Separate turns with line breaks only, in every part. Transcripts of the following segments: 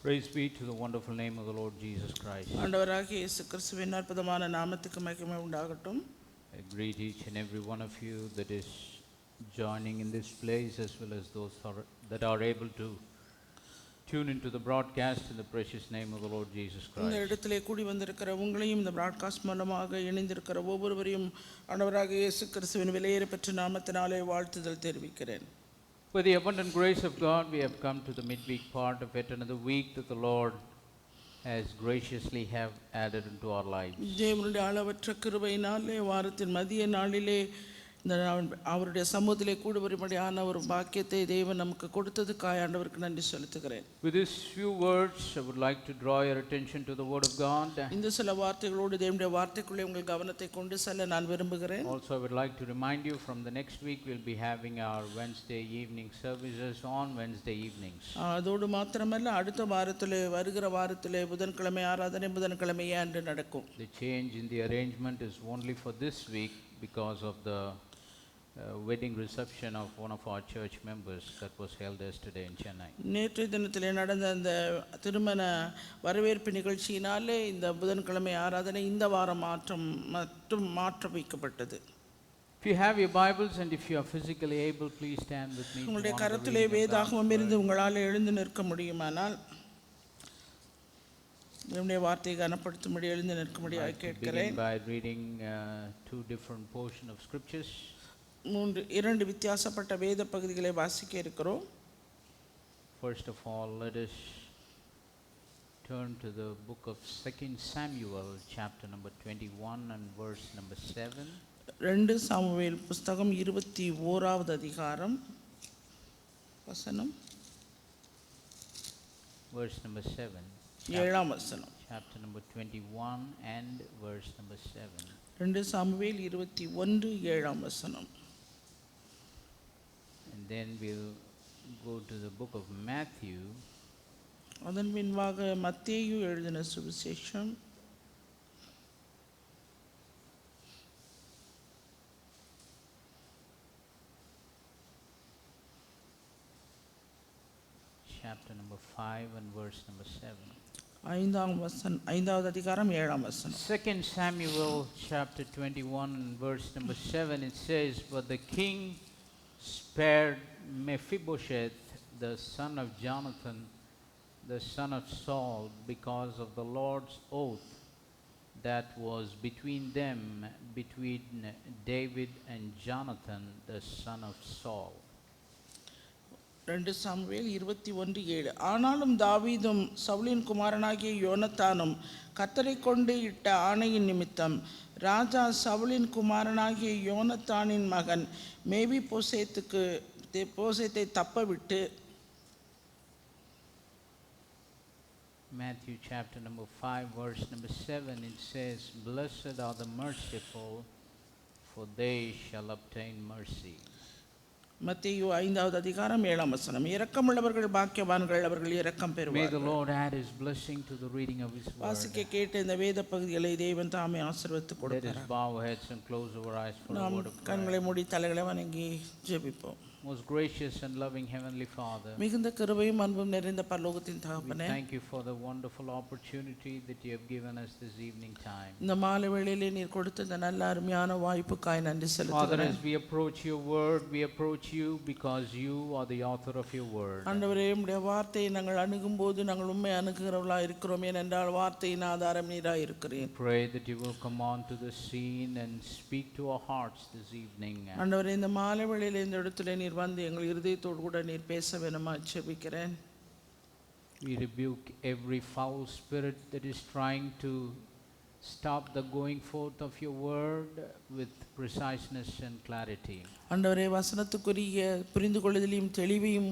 Praise be to the wonderful name of the Lord Jesus Christ.
ஆண்டவராகிய இயேசு கிறிஸ்துவின் அற்புதமான நாமத்துக்கு மகிமை உண்டாகட்டும்.
I greet each and every one of you that is joining in this place, as well as those that are able to tune into the broadcast in the precious name of the Lord Jesus
இந்த
Christ.
இடத்திலே கூடி வந்திருக்கிற உங்களையும் இந்த broadcast மூலமாக இணைந்திருக்கிற ஒவ்வொருவரையும் ஆண்டவராகிய இயேசு கிறிஸ்துவின் விலையேறப்பெற்ற நாமத்தினாலே வாழ்த்துதல் தெரிவிக்கிறேன்.
By the abundant grace of God, we have come to the midweek part of yet another week that the Lord has graciously have added into our lives.
தேவனுடைய அளவற்ற கிருபையினாலே வாரத்தின் மதிய நாளிலே இந்த அவருடைய சமூகத்திலே கூடுவரும்படியான ஒரு பாக்கியத்தை தேவன் நமக்கு கொடுத்ததுக்காக ஆண்டவருக்கு நன்றி செலுத்துகிறேன்.
With these few words, I would like to draw your attention to the Word of God.
இந்த சில வார்த்தைகளோடு தேவனுடைய வார்த்தைக்குள்ளே உங்கள் கவனத்தை கொண்டு செல்ல நான் விரும்புகிறேன்.
Also, I would like to remind you from the next week we'll be having our Wednesday evening services on Wednesday evenings.
அதோடு மாத்திரமல்ல அடுத்த வாரத்திலே வருகிற வாரத்திலே புதன்கிழமை ஆராதனை புதன்கிழமையே அன்று நடக்கும்.
The change in the arrangement is only for this week because of the wedding reception of one of our church members that was held yesterday in Chennai.
நேற்றைய தினத்திலே நடந்த அந்த திருமண வரவேற்பு நிகழ்ச்சியினாலே இந்த புதன்கிழமை ஆராதனை இந்த வாரம் மாற்ற வைக்கப்பட்டது.
If you have your Bibles and if you are physically able, please stand with me.
உங்களுடைய கரத்திலே வேதாகமம் இருந்து உங்களால் எழுந்து நிற்க முடியுமானால் என்னுடைய வார்த்தையை கனப்படுத்தும்படி எழுந்து நிற்கும்படியாக கேட்கிறேன்.
By reading two different portions of scriptures.
இரண்டு வித்தியாசப்பட்ட வேத பகுதிகளை வாசிக்க இருக்கிறோம்.
First of all, let us turn to the book of 2 Samuel, chapter number 21 and verse number 7.
2 Samuel புத்தகம் 21வது அதிகாரம் வசனம்
verse number 7.
7ஆம் வசனம்.
Chapter number 21 and verse number 7.
2 Samuel 21 7ஆம் வசனம்.
And then we'll go to the book of Matthew.
அதன் பின்பாக மத்தேயு எழுதின சுவிசேஷம்
Chapter number 5 and verse number 7.
5வது அதிகாரம் 7ஆம் வசனம்.
2 Samuel chapter 21 and verse number 7, it says, "But the king spared Mephibosheth, the son of Jonathan, the son of Saul, because of the Lord's oath that was between them, between David and Jonathan, the son of Saul."
2 Samuel 21:7. ஆனாலும் தாவீதும் சவுலின் குமாரனாகிய யோனத்தானும் கர்த்தரை கொண்டு இட்ட ஆணையின் நிமித்தம் ராஜா சவுலின் குமாரனாகிய யோனத்தானின் மகன் போசேத்தை தப்பவிட்டு.
Matthew chapter number 5 verse number 7, it says, "Blessed are the merciful, for they shall obtain mercy."
மத்தேயு 5வது அதிகாரம் 7ஆம் வசனம். இரக்கமுள்ளவர்கள் பாக்கியவான்கள், அவர்கள் இரக்கம்
May
பெறுவார்கள்.
the Lord add his blessing to the reading of his word.
வாசிக்க கேட்ட இந்த வேத பகுதிகளை தேவன் தாமே ஆசீர்வதித்து
Let us
கொடுக்கிறார்.
bow our heads and close our eyes for the
நாம்
word of
கண்களை
God.
மூடி தலைகளை வணங்கி ஜெபிப்போம்.
Most gracious and loving Heavenly Father,
மிகுந்த கிருபையும் அன்பும் நிறைந்த பரலோகத்தின்
we
தகப்பனே,
thank you for the wonderful opportunity that you have given us this evening time.
இந்த மாலை வேளையிலே நீர் கொடுத்த இந்த நல்ல அருமையான வாய்ப்புக்காய் நன்றி
Father,
செலுத்துகிறேன்.
as we approach your word, we approach you because you are the author of your word.
ஆண்டவரே, உம்முடைய வார்த்தையை நாங்கள் அணுகும் போது நாங்கள் உண்மை அணுகுகிறவர்களாக இருக்கிறோம். ஏனென்றால் வார்த்தையின் ஆதாரம் நீராக இருக்கிறேன்.
Pray that you will come on to the scene and speak to our hearts this evening.
ஆண்டவரே, இந்த மாலை வேளையிலே இந்த இடத்துல நீர் வந்து எங்கள் இருதயத்தோடு கூட நீர் பேச வேணுமா ஜெபிக்கிறேன்.
We rebuke every foul spirit that is trying to stop the going forth of your word with preciseness and clarity.
ஆண்டவரே, வசனத்துக்குரிய புரிந்து கொள்ளுதலையும் தெளிவையும்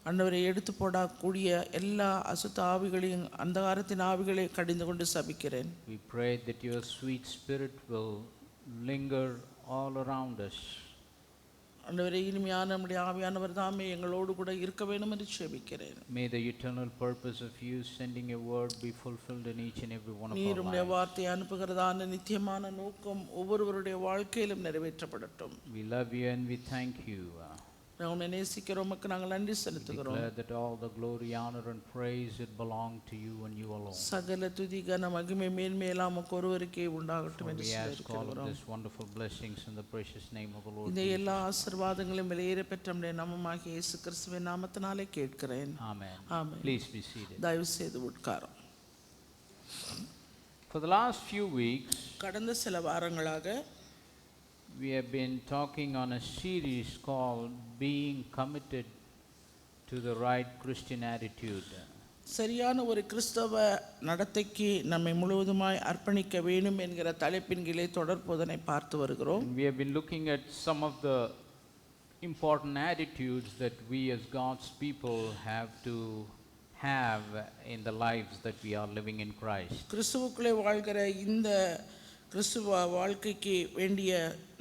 ஆண்டவரை எடுத்து போடக்கூடிய எல்லா அசுத்த ஆவிகளையும் அந்தகாரத்தின் ஆவிகளை கடிந்து கொண்டு சபிக்கிறேன்.
We pray that your sweet spirit will linger all around us.
ஆண்டவரே, இனிமையான நம்முடைய ஆவியானவர் தாமே எங்களோடு கூட இருக்க வேண்டும் என்று ஜெபிக்கிறேன்.
May the eternal purpose of you sending your word be fulfilled in each and every one of
நீர்
our
உம்முடைய
lives.
வார்த்தையை அனுப்புகிறதான நித்தியமான நோக்கம் ஒவ்வொருவருடைய வாழ்க்கையிலும் நிறைவேற்றப்படட்டும்.
We love you and we thank you.
உம்மை நேசிக்கிறோம், உமக்கு நாங்கள் நன்றி செலுத்துகிறோம்.
Declare that all the glory, honor and praise it belong to you and you alone.
சகல துதி கன மகிமை மேன்மையெல்லாம் உமக்கு ஒருவருக்கே உண்டாகட்டும்
For
என்று
we ask all of
சொல்லியிருக்கிறோம்.
these wonderful blessings in the precious name of the Lord
இந்த
Jesus.
எல்லா ஆசீர்வாதங்களையும் வெளியேற பெற்ற நம்முடைய நாமமாகிய இயேசு கிறிஸ்துவின் நாமத்தினாலே கேட்கிறேன்.
Amen.
Amen.
Please be seated.
தயவு செய்து உட்காரும்.
For the last few weeks,
கடந்த சில வாரங்களாக
we have been talking on a series called Being Committed to the Right Christian Attitude.
சரியான ஒரு கிறிஸ்தவ நடத்தைக்கு நம்மை முழுவதுமாய் அர்ப்பணிக்க வேண்டும் என்கிற தலைப்பின் கீழே தொடர் போதனை பார்த்து வருகிறோம்.
We have been looking at some of the important attitudes that we as God's people have to have in the lives that we are living in Christ.
கிறிஸ்துவுக்குள்ளே வாழ்கிற இந்த கிறிஸ்துவ வாழ்க்கைக்கு வேண்டிய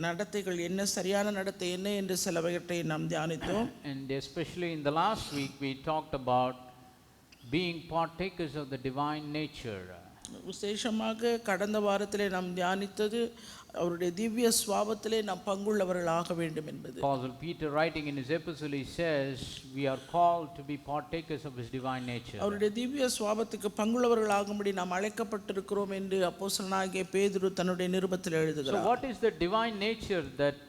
நடத்தைகள் என்ன, சரியான நடத்தை என்ன என்று சிலவற்றை நாம் தியானித்தோம்.
And especially in the last week we talked about being partakers of the divine nature.
விசேஷமாக கடந்த வாரத்திலே நாம் தியானித்தது அவருடைய திவ்ய சுவாபத்திலே நாம் பங்குள்ளவர்களாக வேண்டும் என்பது.
Apostle Peter writing in his epistle, he says we are called to be partakers of his divine nature.
அவருடைய திவ்ய சுவாபத்துக்கு பங்குள்ளவர்களாகும்படி நாம் அழைக்கப்பட்டிருக்கிறோம் என்று அப்போஸ்தலனாகிய பேதுரு தன்னுடைய நிருபத்தில்
So
எழுதுகிறார்.
what is the divine nature that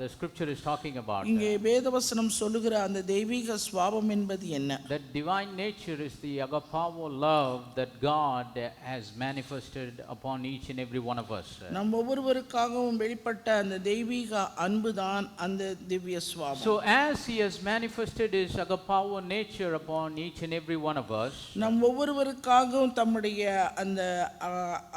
the scripture is talking about?
இங்கே வேதவசனம் சொல்லுகிற அந்த தெய்வீக சுவாபம் என்பது என்ன?
That divine nature is the agapao love that God has manifested upon each and every one of us.
நம் ஒவ்வொருவருக்காகவும் வெளிப்பட்ட அந்த தெய்வீக அன்புதான் அந்த திவ்ய சுவாபம்.
So as he has manifested his agapao nature upon each and every one of us,
நம் ஒவ்வொருவருக்காகவும் தம்முடைய அந்த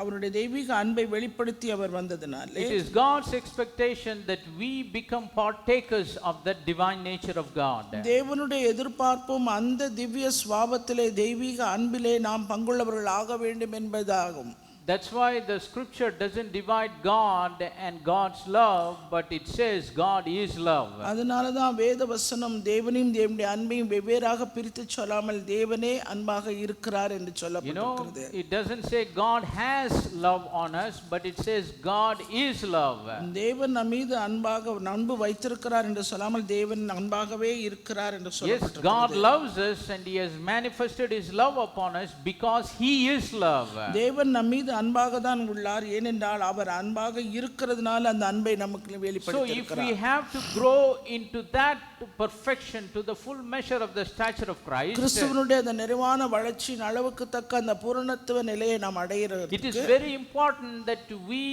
அவருடைய தெய்வீக அன்பை வெளிப்படுத்தி அவர் வந்ததனாலே
it is God's expectation that we become partakers of that divine nature of God.
தேவனுடைய எதிர்பார்ப்பும் அந்த திவ்ய சுவாபத்திலே தெய்வீக அன்பிலே நாம் பங்குள்ளவர்கள் ஆக வேண்டும் என்பதாகும்.
That's why the scripture doesn't divide God and God's love, but it says God is love.
அதனால தான் வேத வசனம் தேவனையும் தேவனுடைய அன்பையும் வெவ்வேறாக பிரித்து சொல்லாமல் தேவனே அன்பாக இருக்கிறார் என்று சொல்லப்பட்டிருக்கிறது.
It doesn't say God has love on us, but it says God is love.
தேவன் நம் மீது அன்பாக அன்பு வைத்திருக்கிறார் என்று சொல்லாமல் தேவன் அன்பாகவே இருக்கிறார் என்று
Yes,
சொல்லப்பட்டிருக்கிறது.
God loves us and he has manifested his love upon us because he is love.
தேவன் நம் மீது அன்பாக தான் உள்ளார், ஏனென்றால் அவர் அன்பாக இருக்கிறதுனால அந்த அன்பை நமக்கு
So
வெளிப்படுத்தி
if
இருக்கிறார்.
we have to grow into that perfection, to the full measure of the stature of Christ,
கிறிஸ்துவனுடைய அந்த நிறைவான வளர்ச்சியின் அளவுக்கு தக்க அந்த பூரணத்துவ நிலையை நாம்
it is
அடையிறதுக்கு
very important that we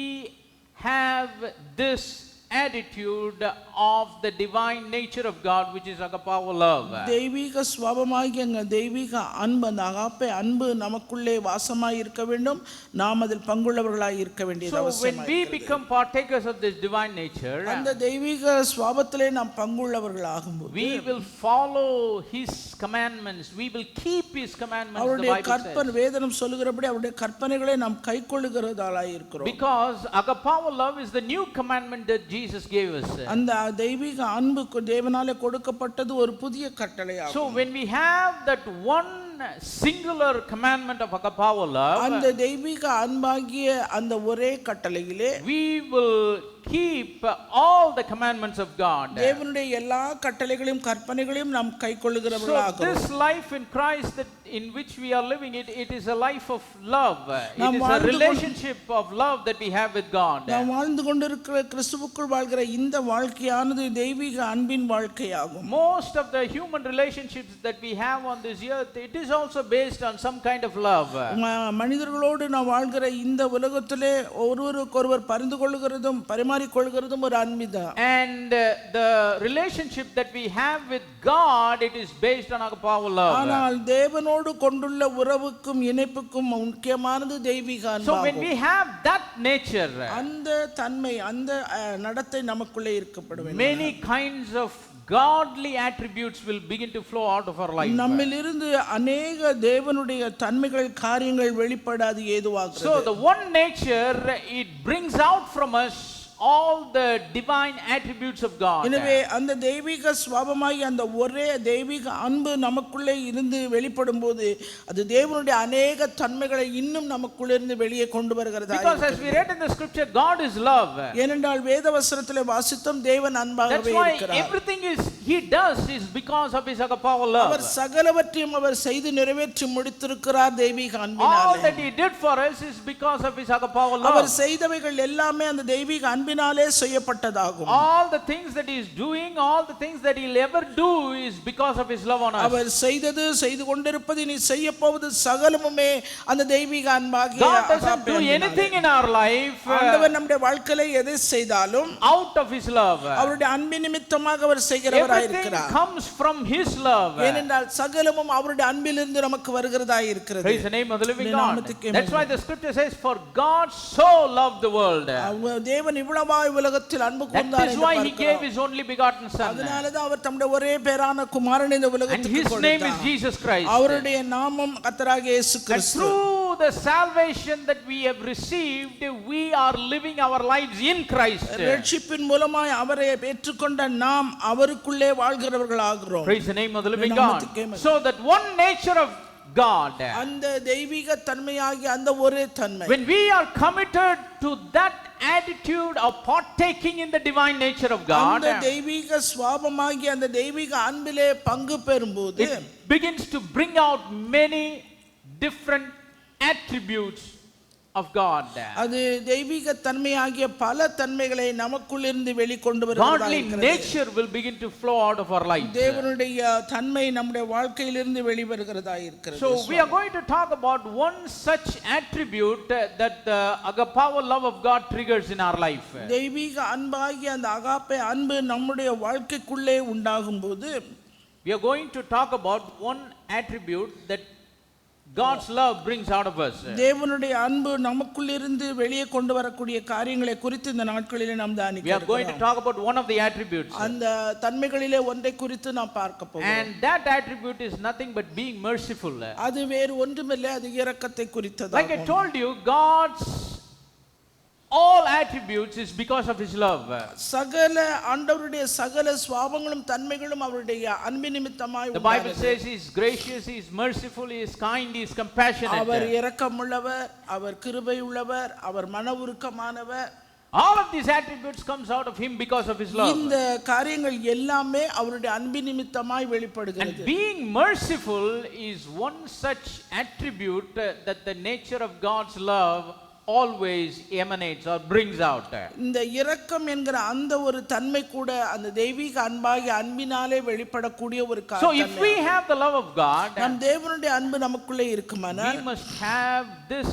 have this attitude of the divine nature of God, which is agapao love.
தெய்வீக சுவாபமாகிய அந்த தெய்வீக அன்பு, அந்த அகாப்பே அன்பு நமக்குள்ளே வாசமாய் இருக்க வேண்டும், நாம் அதில் பங்குள்ளவர்களாய் இருக்க வேண்டியது
So when
அவசியமாய்
we
இருக்கிறது.
become partakers of this divine nature,
அந்த தெய்வீக சுவாபத்திலே நாம் பங்குள்ளவர்கள் ஆகும்போது
we will follow his commandments, we will keep his commandments, the
அவருடைய
Bible
கற்பனை
says.
வேதனம் சொல்லுகிறபடி அவருடைய கற்பனைகளை நாம் கைக்கொள்ளுகிறதாய் இருக்கிறோம்.
Because agapao love is the new commandment that Jesus gave us.
அந்த தெய்வீக அன்பு தேவனாலே கொடுக்கப்பட்டது ஒரு புதிய கட்டளையாகும்.
So when we have that one singular commandment of agapao love,
அந்த தெய்வீக அன்பாகிய அந்த ஒரே கட்டளையிலே
we will keep all the commandments of God.
தேவனுடைய எல்லா கட்டளைகளையும் கற்பனைகளையும் நாம்
So
கைக்கொள்ளுகிறவர்களாகிறோம்.
this life in Christ that in which we are living, it is a life of love. It
நாம்
is a
வாழ்ந்து
relationship of love that we have with God.
நாம் வாழ்ந்து கொண்டிருக்கிற கிறிஸ்துவுக்குள் வாழ்கிற இந்த வாழ்க்கையானது தெய்வீக அன்பின் வாழ்க்கையாகும்.
Most of the human relationships that we have on this earth, it is also based on some kind of love.
மனிதர்களோடு நாம் வாழ்கிற இந்த உலகத்திலே ஒருவருக்கொருவர் பரிந்து கொள்ளுகிறதும் பரிமாறிக்கொள்கிறதும் ஒரு அன்பிதான்.
And the relationship that we have with God, it is based on agapao love.
ஆனால் தேவனோடு கொண்டுள்ள உறவுக்கும் இணைப்புக்கும் முக்கியமானது தெய்வீக
So when
அன்பாகும்.
we have that nature,
அந்த தன்மை, அந்த நடத்தை நமக்குள்ளே இருக்கப்பட வேண்டும்.
many kinds of godly attributes will begin to flow out of our life.
நம்மிலிருந்து அநேக தேவனுடைய தன்மைகள் காரியங்கள் வெளிப்படாது ஏதுவாகிறது.
So the one nature, it brings out from us all the divine attributes of God.
எனவே அந்த தெய்வீக சுபாவமாகி அந்த ஒரே தெய்வீக அன்பு நமக்குள்ளே இருந்து வெளிப்படும் போது அது தேவனுடைய அநேக தன்மைகளை இன்னும் நமக்குள்ளே இருந்து வெளியே கொண்டு வருகிறது.
Because as we read in the scripture, God is love.
ஏனென்றால் வேத வசனத்திலே வாசித்தோம் தேவன் அன்பாகவே
That's why
இருக்கிறார்.
everything he does is because of his agape love.
அவர் சகலவற்றையும் அவர் செய்து நிறைவேற்றி முடித்திருக்கிறார் தெய்வீக
All
அன்பினாலே.
that he did for us is because of his agape love.
அவர் செய்தவைகள் எல்லாமே அந்த தெய்வீக அன்பினாலே செய்யப்பட்டதாகும்.
All the things that he is doing, all the things that he'll ever do is because of his love on us.
அவர் செய்தது செய்து கொண்டிருப்பது நீ செய்ய போவது சகலமுமே அந்த தெய்வீக அன்பாகிய
God doesn't
அகாப்பே
do
அன்பினாலே.
anything in our life
ஆண்டவர் நம்முடைய வாழ்க்கையிலே எதை செய்தாலும்
out of his love.
அவருடைய அன்பின் நிமித்தமாக அவர் செய்கிறவராய்
Everything
இருக்கிறார்.
comes from his love.
ஏனென்றால் சகலமும் அவருடைய அன்பிலிருந்து நமக்கு வருகிறதாய் இருக்கிறது.
Praise the name of the living God.
நாமத்துக்கே
That's why the scripture says, for God so loved the world.
தேவன் இவ்வளவாய் உலகத்தில் அன்பு கூர்ந்தார்
That is
என்று
why he gave
பார்க்கிறோம்.
his only begotten son.
அதனாலதான் அவர் தம்முடைய ஒரே பேரான குமாரனை இந்த
And
உலகத்துக்கு
his name is
கொடுத்தார்.
Jesus Christ.
அவருடைய நாமம் கர்த்தராகிய இயேசு
And
Kristu.
through the salvation that we have received, we are living our lives in Christ.
ரட்சிப்பின் மூலமாய் அவரை பெற்றுக்கொண்ட நாம் அவருக்குள்ளே வாழ்கிறவர்கள் ஆகிறோம்.
Praise the name of the living God.
நாமத்துக்கே மகிமை.
So that one nature of God,
அந்த தெய்வீக தன்மையாகிய அந்த ஒரே தன்மை
when we are committed to that attitude of partaking in the divine nature of God,
அந்த தெய்வீக சுபாவமாகிய அந்த தெய்வீக அன்பிலே பங்கு பெறும்போது
it begins to bring out many different attributes of God.
அது தெய்வீக தன்மையாகிய பல தன்மைகளை நமக்குள்ளிருந்து வெளிக்கொண்டு
Godly
வருகிறது.
nature will begin to flow out of our lives.
தேவனுடைய தன்மை நம்முடைய வாழ்க்கையிலிருந்து வெளிவருகிறதா இருக்கிறது.
So we are going to talk about one such attribute that the agape love of God triggers in our life.
தெய்வீக அன்பாகிய அந்த அகாப்பே அன்பு நம்முடைய வாழ்க்கைக்குள்ளே உண்டாகும்போது
We are going to talk about one attribute that God's love brings out of us.
தேவனுடைய அன்பு நமக்குள்ளிருந்து வெளியே கொண்டு வரக்கூடிய காரியங்களை குறித்து இந்த நாட்களிலே நாம்
We
தியானிக்க
are going to talk about one of the attributes.
அந்த தன்மைகளிலே ஒன்றை குறித்து நாம் பார்க்க போகிறோம்.
And that attribute is nothing but being merciful.
அது வேறு ஒன்றுமில்லை, அது இரக்கத்தை
Like I
குறித்ததாகும்.
told you, God's all attributes is because of his love.
சகல ஆண்டவருடைய சகல சுபாவங்களும் தன்மைகளும் அவருடைய அன்பின் நிமித்தமாய்
The Bible says he is gracious, he is merciful, he is kind, he is compassionate.
அவர் இரக்கமுள்ளவர், அவர் கிருபை உள்ளவர், அவர் மனவுருக்கமானவர்.
All of these attributes comes out of him because of his love.
இந்த காரியங்கள் எல்லாமே அவருடைய அன்பின் நிமித்தமாய்
And
வெளிப்படுகிறது.
being merciful is one such attribute that the nature of God's love always emanates or brings out.
இந்த இரக்கம் என்கிற அந்த ஒரு தன்மை கூட அந்த தெய்வீக அன்பாகிய அன்பினாலே வெளிப்படக்கூடிய ஒரு
So
காரியம்.
if we have the love of God,
நம் தேவனுடைய அன்பு நமக்குள்ளே
we
இருக்குமானால்
must have this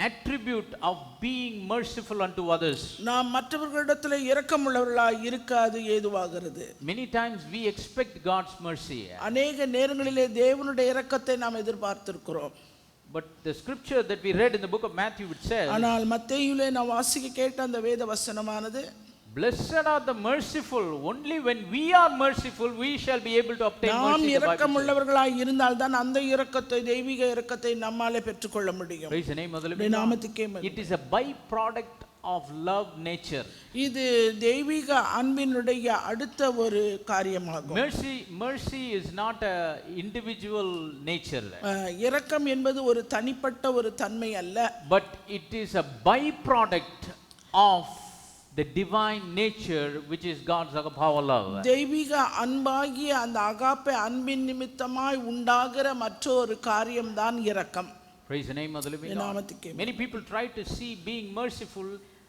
attribute of being merciful unto others.
நாம் மற்றவர்களிடத்தில் இரக்கமுள்ளவர்களாய் இருக்காது ஏதுவாகிறது.
Many times we expect God's mercy,
அநேக நேரங்களிலே தேவனுடைய இரக்கத்தை நாம் எதிர்பார்த்திருக்கிறோம்.
but the scripture that we read in the book of Matthew, it says,
ஆனால் மத்தேயுவிலே நாம் வாசிக்க கேட்ட அந்த வேத வசனமானது
blessed are the merciful, only when we are merciful we shall be able to obtain
நாம்
mercy. The Bible says.
இரக்கமுள்ளவர்களாய் இருந்தால் தான் அந்த இரக்கத்தை தெய்வீக இரக்கத்தை நம்மாலே பெற்றுக்கொள்ள முடியும்.
Praise the name of the
உம்முடைய
living God.
நாமத்துக்கே மகிமை.
It is a byproduct of love nature.
இது தெய்வீக அன்பினுடைய அடுத்த ஒரு காரியமாகும்.
Mercy is not a individual nature,
இரக்கம் என்பது ஒரு தனிப்பட்ட ஒரு தன்மை அல்ல,
but it is a byproduct of the divine nature which is God's agape love.
தெய்வீக அன்பாகிய அந்த அகாப்பே அன்பின் நிமித்தமாய் உண்டாகிற மற்றொரு காரியம்தான் இரக்கம்.
Praise the name of the living God.
நாமத்துக்கே
Many people try to see being merciful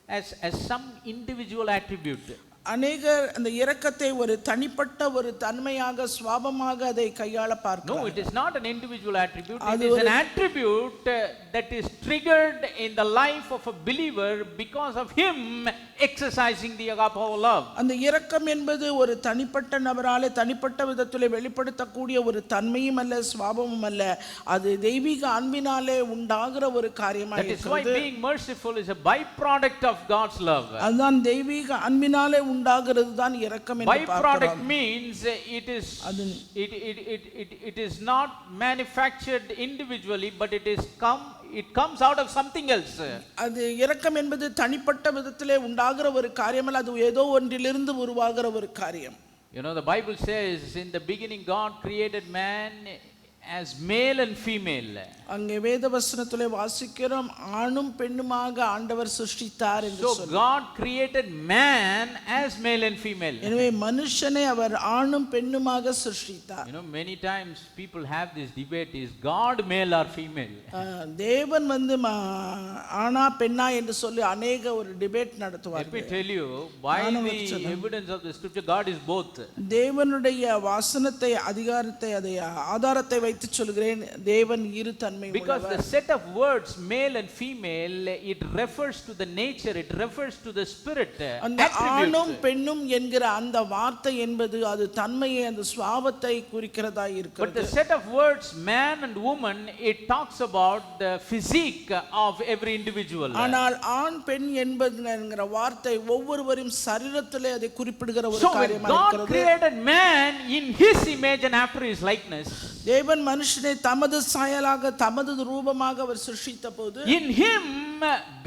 as some individual attribute.
அநேகர் அந்த இரக்கத்தை ஒரு தனிப்பட்ட ஒரு தன்மையாக சுபாவமாக அதை கையாள
No,
பார்க்கிறார்கள்.
it is not an individual attribute. It is an attribute that is triggered in the life of a believer because of him exercising the agape love.
அந்த இரக்கம் என்பது ஒரு தனிப்பட்ட நபராலே தனிப்பட்ட விதத்திலே வெளிப்படுத்தக்கூடிய ஒரு தன்மையும் அல்ல, சுபாவமும் அல்ல, அது தெய்வீக அன்பினாலே உண்டாகிற ஒரு காரியமாக
That is why
இருக்கிறது.
being merciful is a byproduct of God's love.
அதுதான் தெய்வீக அன்பினாலே உண்டாகிறது தான் இரக்கம் என்று
Byproduct
பார்க்கிறோம்.
means it is not manufactured individually, but it is it comes out of something else.
அது இரக்கம் என்பது தனிப்பட்ட விதத்திலே உண்டாகிற ஒரு காரியமல்ல, அது ஏதோ ஒன்றிலிருந்து உருவாகிற ஒரு காரியம்.
You know, the Bible says in the beginning God created man as male and female.
அங்கே வேதவசனத்திலே வாசிக்கிறோம், ஆணும் பெண்ணுமாக ஆண்டவர் சிருஷ்டித்தார் என்று
So
சொல்லி.
God created man as male and female.
எனவே மனுஷனை அவர் ஆணும் பெண்ணுமாக சிருஷ்டித்தார்.
You know, many times people have this debate, is God male or female?
தேவன் வந்து ஆனா பெண்ணா என்று சொல்லி அநேக ஒரு டிபேட்
Let me
நடத்துவார்கள்.
tell you, by the evidence of the scripture, God is both.
தேவனுடைய வாசனத்தை அதிகாரத்தை அதை ஆதாரத்தை வைத்து சொல்கிறேன், தேவன் இரு தன்மை
Because the set of words male and female, it refers to the nature, it refers to the spirit
அந்த ஆணும்
attributes.
பெண்ணும் என்கிற அந்த வார்த்தை என்பது அது தன்மையை அந்த சுபாவத்தை குறிக்கிறதா
But
இருக்கிறது.
the set of words man and woman, it talks about the physique of every individual.
ஆனால் ஆண் பெண் என்பதுங்கிற வார்த்தை ஒவ்வொருவரும் சரீரத்திலே அதை குறிப்பிடுகிற ஒரு
So when
காரியமா
God
இருக்கிறது.
created man in his image and after his likeness,
தேவன் மனுஷனை தமது சாயலாக தமது ரூபமாக அவர் சிருஷ்டித்த போது
in him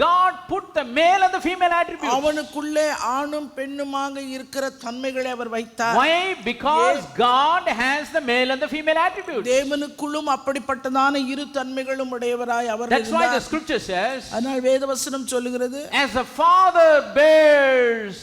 God put the male and the female attributes.
அவனுக்குள்ளே ஆணும் பெண்ணுமாக இருக்கிற தன்மைகளை அவர் வைத்தார்.
Why? Because God has the male and the female attributes.
தேவனுக்குள்ளும் அப்படிப்பட்டதான இரு தன்மைகளும் உடையவராய் அவர்
That's why the
இருந்தார்.
scripture says,
அதனால் வேதவசனம் சொல்லுகிறது,
as a father bears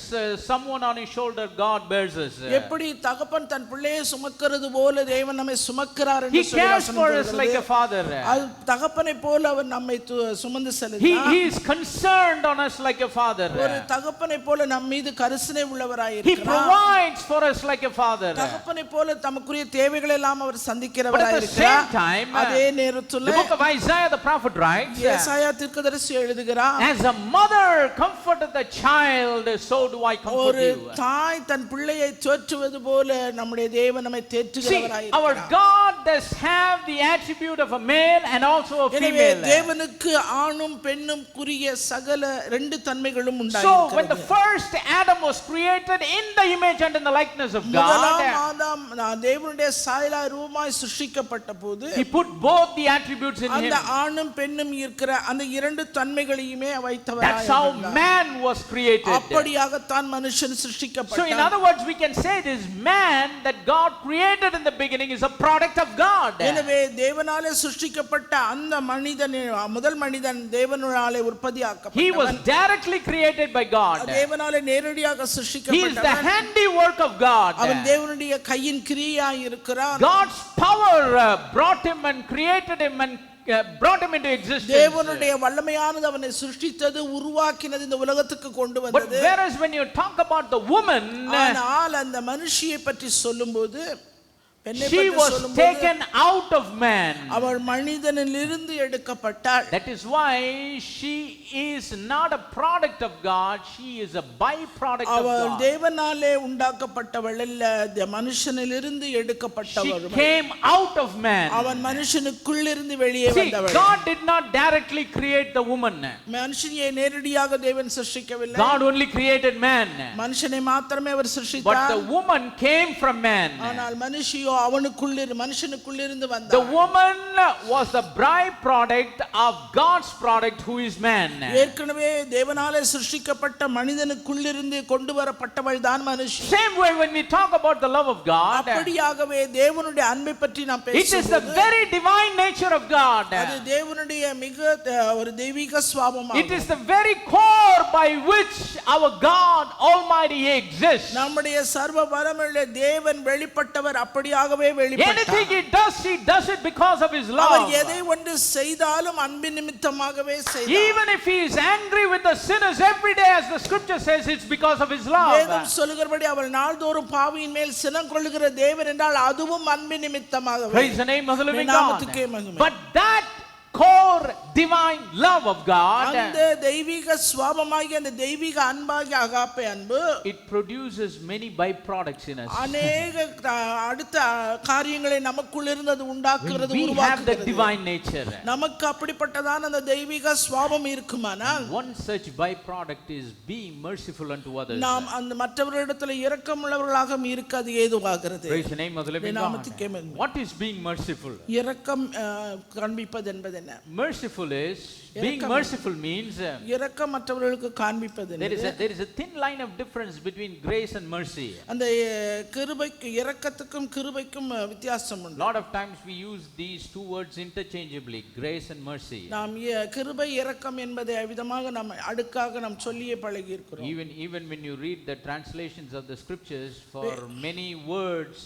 someone on his shoulder, God bears us.
எப்படி தகப்பன் தன் பிள்ளையை சுமக்கிறது போல தேவன் நம்மை சுமக்கிறார்
He
என்று சொல்லி
cares
வசனம்
for us like a
சொல்கிறது.
father.
அது தகப்பனை போல அவர் நம்மை சுமந்து
He
செல்கிறார்.
is concerned on us like a father.
ஒரு தகப்பனை போல நம் மீது கரிசனை உள்ளவராய்
He
இருக்கிறார்.
provides for us like a father.
தகப்பனை போல தமக்குரிய தேவைகளை எல்லாம் அவர்
But
சந்திக்கிறவராய்
at the same
இருக்கிறார்.
time,
அதே
the
நேரத்தில்
book of Isaiah the prophet writes,
ஏசாயா தீர்க்கதரிசி எழுதுகிறார்,
as a mother comforted the child, so do I comfort
ஒரு
you.
தாய் தன் பிள்ளையை தேற்றுவது போல நம்முடைய தேவன் நம்மை
See,
தேற்றுகிறவராய்
our
இருக்கிறார்.
God does have the attribute of a male and also a
எனவே
female.
தேவனுக்கு ஆணும் பெண்ணும் குறிய சகல ரெண்டு தன்மைகளும்
So when the
உண்டாயிருக்கிறது.
first Adam was created in the image and in the likeness of
முதலாம்
God,
ஆதாம் தேவனுடைய சாயலாய் ரூபமாய் சிருஷ்டிக்கப்பட்ட போது
He put both the attributes in
அந்த
him.
ஆணும் பெண்ணும் இருக்கிற அந்த இரண்டு தன்மைகளையுமே
That's
வைத்தவராய்
how
இருந்தார்.
man was created.
அப்படியாகத்தான் மனுஷன்
So in
சிருஷ்டிக்கப்பட்டான்.
other words, we can say this man that God created in the beginning is a product of God.
எனவே தேவனாலே சிருஷ்டிக்கப்பட்ட அந்த மனிதன், முதல் மனிதன் தேவனாலே
He was
உற்பத்தியாக்கப்பட்டவன்.
directly created by God.
தேவனாலே நேரடியாக
He is the
சிருஷ்டிக்கப்பட்டவன்.
handiwork of God.
அவன் தேவனுடைய கையின் கிரியாய் இருக்கிறான்.
God's power brought him and created him and brought him into existence.
தேவனுடைய வல்லமையானது அவனை சிருஷ்டித்தது, உருவாக்கினது, இந்த உலகத்துக்கு கொண்டு
But
வந்தது.
whereas when you talk about the woman,
ஆனால் அந்த மனுஷியை பற்றி சொல்லும்போது, பெண்ணை
she
பற்றி
was
சொல்லும்போது,
taken out of man.
அவள் மனிதனிலிருந்து எடுக்கப்பட்டாள்.
That is why she is not a product of God, she is a byproduct of
அவள்
God.
தேவனாலே உண்டாக்கப்பட்டவள் அல்ல, மனுஷனிலிருந்து
She
எடுக்கப்பட்டவள்.
came out of man.
அவன் மனுஷனுக்குள்ளிருந்து வெளியே
See,
வந்தவள்.
God did not directly create the woman.
மனுஷனியை நேரடியாக தேவன் சிருஷ்டிக்கவில்லை.
God only created man.
மனுஷனை மாத்திரமே அவர்
But
சிருஷ்டித்தார்.
the woman came from man.
ஆனால் மனுஷியோ மனுஷனுக்குள்ளிருந்து
The
வந்தாள்.
woman was the byproduct of God's product, who is man.
ஏற்கனவே தேவனாலே சிருஷ்டிக்கப்பட்ட மனிதனுக்குள்ளிருந்து கொண்டு வரப்பட்டவள் தான் மனுஷி.
Same way when we talk about the love of God,
அப்படியாகவே தேவனுடைய அன்பை பற்றி நாம்
it is the
பேசும்போது
very divine nature of God.
அது தேவனுடைய மிக ஒரு தெய்வீக சுபாவமாகும்.
It is the very core by which our God Almighty exists.
நம்முடைய சர்வ வல்லமையுள்ள தேவன் வெளிப்பட்டவர், அப்படியாகவே வெளிப்பட்டார்.
Anything He does it because of His love.
அவர் எதை ஒன்று செய்தாலும் அன்பின் நிமித்தமாகவே செய்தார்.
Even if He is angry with the sinners every day, as the scripture says, it's because of His love.
வேதம் சொல்லுகிறபடி அவர் நாள்தோறும் பாவியின் மேல் சினம் கொள்ளுகிற தேவன் என்றால் அதுவும் அன்பின் நிமித்தமாகவே.
Praise the name of the living God.
நாமத்துக்கே மகிமை.
But that core divine love of God,
அந்த தெய்வீக சுபாவமாகிய அந்த தெய்வீக அன்பாகிய அகாப்பே அன்பு,
it produces many byproducts in us.
அநேக அடுத்த காரியங்களை நமக்குள்ளிருந்து அது உண்டாக்குகிறது,
We have the
உருவாக்குகிறது.
divine nature.
நமக்கு அப்படிப்பட்டதான அந்த தெய்வீக சுபாவம் இருக்குமானால்
One such byproduct is being merciful unto others.
நாம் அந்த மற்றவர்களிடத்தில் இரக்கமுள்ளவர்களாக இருக்க அது ஏதுவாகிறது.
Praise the name of the living God.
நாமத்துக்கே மகிமை.
What is being merciful?
இரக்கம் காண்பிப்பது என்பது என்ன?
Merciful merciful is, being merciful means
இரக்கம் மற்றவர்களுக்கு காண்பிப்பது.
there is a thin line of difference between grace and mercy.
அந்த கிருபைக்கு இரக்கத்துக்கும் கிருபைக்கும் வித்தியாசம் உண்டு.
Lot of times we use these two words interchangeably, grace and mercy.
நாம் கிருபை இரக்கம் என்பதை விதமாக நாம் அடுக்காக நாம் சொல்லியே பழகி இருக்கிறோம்.
Even when you read the translations of the scriptures, for many words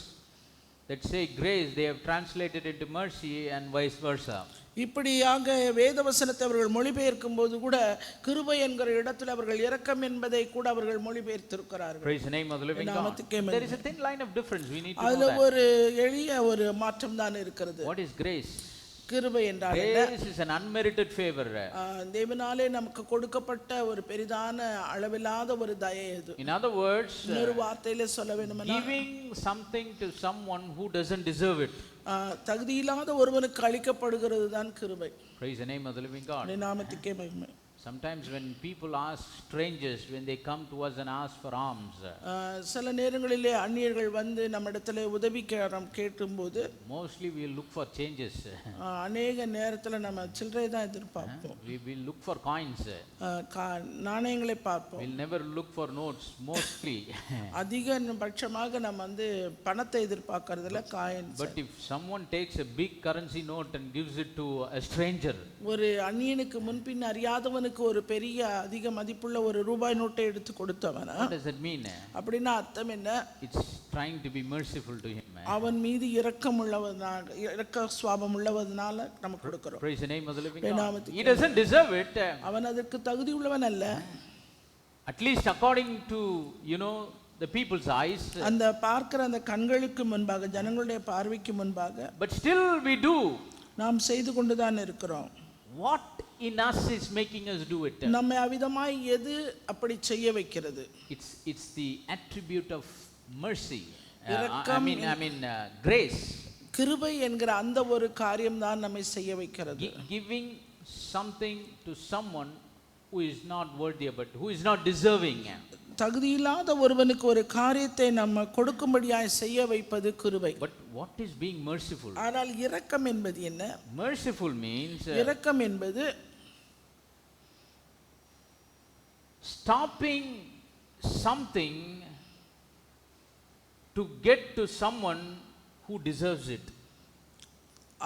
that say grace, they have translated into mercy and vice versa.
இப்படியாக வேதவசனத்தை அவர்கள் மொழிபெயர்க்கும் போது கூட கிருபை என்கிற இடத்தில் அவர்கள் இரக்கம் என்பதை கூட அவர்கள் மொழிபெயர்த்திருக்கிறார்கள்.
Praise the name of the living God. There is a thin line of difference. We need to know that.
அதுல ஒரு எளிய ஒரு மாற்றம் தான் இருக்கிறது.
What is grace?
கிருபை என்றால்
grace is an unmerited favor.
தேவனாலே நமக்கு கொடுக்கப்பட்ட ஒரு பெரிதான அளவில்லாத ஒரு தயை இது.
In other words,
ஒரு வார்த்தையில சொல்ல வேண்டுமென்றால்
giving something to someone who doesn't deserve it.
தகுதியில்லாத ஒருவனுக்கு அளிக்கப்படுகிறது தான் கிருபை.
Praise the name of the living God.
நாமத்துக்கே மகிமை.
Sometimes when people ask strangers, when they come to us and ask for alms,
சில நேரங்களிலே அந்நியர்கள் வந்து நம்மிடத்துல உதவி கேட்டும்போது
mostly we look for changes.
அநேக நேரத்துல நம்ம சில்லறை தான் எதிர்பார்ப்போம்.
We will look for coins.
நாணயங்களை பார்ப்போம்.
We'll never look for notes mostly.
அதிகபட்சமாக நம்ம வந்து பணத்தை எதிர்பார்க்கறதுல coins.
But if someone takes a big currency note and gives it to a stranger,
ஒரு அந்நியனுக்கு முன்பின் அறியாதவனுக்கு ஒரு பெரிய அதிக மதிப்புள்ள ஒரு ரூபாய் நோட்டை எடுத்து கொடுத்தவனா,
what does that mean?
அப்படினா அர்த்தம் என்ன?
It's trying to be merciful to him.
அவன் மீது இரக்கம் உள்ளவனாக, இரக்க சுபாவம் உள்ளவனால நமக்கு கொடுக்கிறோம்.
Praise the name of the living God. He doesn't deserve it.
அவன் அதற்கு தகுதி உள்ளவன் அல்ல.
At least according to, the people's eyes.
அந்த பார்க்கிற அந்த கண்களுக்கு முன்பாக, ஜனங்களுடைய பார்வைக்கு முன்பாக.
But still we do.
நாம் செய்து கொண்டுதான் இருக்கிறோம்.
What in us is making us do it?
நம்மை அவிதமாய் எது அப்படி செய்ய வைக்கிறது?
It's the attribute of mercy. I mean grace.
கிருபை என்கிற அந்த ஒரு காரியம் தான் நம்மை செய்ய வைக்கிறது.
Giving something to someone who is not worthy, but who is not deserving.
தகுதியில்லாத ஒருவனுக்கு ஒரு காரியத்தை நம்ம கொடுக்கும்படியாய் செய்ய வைப்பது கிருபை.
But what is being merciful?
ஆனால் இரக்கம் என்பது என்ன?
Merciful means
இரக்கம் என்பது
stopping something to get to someone who deserves it.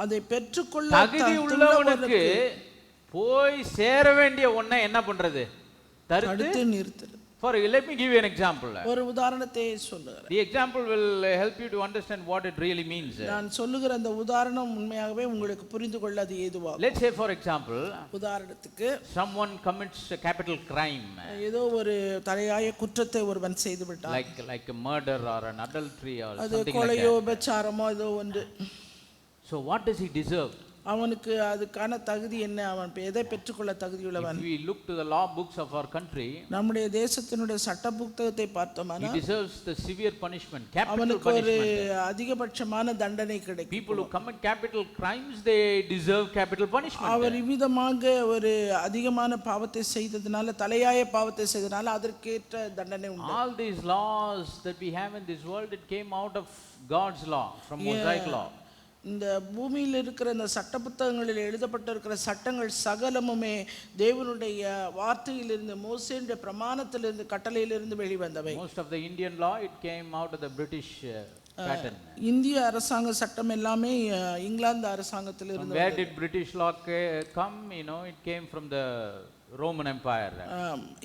அதை பெற்றுக்கொள்ள
தகுதி உள்ளவனுக்கு போய் சேர வேண்டிய ஒன்றை என்ன பண்றது? தடுத்து
நிறுத்துறது.
Let me give you an example.
ஒரு உதாரணத்தை சொல்லுகிறேன்.
The example will help you to understand what it really means.
நான் சொல்லுகிற அந்த உதாரணம் உண்மையாகவே உங்களுக்கு புரிந்து கொள்ள அது ஏதுவாகும்.
Let's say for example,
உதாரணத்துக்கு
someone commits a capital crime.
ஏதோ ஒரு தலையாய குற்றத்தை ஒருவன் செய்து விட்டான்.
Like a murder or an adultery or something like that.
கொலையோ விபச்சாரமோ ஏதோ ஒன்று.
So what does he deserve?
அவனுக்கு அதுக்கான தகுதி என்ன? அவன் எதை பெற்றுக்கொள்ள தகுதியுள்ளவன்?
If we look to the law books of our country,
நம்முடைய தேசத்தினுடைய சட்ட புத்தகத்தை பார்த்தோம்னா
he deserves the severe punishment, capital
அவனுக்கு ஒரு
punishment.
அதிகபட்சமான தண்டனை கிடைக்கும்.
People who commit capital crimes, they deserve capital punishment.
அவர் இவ்விதமாக ஒரு அதிகமான பாவத்தை செய்ததனால, தலையாய பாவத்தை செய்ததனால அதற்கேற்ற தண்டனை உண்டு.
All these laws that we have in this world, it came out of God's law, from Mosaic law.
இந்த பூமியில் இருக்கிற இந்த சட்ட புத்தகங்களில் எழுதப்பட்டிருக்கிற சட்டங்கள் சகலமுமே தேவனுடைய வார்த்தையிலிருந்து, மோசேயுடைய பிரமாணத்திலிருந்து, கட்டளையிலிருந்து வெளிவந்தவை.
Most of the Indian law, it came out of the British pattern.
இந்திய அரசாங்க சட்டம் எல்லாமே England அரசாங்கத்திலிருந்து.
Where did British law come? It came from the Roman Empire.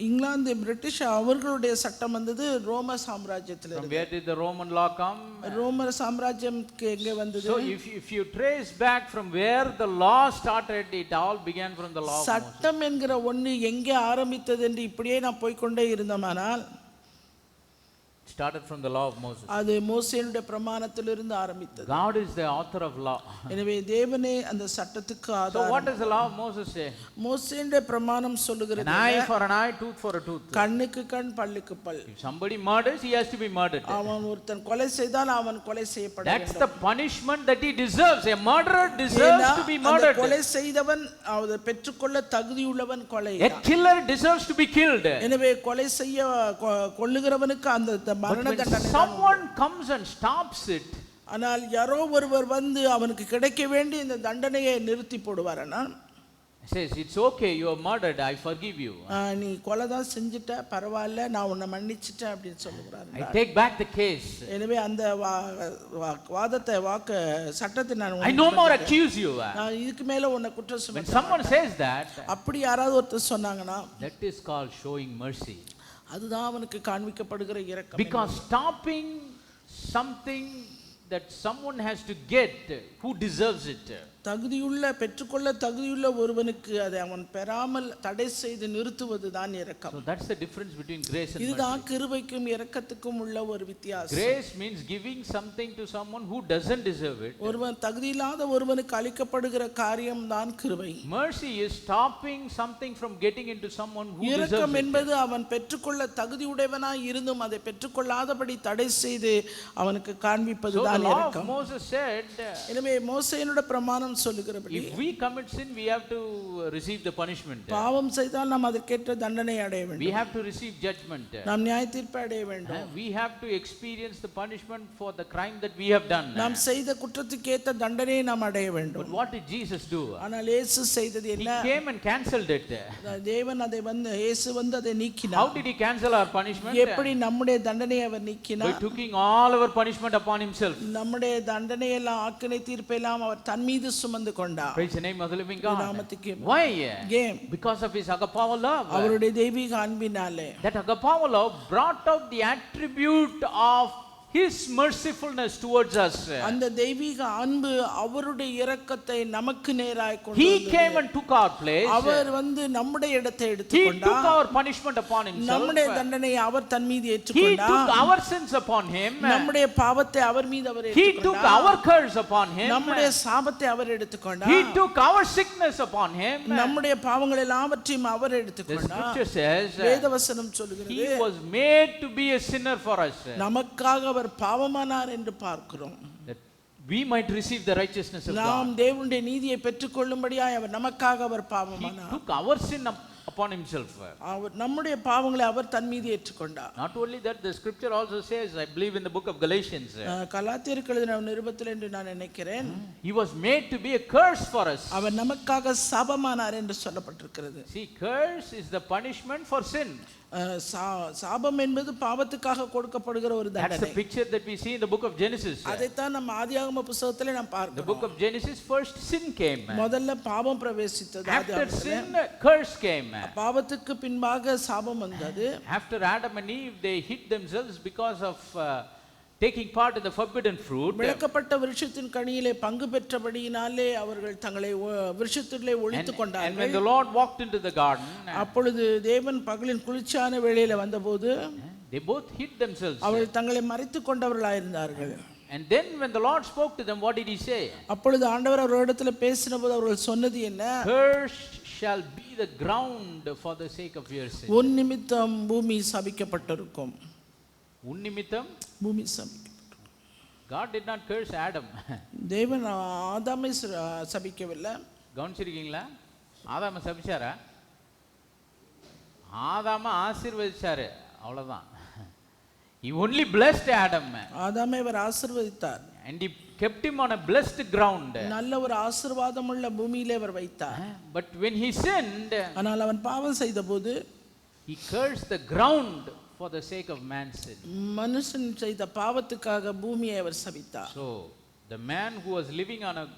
England British அவர்களுடைய சட்டம் வந்தது ரோம சாம்ராஜ்யத்திலிருந்து.
From where did the Roman law come?
ரோம சாம்ராஜ்யம்க்கு எங்க வந்தது?
So if you trace back from where the law started, it all began from the law of Moses.
சட்டம் என்கிற ஒன்று எங்கே ஆரம்பித்தது என்று இப்படியே நான் போய்க்கொண்டே இருந்தோமானால்,
started from the law of Moses.
அது மோசேயுடைய பிரமாணத்திலிருந்து ஆரம்பித்தது.
God is the author of law.
எனவே தேவனே அந்த சட்டத்துக்கு ஆதாரம்.
So what does the law of Moses say?
மோசேயுடைய பிரமாணம் சொல்லுகிறது,
an eye for an eye, tooth for a tooth.
கண்ணுக்கு கண் பல்லுக்கு பல்.
If somebody murders, he has to be murdered.
அவன் ஒருத்தன் கொலை செய்தால் அவன் கொலை செய்யப்பட வேண்டும்.
That's the punishment that he deserves. A murderer deserves to be murdered.
கொலை செய்தவன் அதை பெற்றுக்கொள்ள தகுதியுள்ளவன் கொலை.
A killer deserves to be killed.
எனவே கொலை செய்ய கொல்லுகிறவனுக்கு அந்த
But when someone comes and stops it,
ஆனால் யாரோ ஒருவர் வந்து அவனுக்கு கிடைக்க வேண்டிய இந்த தண்டனையை நிறுத்தி போடுவாரனா,
says, it's okay, you have murdered, I forgive you.
நீ கொலை தான் செஞ்சுட்ட, பரவாயில்ல, நான் உன்னை மன்னிச்சிட்டேன் அப்படின்னு சொல்லுகிறார்.
I take back the case.
எனவே அந்த வாதத்தை சட்டத்தை நான்
I no more accuse you.
நான் இதுக்கு மேல உன்னை குற்றம்
When
சுமத்த
someone says that,
அப்படி யாராவது ஒருத்தர் சொன்னாங்கன்னா
that is called showing mercy.
அதுதான் அவனுக்கு காண்பிக்கப்படுகிற இரக்கம்.
Because stopping something that someone has to get who deserves it.
தகுதியுள்ள பெற்றுக்கொள்ள தகுதியுள்ள ஒருவனுக்கு அதை அவன் பெறாமல் தடை செய்து நிறுத்துவது தான் இரக்கம்.
So that's the difference between grace and mercy.
இதுதான் கிருபைக்கும் இரக்கத்துக்கும் உள்ள ஒரு வித்தியாசம்.
Grace means giving something to someone who doesn't deserve it.
ஒருவன் தகுதியில்லாத ஒருவனுக்கு அளிக்கப்படுகிற காரியம் தான் கிருபை.
Mercy is stopping something from getting into someone who deserves it.
இரக்கம் என்பது அவன் பெற்றுக்கொள்ள தகுதியுடையவனாய் இருந்தும் அதை பெற்றுக்கொள்ளாதபடி தடை செய்து அவனுக்கு காண்பிப்பது தான் இரக்கம்.
So the law of Moses said,
எனவே மோசேயினுடைய பிரமாணம் சொல்லுகிறபடி
if we commit sin, we have to receive the punishment.
பாவம் செய்தால் நாம் அதற்கேற்ற தண்டனை அடைய வேண்டும்.
We have to receive judgment.
நாம் நியாய தீர்ப்பை அடைய வேண்டும்.
We have to experience the punishment for the crime that we have done.
நாம் செய்த குற்றத்துக்கு ஏற்ற தண்டனையை நாம் அடைய வேண்டும்.
But what did Jesus do?
ஆனால் இயேசு செய்தது
He
என்ன?
came and cancelled it.
தேவன் அதை இயேசு அதை நீக்கினார்.
How did he cancel our punishment?
எப்படி நம்முடைய தண்டனையை அவர் நீக்கினார்?
By taking all our punishment upon himself.
நம்முடைய தண்டனை எல்லாம் ஆக்கினை தீர்ப்பை எல்லாம் அவர் தன் மீது சுமந்து கொண்டார்.
Praise the name of the living God.
நாமத்துக்கு
Why?
Because
of his agape love.
அவருடைய தெய்வீக அன்பினாலே.
That agape love brought out the attribute of his mercifulness towards us.
அந்த தெய்வீக அன்பு அவருடைய இரக்கத்தை நமக்கு நேராய் கொண்டு
He came and took our place.
அவர் நம்முடைய இடத்தை
He
எடுத்துக்கொண்டார்.
took our punishment upon himself.
நம்முடைய தண்டனையை அவர் தன் மீது
He
ஏற்றுக்கொண்டார்.
took our sins upon him.
நம்முடைய பாவத்தை அவர் மீது அவர்
He took
ஏற்றுக்கொண்டார்.
our curse upon him.
நம்முடைய சாபத்தை அவர் எடுத்துக்கொண்டார்.
He took our sickness upon him.
நம்முடைய பாவங்கள் எல்லாவற்றையும் அவர்
The
எடுத்துக்கொண்டார்.
scripture says
வேதவசனம் சொல்லுகிறது,
he was made to be a sinner for us,
நமக்காக அவர் பாவமானார் என்று பார்க்கிறோம்.
that we might receive the righteousness of
நாம்
God.
தேவனுடைய நீதியை பெற்றுக்கொள்ளும்படியாய் அவர் நமக்காக அவர்
He
பாவமானார்.
took our sin upon himself.
அவர் நம்முடைய பாவங்களை அவர் தன் மீது ஏற்றுக்கொண்டார்.
Not only that, the scripture also says, I believe in the book of Galatians,
கலாத்தியருக்கு எழுதின நிருபத்தில் என்று நான் நினைக்கிறேன்,
he was made to be a curse for us.
அவர் நமக்காக சாபமானார் என்று சொல்லப்பட்டிருக்கிறது.
See, curse is the punishment for sin.
சாபம் என்பது பாவத்துக்காக கொடுக்கப்படுகிற ஒரு
That's the
தண்டனை.
picture that we see in the book of Genesis.
அதைத்தான் நம்ம ஆதியாகம புத்தகத்திலே நாம்
The
பார்க்கிறோம்.
book of Genesis, first sin came.
முதல்ல பாவம் பிரவேசித்தது.
After sin, curse came.
பாவத்துக்கு பின்பாக சாபம் வந்தது.
After Adam and Eve, they hid themselves because of taking part in the forbidden fruit.
விலக்கப்பட்ட விருட்சத்தின் கனியிலே பங்கு பெற்றபடியினாலே அவர்கள் தங்களை விருட்சத்திலே ஒளித்துக்
And when
கொண்டார்கள்.
the Lord walked into the garden,
அப்பொழுது தேவன் பகலின் குளிர்ச்சியான வேளையில வந்தபோது
they both hid themselves.
அவர்கள் தங்களை மறைத்துக் கொண்டவர்களாயிருந்தார்கள்.
And then when the Lord spoke to them, what did he say?
அப்பொழுது ஆண்டவர் அவர்களிடத்தில் பேசினபோது அவர்கள் சொன்னது என்ன?
Cursed shall be the ground for the sake of your sin.
உன் நிமித்தம் பூமி சபிக்கப்பட்டிருக்கும்.
உன்னிமித்தம்
பூமி சபிக்கப்பட்டிருக்கும்.
God did not curse Adam.
தேவன் ஆதாமை சபிக்கவில்லை.
கவனிச்சிருக்கீங்களா? ஆதாம சபிச்சாரா? ஆதாம ஆசீர்வதிச்சாரு, அவ்வளவுதான். He only blessed Adam.
ஆதாமை அவர் ஆசீர்வதித்தார்.
And he kept him on a blessed ground.
நல்ல ஒரு ஆசீர்வாதமுள்ள பூமியிலே அவர் வைத்தார்.
But when he sinned,
ஆனால் அவன் பாவம் செய்தபோது
he cursed the ground for the sake of man's sin.
மனுஷன் செய்த பாவத்துக்காக பூமியை அவர் சபித்தார்.
So the man who was living on a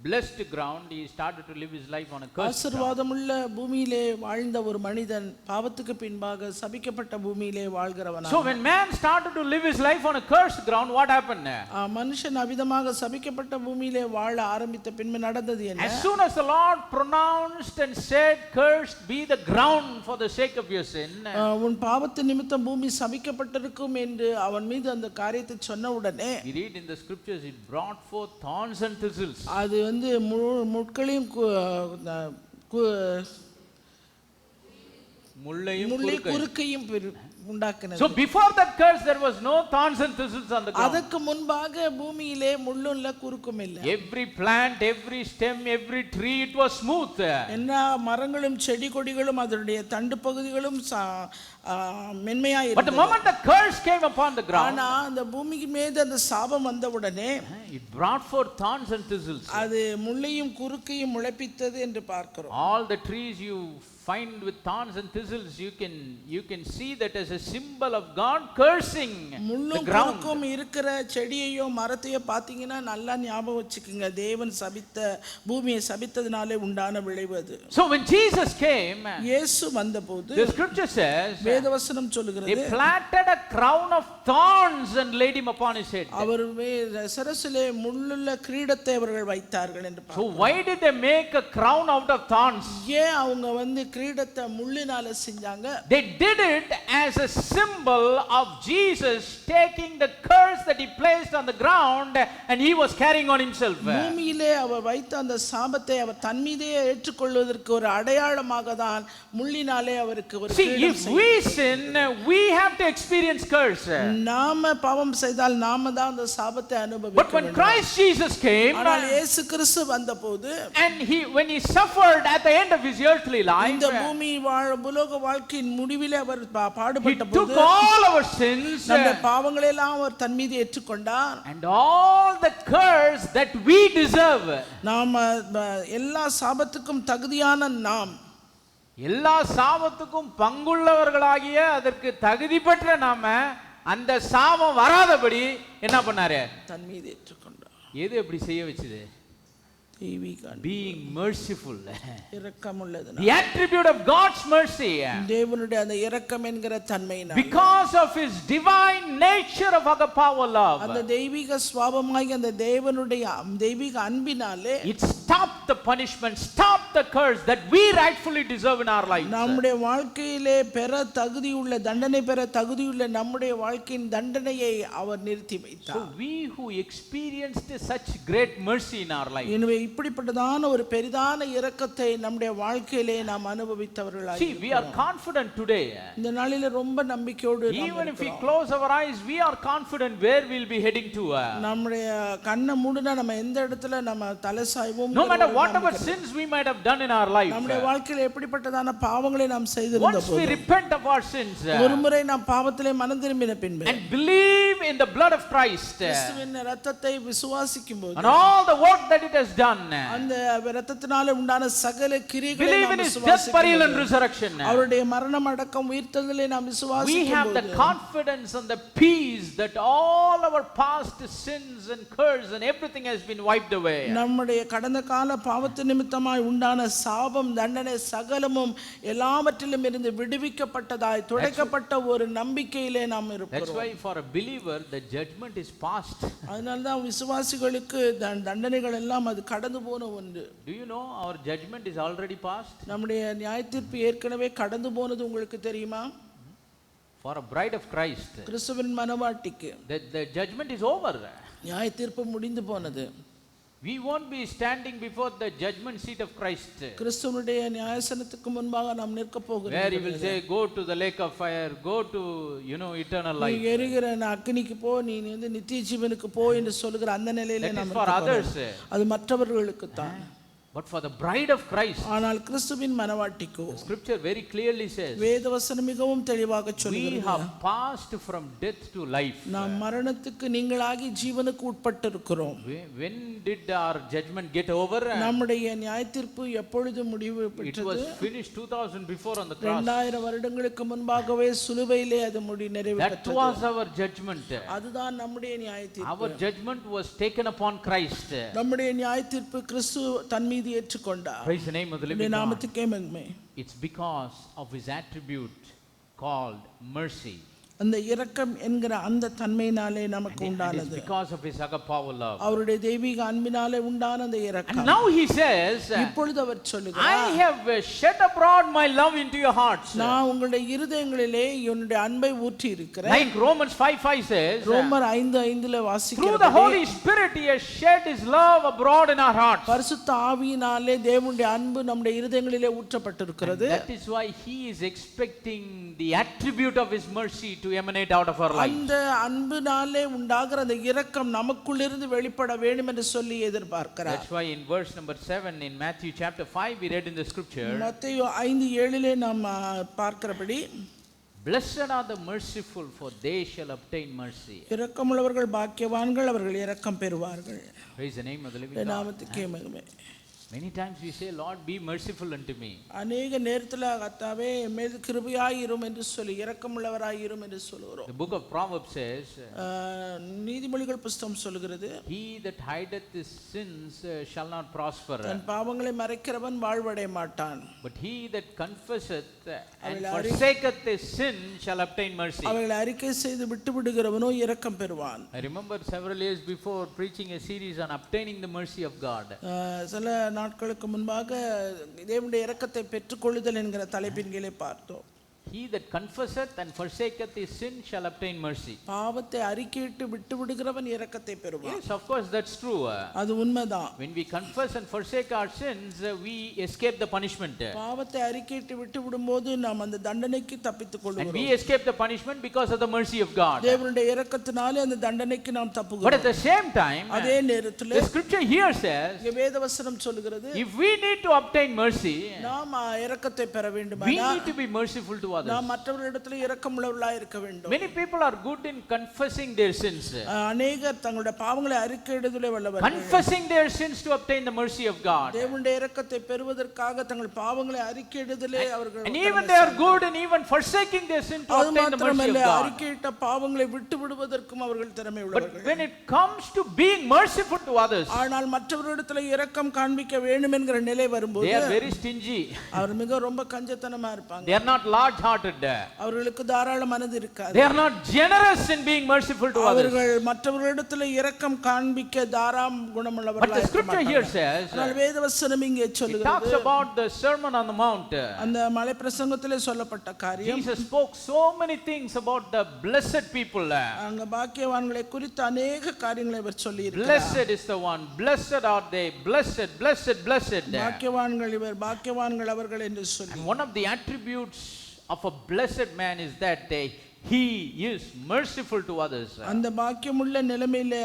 blessed ground, he started to live his life on a cursed ground.
ஆசீர்வாதமுள்ள பூமியிலே வாழ்ந்த ஒரு மனிதன் பாவத்துக்கு பின்பாக சபிக்கப்பட்ட பூமியிலே வாழ்கிறவனாக.
So when man started to live his life on a cursed ground, what happened?
மனுஷன் அவிதமாக சபிக்கப்பட்ட பூமியிலே வாழ ஆரம்பித்த பின்பு நடந்தது என்ன?
As soon as the Lord pronounced and said, cursed be the ground for the sake of your sin,
உன் பாவத்து நிமித்தம் பூமி சபிக்கப்பட்டிருக்கும் என்று அவன் மீது அந்த காரியத்தை சொன்ன உடனே
we read in the scriptures, it brought forth thorns and thistles.
அது முட்களையும்
முள்ளையும்
முள்ளை
குறுக்கையும்.
குறுக்கையும் உண்டாக்கினது.
So before that curse there was no thorns and thistles on the ground.
அதற்கு முன்பாக பூமியிலே முள்ளும் இல்ல குறுக்கும் இல்ல.
Every plant, every stem, every tree, it was smooth.
எல்லா மரங்களும் செடி கொடிகளும் அதனுடைய தண்டு பகுதிகளும் மென்மையா இருந்தது.
But the moment the curse came upon the ground,
ஆனா அந்த பூமிக்கு மீது அந்த சாபம் வந்த உடனே
it brought forth thorns and thistles.
அது முள்ளையும் குறுக்கையும் முளைப்பித்தது என்று பார்க்கிறோம்.
All the trees you find with thorns and thistles, you can see that as a symbol of God cursing the
Mullum
ground.
குறுக்கும் இருக்கிற செடியையோ மரத்தையோ பாத்தீங்கன்னா நல்லா ஞாபகம் வச்சுக்கோங்க, தேவன் சபித்த பூமியை சபித்ததினாலே உண்டான விளைவு அது.
So when Jesus came,
இயேசு வந்தபோது
the scripture says
வேதவசனம் சொல்லுகிறது,
they planted a crown of thorns and laid him upon his head.
அவர் சிரசிலே முள்ளுள்ள கிரீடத்தை அவர்கள் வைத்தார்கள் என்று
So
பார்க்கிறோம்.
why did they make a crown out of thorns?
ஏன் அவங்க கிரீடத்தை முள்ளினால செஞ்சாங்க?
They did it as a symbol of Jesus taking the curse that he placed on the ground and he was carrying on himself.
பூமியிலே அவர் வைத்த அந்த சாபத்தை அவர் தன் மீதே ஏற்றுக்கொள்வதற்கு ஒரு அடையாளமாக தான் முள்ளினாலே அவருக்கு ஒரு
See, if we sin, we have to experience curse.
நாம பாவம் செய்தால் நாம தான் அந்த சாபத்தை அனுபவிக்க
But when Christ Jesus came,
ஆனால் இயேசு கிறிஸ்து வந்தபோது
and when he suffered at the end of his earthly life,
இந்த பூமி பூலோக வாழ்க்கையின் முடிவிலே அவர்
he
பாடுபட்ட
took
போது
all our sins
நம்முடைய பாவங்களை எல்லாம் அவர் தன் மீது ஏற்றுக்கொண்டார்.
and all the curse that we deserve.
நாம எல்லா சாபத்துக்கும் தகுதியான நாம்,
எல்லா சாபத்துக்கும் பங்குள்ளவர்களாகிய அதற்கு தகுதி பெற்ற நாம அந்த சாபம் வராதபடி என்ன பண்ணாரு?
தன் மீது ஏற்றுக்கொண்டார்.
எது எப்படி செய்ய வச்சது? being merciful.
இரக்கமுள்ளது.
The attribute of God's mercy.
தேவனுடைய அந்த இரக்கம் என்கிற தன்மையினால்,
because of his divine nature of agape love,
அந்த தெய்வீக சுபாவமாகிய அந்த தேவனுடைய தெய்வீக அன்பினாலே
it stopped the punishment, stopped the curse that we rightfully deserve in our lives.
நம்முடைய வாழ்க்கையிலே பெற தகுதியுள்ள தண்டனை பெற தகுதியுள்ள நம்முடைய வாழ்க்கையின் தண்டனையை அவர் நிறுத்தி வைத்தார்.
So we who experienced such great mercy in our life,
எனவே இப்படிப்பட்டதான ஒரு பெரிதான இரக்கத்தை நம்முடைய வாழ்க்கையிலே நாம் அனுபவித்தவர்களாய்
see, we are confident today.
இந்த நாளிலே ரொம்ப நம்பிக்கையோடு
Even if we close our eyes, we are confident where we'll be heading to.
நம்முடைய கண்ணை மூடினா நம்ம எந்த இடத்துல நம்ம தலை சாய்வோம்.
No matter whatever sins we might have done in our life,
நம்முடைய வாழ்க்கையில எப்படிப்பட்டதான பாவங்களை நாம் செய்திருந்த
once we
போது,
repent of our sins
ஒருமுறை நாம் பாவத்திலே மனம் திரும்பின பின்பு
and believe in the blood of Christ
கிறிஸ்துவின் இரத்தத்தை விசுவாசிக்கும் போது,
and all the work that it has done,
அந்த இரத்தத்தினாலே உண்டான சகல கிரியைகளை
believe
நாம்
in his death,
விசுவாசிக்கும்
burial and
போது,
resurrection,
அவருடைய மரணம் அடக்கம் உயிர்த்தெழுதலை நாம்
we
விசுவாசிக்கும்
have the
போது,
confidence and the peace that all our past sins and curse and everything has been wiped away.
நம்முடைய கடந்த கால பாவத்து நிமித்தமாய் உண்டான சாபம் தண்டனை சகலமும் எல்லாவற்றிலும் இருந்து விடுவிக்கப்பட்டதாய் துடைக்கப்பட்ட ஒரு நம்பிக்கையிலே நாம்
That's
இருக்கிறோம்.
why for a believer the judgment is past.
அதனால தான் விசுவாசிகளுக்கு தண்டனைகள் எல்லாம் அது கடந்து போன ஒன்று.
Do you know our judgment is already past?
நம்முடைய நியாயத்தீர்ப்பு ஏற்கனவே கடந்து போனது உங்களுக்கு தெரியுமா?
For a bride of Christ,
கிறிஸ்துவின் மனவாட்டிக்கு
the judgment is over.
நியாயத்தீர்ப்பு முடிந்து போனது.
We won't be standing before the judgment seat of Christ,
கிறிஸ்துவனுடைய நியாயசனத்துக்கு முன்பாக நாம் நிற்க போகிறோம்.
where he will say, go to the lake of fire, go to eternal life.
நீ எரிகிற அக்கினிக்கு போ, நீ நித்திய ஜீவனுக்கு போ என்று சொல்லுகிற அந்த நிலையிலே
That is
நாம்
for others.
அது மற்றவர்களுக்கு தான்.
But for the bride of Christ,
ஆனால் கிறிஸ்துவின் மனவாட்டிக்கு
the scripture very clearly says,
வேதவசனம் மிகவும் தெளிவாக
we
சொல்கிறது,
have passed from death to life.
நாம் மரணத்துக்கு நீங்களாகி ஜீவனுக்கு உட்பட்டிருக்கிறோம்.
When did our judgment get over?
நம்முடைய நியாயத்தீர்ப்பு எப்பொழுது முடிவு
It
பெற்றது?
was finished 2000 before on the cross.
2000 வருடங்களுக்கு முன்பாகவே சிலுவையிலே அது நிறைவு
That
பெற்றது.
was our judgment.
அதுதான் நம்முடைய நியாயத்தீர்ப்பு.
Our judgment was taken upon Christ.
நம்முடைய நியாயத்தீர்ப்பு கிறிஸ்து தன் மீது ஏற்றுக்கொண்டார்.
Praise the name of the living God.
நாமத்துக்கே மகிமை.
It's because of his attribute called mercy.
அந்த இரக்கம் என்கிற அந்த தன்மையினாலே நமக்கு
And
உண்டானது.
it's because of his agape love.
அவருடைய தெய்வீக அன்பினாலே உண்டான அந்த
And
இரக்கம்.
now he says,
இப்பொழுது அவர்
I
சொல்லுகிறார்,
have shed abroad my love into your hearts.
நான் உங்களுடைய இருதயங்களிலே என்னுடைய அன்பை ஊற்றி இருக்கிறேன்.
Like Romans 5:5 says,
ரோமர் 5:5
through the
வாசிக்கிறோம்,
Holy Spirit he has shed his love abroad in our hearts.
பரிசுத்த ஆவியினாலே தேவனுடைய அன்பு நம்முடைய இருதயங்களிலே ஊற்றப்பட்டிருக்கிறது.
That is why he is expecting the attribute of his mercy to emanate out of our life.
அந்த அன்பினாலே உண்டாகிற அந்த இரக்கம் நமக்குள்ளிருந்து வெளிப்பட வேண்டும் என்று சொல்லி எதிர்பார்க்கிறார்.
That's why in verse number 7 in Matthew chapter 5 we read in the scripture,
மத்தேயு 5:7 நாம் பார்க்கிறபடி,
blessed are the merciful for they shall obtain mercy.
இரக்கமுள்ளவர்கள் பாக்கியவான்கள், அவர்கள் இரக்கம் பெறுவார்கள்.
Praise the name of the living God.
நாமத்துக்கே மகிமை.
Many times we say, Lord, be merciful unto me.
அநேக நேரத்தில் கர்த்தாவே என் மீது கிருபையாயிரும் என்று சொல்லி, இரக்கமுள்ளவராயிரும் என்று சொல்கிறோம்.
The book of Proverbs says,
நீதிமொழிகள் புஸ்தகம் சொல்கிறது,
he that hideth his sins shall not prosper,
தன் பாவங்களை மறைக்கிறவன் வாழ்வடைய மாட்டான்.
but he that confesseth and forsaketh his sin shall obtain mercy.
அவர்களை அறிக்கை செய்து விட்டு விடுகிறவனோ இரக்கம் பெறுவான்.
I remember several years before preaching a series on obtaining the mercy of God.
சில நாட்களுக்கு முன்பாக தேவனுடைய இரக்கத்தை பெற்றுக்கொள்ளுதல் என்கிற தலைப்பின் கீழே பார்த்தோம்.
He that confesseth and forsaketh his sin shall obtain mercy.
பாவத்தை அறிக்கையிட்டு விட்டு விடுகிறவன் இரக்கத்தை பெறுவான்.
Yes, of course, that's true.
அது உண்மைதான்.
When we confess and forsake our sins, we escape the punishment.
பாவத்தை அறிக்கையிட்டு விட்டு விடும்போது நாம் அந்த தண்டனைக்கு தப்பித்துக்
And
கொள்கிறோம்.
we escape the punishment because of the mercy of God.
தேவனுடைய இரக்கத்தினாலே அந்த தண்டனைக்கு நாம்
But
தப்புகிறோம்.
at the same time,
அதே நேரத்தில்
the scripture here says,
இங்கே வேதவசனம் சொல்கிறது,
if we need to obtain mercy,
நாம் இரக்கத்தை பெற
we
வேண்டுமானால்
need to be merciful to others.
நாம் மற்றவர்களிடத்தில் இரக்கமுள்ளவர்களாய் இருக்க வேண்டும்.
Many people are good in confessing their sins.
அநேகர் தங்களுடைய பாவங்களை அறிக்கையிடுதலே வல்லவர்கள்.
Confessing their sins to obtain the mercy of God.
தேவனுடைய இரக்கத்தை பெறுவதற்காக தங்கள் பாவங்களை அறிக்கையிடுதலே அவர்கள்.
And even they are good in even forsaking their sin to obtain the mercy of God.
அறிக்கையிட்ட பாவங்களை விட்டு விடுவதற்கும் அவர்கள் திறமை உள்ளவர்கள்.
But when it comes to being merciful to others,
ஆனால் மற்றவர்களிடத்தில் இரக்கம் காண்பிக்க வேண்டும் என்கிற நிலை வரும்போது
they are very stingy.
அவர் மிக ரொம்ப கஞ்சத்தனமா இருப்பாங்க.
They are not large hearted.
அவர்களுக்கு தாராள மனது இருக்காது.
They are not generous in being merciful to others.
அவர்கள் மற்றவர்களிடத்தில் இரக்கம் காண்பிக்க தாராள குணமுள்ளவர்களாக
But the scripture here says,
ஆனால் வேதவசனம் இங்கே
it
சொல்லுகிறது,
talks about the Sermon on the Mount.
அந்த மலை பிரசங்கத்திலே சொல்லப்பட்ட காரியம்,
Jesus spoke so many things about the blessed people.
அங்க பாக்கியவான்களை குறித்து அநேக காரியங்களை அவர் சொல்லி இருக்கிறார்.
Blessed is the one, blessed are they, blessed, blessed, blessed.
பாக்கியவான்கள் இவர், பாக்கியவான்கள் அவர்கள் என்று சொல்லி.
And one of the attributes of a blessed man is that he is merciful to others.
அந்த பாக்கியமுள்ள நிலைமையிலே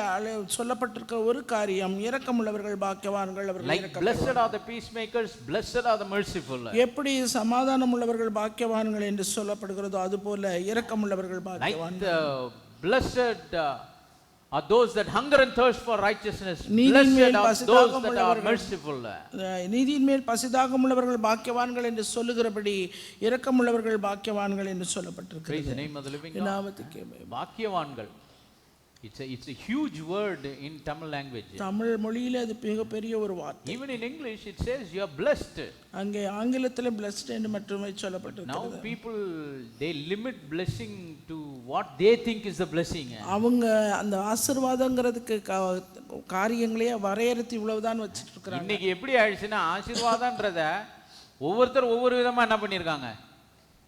சொல்லப்பட்டிருக்கிற ஒரு காரியம், இரக்கமுள்ளவர்கள் பாக்கியவான்கள் அவர்கள்.
Like blessed are the peacemakers, blessed are the merciful.
எப்படி சமாதானம் உள்ளவர்கள் பாக்கியவான்கள் என்று சொல்லப்படுகிறதோ அதுபோல இரக்கமுள்ளவர்கள் பாக்கியவான்கள்.
Like the blessed are those that hunger and thirst for righteousness. Blessed are those that are merciful.
நீதியின் மேல் பசிதாகம் உள்ளவர்கள் பாக்கியவான்கள் என்று சொல்லுகிறபடி இரக்கமுள்ளவர்கள் பாக்கியவான்கள் என்று சொல்லப்பட்டிருக்கிறது.
Praise the name of the living God.
நாமத்துக்கே மகிமை.
பாக்கியவான்கள். It's a huge word in Tamil language.
Tamil மொழியிலே அது மிகப்பெரிய ஒரு வார்த்தை.
Even in English it says you are blessed.
அங்கே ஆங்கிலத்திலே blessed என்று மட்டுமே சொல்லப்பட்டிருக்கிறது.
Now people they limit blessing to what they think is the blessing.
அவங்க அந்த ஆசீர்வாதங்கிறதுக்கு காரியங்களே வரையறுத்து இவ்வளவுதான் வச்சிட்டு இருக்காங்க.
இன்னைக்கு எப்படி ஆயிடுச்சுன்னா ஆசீர்வாதம்ன்றத ஒவ்வொருத்தர் ஒவ்வொரு விதமா என்ன பண்ணிருக்காங்க,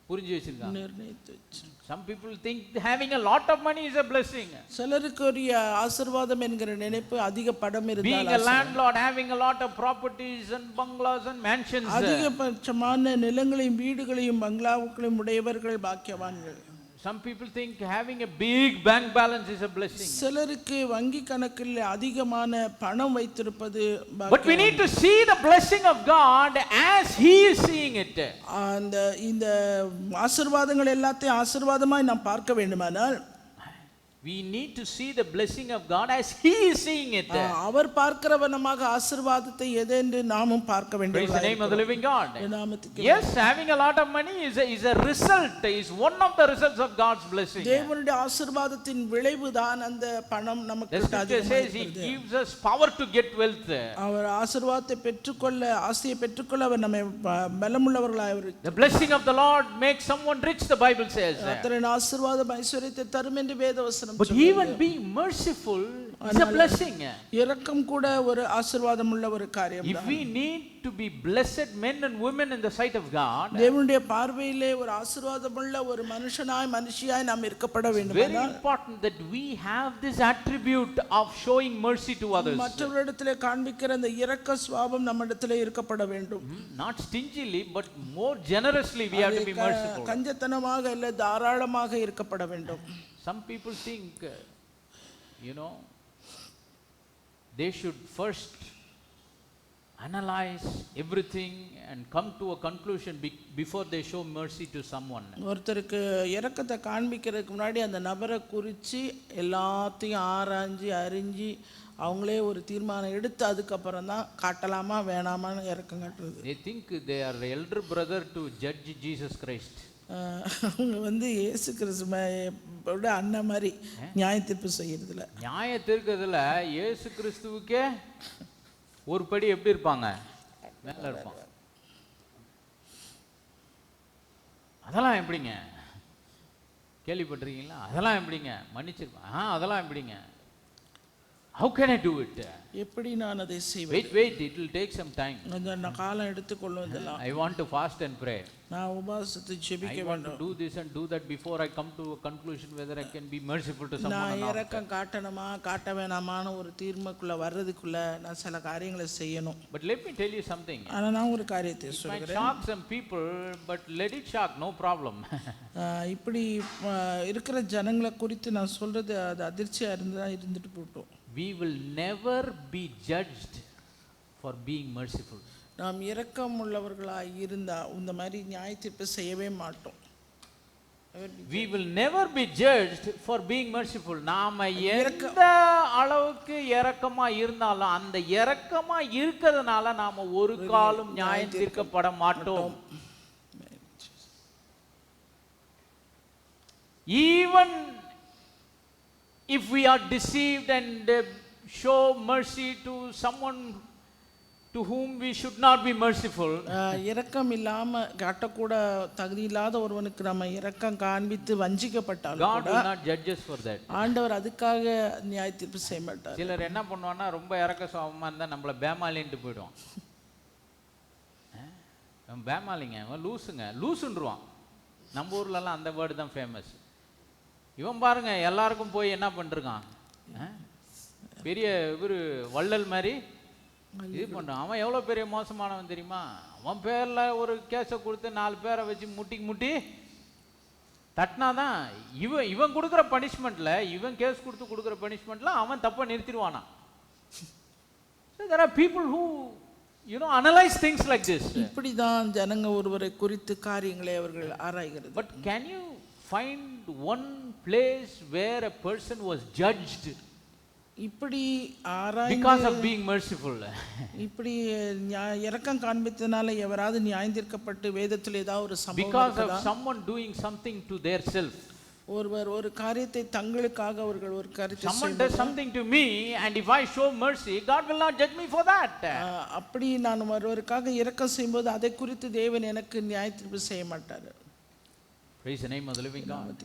புரிஞ்சு வச்சிருக்காங்க,
நிர்ணயித்து வச்சு.
Some people think having a lot of money is a blessing.
சிலருக்குரிய ஆசீர்வாதம் என்கிற நினைப்பு அதிக படம் இருந்தால்,
being a landlord, having a lot of properties and bungalows and mansions,
அதிகபட்சமான நிலங்களையும் வீடுகளையும் பங்களாக்களையும் உடையவர்கள் பாக்கியவான்கள்.
Some people think having a big bank balance is a blessing.
சிலருக்கு வங்கி கணக்கில் அதிகமான பணம் வைத்திருப்பது பாக்கியம்.
But we need to see the blessing of God as he is seeing it.
இந்த ஆசீர்வாதங்கள் எல்லாத்தையும் ஆசீர்வாதமாய் நாம் பார்க்க வேண்டுமானால்,
We need to see the blessing of God as He is seeing it.
அவர் பார்க்கிற வண்ணமாக ஆசீர்வாதத்தை எதென்று நாமும் பார்க்க
Praise the
வேண்டியவர்களாய்
name of the living God.
நாமத்துக்கு
Yes, having a lot of money is a result, is one of the results of God's blessing.
தேவனுடைய ஆசீர்வாதத்தின் விளைவுதான் அந்த பணம் நமக்கு
The scripture says He gives us power to get wealth.
அவர் ஆசீர்வாதத்தை பெற்றுக்கொள்ள ஆசையை பெற்றுக்கொள்ள அவர் நம்மை பலமுள்ளவர்களாய்
The blessing of the Lord makes someone rich, the Bible says.
கர்த்தரின் ஆசீர்வாதம் ஐஸ்வரியத்தை தரும் என்று வேதவசனம்
But even being merciful is a blessing.
இரக்கம் கூட ஒரு ஆசீர்வாதம் உள்ள ஒரு காரியம்.
If we need to be blessed men and women in the sight of God,
தேவனுடைய பார்வையிலே ஒரு ஆசீர்வாதமுள்ள ஒரு மனுஷியாய் நாம் இருக்கப்பட வேண்டும்.
Very important that we have this attribute of showing mercy to others.
மற்றவர்களிடத்திலே காண்பிக்கிற அந்த இரக்க சுபாவம் நம்மிடத்திலே இருக்கப்பட வேண்டும்.
Not stingily but more generously we have to be merciful.
கஞ்சத்தனமாக இல்ல தாராளமாக இருக்கப்பட வேண்டும்.
Some people think, they should first analyze everything and come to a conclusion before they show mercy to someone.
ஒருத்தருக்கு இரக்கத்தை காண்பிக்கிறதுக்கு முன்னாடி அந்த நபரை குறித்து எல்லாத்தையும் ஆராய்ஞ்சு அறிஞ்சு அவங்களே ஒரு தீர்மானம் எடுத்து அதுக்கப்புறம் தான் காட்டலாமா வேணாமான்னு இரக்கம் காட்டுறது.
They think they are the elder brother to judge Jesus Christ.
அவங்க இயேசு கிறிஸ்துவோட அண்ணன் மாதிரி நியாய தீர்ப்பு செய்யறதுல
நியாய தீர்க்கிறதுல இயேசு கிறிஸ்துவுக்கே ஒரு படி எப்படி இருப்பாங்க, மேல இருப்பாங்க. அதெல்லாம் எப்படிங்க கேள்விப்பட்டிருக்கீங்களா? அதெல்லாம் எப்படிங்க மன்னிச்சிருப்பேன், அதெல்லாம் எப்படிங்க, how can I do it?
எப்படி நான் அதை செய்வேன்?
Wait, it will take some time.
நான் காலம் எடுத்துக்கொள்ளும் இதெல்லாம்.
I want to fast and pray.
நான் உபவாசித்து ஜெபிக்க வேண்டும்.
I want to do this and do that before I come to a conclusion whether I can be merciful to someone or not.
நான் இரக்கம் காட்டணுமா காட்ட வேணாமான்னு ஒரு தீர்மானத்துக்குள்ள வர்றதுக்குள்ள நான் சில காரியங்களை செய்யணும்.
But let me tell you something.
ஆனா நான் ஒரு காரியத்தை சொல்றேன்.
It might shock some people, but let it shock, no problem.
இப்படி இருக்கிற ஜனங்களை குறித்து நான் சொல்றது அது அதிர்ச்சியா இருந்துட்டு போட்டோம்.
We will never be judged for being merciful.
நாம் இரக்கம் உள்ளவர்களாய் இருந்தா இந்த மாதிரி நியாய தீர்ப்பு செய்யவே மாட்டோம்.
We will never be judged for being merciful. நாம எந்த அளவுக்கு இரக்கமா இருந்தாலும் அந்த இரக்கமா இருக்கிறதுனால நாம ஒரு காலம் நியாயம் தீர்க்கப்பட மாட்டோம். Even if we are deceived and show mercy to someone to whom we should not be merciful,
இரக்கம் இல்லாம காட்டக்கூட தகுதி இல்லாத ஒருவனுக்கு நம்ம இரக்கம் காண்பித்து வஞ்சிக்கப்பட்டாலும்
God will not judge us for that.
ஆண்டவர் அதுக்காக நியாய தீர்ப்பு செய்ய மாட்டார்.
சிலர் என்ன பண்ணுவான்னா ரொம்ப இரக்க சுபாவமா இருந்தா நம்மள பேமாலின்ட்டு போயிடுவான். பேமாலிங்க லூசுன்றுவான். நம்ம ஊர்ல எல்லாம் அந்த வேர்டு தான் ஃபேமஸ். இவன் பாருங்க எல்லாருக்கும் போய் என்ன பண்ணிருக்கான், பெரிய இவரு வள்ளல் மாதிரி இது பண்றான். அவன் எவ்வளவு பெரிய மோசமானவன் தெரியுமா? அவன் பேர்ல ஒரு கேஸை கொடுத்து 4 பேரை வச்சு முட்டி தட்டினாதான் இவன் கொடுக்குற பனிஷ்மெண்ட்ல, இவன் கேஸ் கொடுக்குற பனிஷ்மெண்ட்ல அவன் தப்ப நிறுத்திடுவானா. So there are people who analyze things like this.
இப்படிதான் ஜனங்க ஒருவரை குறித்து காரியங்களை அவர்கள் ஆராய்கிறது.
But can you find one place where a person was judged
இப்படி ஆராய்ந்து
because of being merciful?
இப்படி இரக்கம் காண்பித்தனால எவராவது நியாயம் தீர்க்கப்பட்டு வேதத்தில் ஏதாவது ஒரு சம்பவம்
because of someone doing something to their self?
ஒருவர் ஒரு காரியத்தை தங்களுக்காக அவர்கள் ஒரு காரியத்தை
someone does something to me and if I show mercy, God will not judge me for that.
அப்படி நான் ஒருவருக்காக இரக்கம் செய்யும்போது அதை குறித்து தேவன் எனக்கு நியாய தீர்ப்பு செய்ய மாட்டார்.
Praise the name of the living God.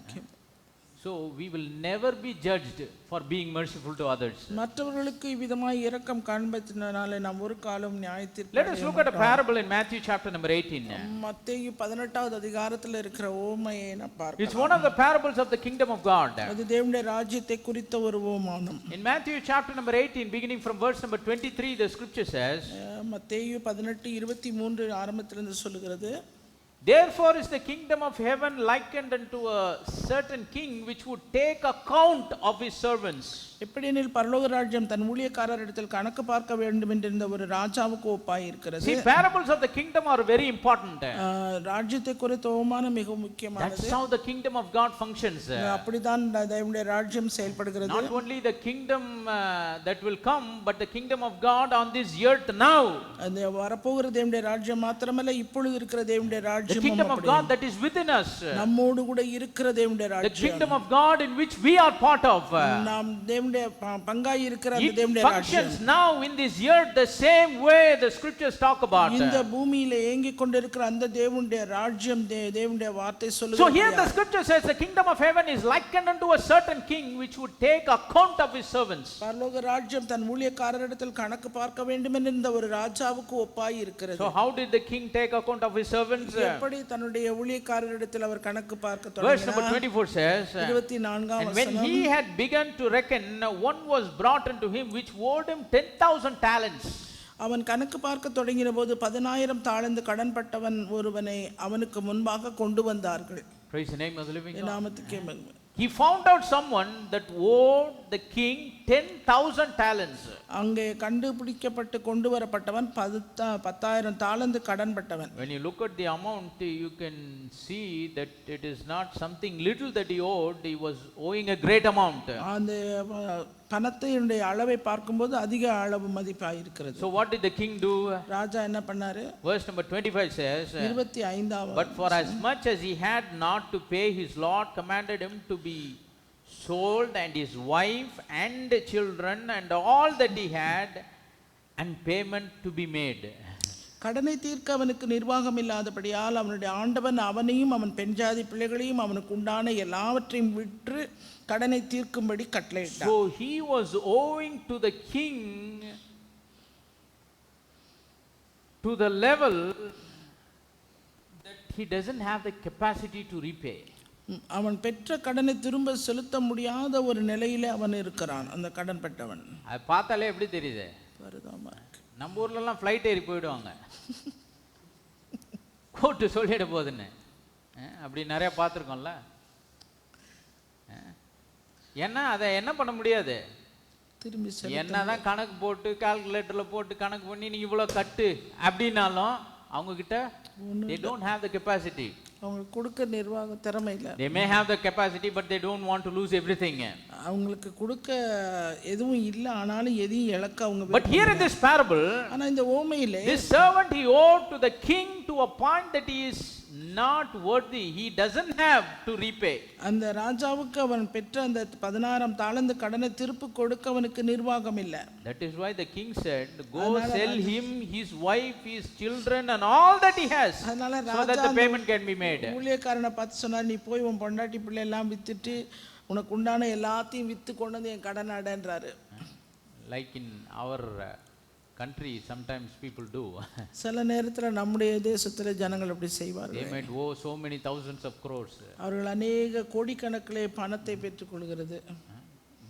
So we will never be judged for being merciful to others.
மற்றவர்களுக்கு இவ்விதமாய் இரக்கம் காண்பித்தனால நாம் ஒரு காலம் நியாய தீர்ப்பு.
Let us look at a parable in Matthew chapter number 18.
மத்தேயு 18வது அதிகாரத்தில் இருக்கிற ஓமையை நாம் பார்க்கலாம்.
It's one of the parables of the kingdom of God.
அது தேவனுடைய ராஜ்யத்தை குறித்த ஒரு ஓமானம்.
In Matthew chapter number 18 beginning from verse number 23, the scripture says,
மத்தேயு 18:23 ஆரம்பத்திலிருந்து சொல்லுகிறது,
Therefore is the kingdom of heaven likened unto a certain king which would take account of his servants.
எப்படியெனில் பரலோக ராஜ்யம் தன் ஊழியக்காரரிடத்தில் கணக்கு பார்க்க வேண்டும் என்கிற ஒரு ராஜாவுக்கு ஒப்பாய் இருக்கிறது.
See, parables of the kingdom are very important.
ராஜ்யத்தை குறித்த உவமானம் மிகவும் முக்கியமானது.
That's how the kingdom of God functions.
அப்படிதான் தேவனுடைய ராஜ்யம் செயல்படுகிறது.
Not only the kingdom that will come, but the kingdom of God on this earth now.
அந்த வரப்போகிற தேவனுடைய ராஜ்யம் மாத்திரமல்ல, இப்பொழுது இருக்கிற தேவனுடைய ராஜ்யம்,
the kingdom of God that is within us,
நம்மோடு கூட இருக்கிற தேவனுடைய ராஜ்யம்,
the kingdom of God in which we are part of,
நாம் தேவனுடைய பங்காய் இருக்கிற அந்த தேவனுடைய ராஜ்யம்
functions now in this earth the same way the scriptures talk about.
இந்த பூமியிலே ஏங்கிக் கொண்டிருக்கிற அந்த தேவனுடைய ராஜ்யம் தேவனுடைய வார்த்தை சொல்லுகிறது.
So here the scripture says the kingdom of heaven is likened unto a certain king which would take account of his servants.
பரலோக ராஜ்யம் தன் ஊழியக்காரரிடத்தில் கணக்கு பார்க்க வேண்டும் என்கிற ஒரு ராஜாவுக்கு ஒப்பாய் இருக்கிறது.
So how did the king take account of his servants?
எப்படி தன்னுடைய ஊழியக்காரரிடத்தில் அவர் கணக்கு பார்க்க தொடங்கினார்?
Verse number 24 says,
24ஆம்
and when he had begun to reckon, one was brought unto him which owed him 10,000 talents.
அவன் கணக்கு பார்க்க தொடங்கின போது 10,000 தாலந்து கடன்பட்டவன் ஒருவனை அவனுக்கு முன்பாக கொண்டு வந்தார்கள்.
Praise the name of the living God.
நாமத்துக்கே மகிமை.
He found out someone that owed the king 10,000 talents.
அங்கே கண்டுபிடிக்கப்பட்டு கொண்டு வரப்பட்டவன் 10,000 தாலந்து கடன்பட்டவன்.
When you look at the amount, you can see that it is not something little that he owed. He was owing a great amount.
அந்த பணத்தினுடைய அளவை பார்க்கும்போது அதிக அளவு மதிப்பாய் இருக்கிறது.
So what did the king do?
ராஜா என்ன பண்ணாரு?
Verse number 25 says,
25ஆம்,
but for as much as he had not to pay, his lord commanded him to be sold, and his wife and children and all that he had, and payment to be made.
கடனை தீர்க்க அவனுக்கு நிர்வாகம் இல்லாதபடியால் அவனுடைய ஆண்டவன் அவனையும் அவன் பெண்ஜாதி பிள்ளைகளையும் அவனுக்கு உண்டான எல்லாவற்றையும் விற்று கடனை தீர்க்கும்படி கட்டளையிட்டார்.
So he was owing to the king to the level that he doesn't have the capacity to repay.
அவன் பெற்ற கடனை திரும்ப செலுத்த முடியாத ஒரு நிலையில அவன் இருக்கிறான், அந்த கடன் பெற்றவன்.
அது பார்த்தாலே எப்படி தெரியுது?
வருதாமா?
நம்ம ஊர்லலாம் ஃப்ளைட் ஏறி போயிடுவாங்க, கோர்ட்டு சொல்லிட போகுதுன்னு. அப்படி நிறைய பார்த்துருக்கோம்ல. ஏன்னா அதை என்ன பண்ண முடியாது,
திரும்பி
என்னதான் கணக்கு போட்டு கால்குலேட்டரில் போட்டு கணக்கு பண்ணி நீ இவ்வளோ கட்டு அப்படின்னாலும் அவங்க கிட்ட they don't have the capacity.
அவங்களுக்கு கொடுக்க நிர்வாக திறமை இல்லை.
They may have the capacity but they don't want to lose everything.
அவங்களுக்கு கொடுக்க எதுவும் இல்லை, ஆனாலும் எதையும் இழக்க அவங்க.
But here in this parable,
ஆனா இந்த ஓமையிலே
this servant he owed to the king to a point that he is not worthy, he doesn't have to repay.
அந்த ராஜாவுக்கு அவன் பெற்ற அந்த 16 தாலந்து கடனை திருப்பி கொடுக்க அவனுக்கு நிர்வாகம் இல்லை.
That is why the king said, go sell him, his wife, his children and all that he has, so that the payment can be made.
ஊழியக்காரனை பார்த்து சொன்னார், நீ போய் உன் பொண்டாட்டி பிள்ளை எல்லாம் வித்துட்டு உனக்கு உண்டான எல்லாத்தையும் வித்து கொண்டு வந்து என் கடன் அடைன்றாரு.
Like in our country sometimes people do.
சில நேரத்துல நம்முடைய தேசத்துல ஜனங்கள் அப்படி செய்வார்கள்.
They might owe so many thousands of crores.
அவர்கள் அநேக கோடிக்கணக்கிலே பணத்தை பெற்றுக்கொள்கிறது.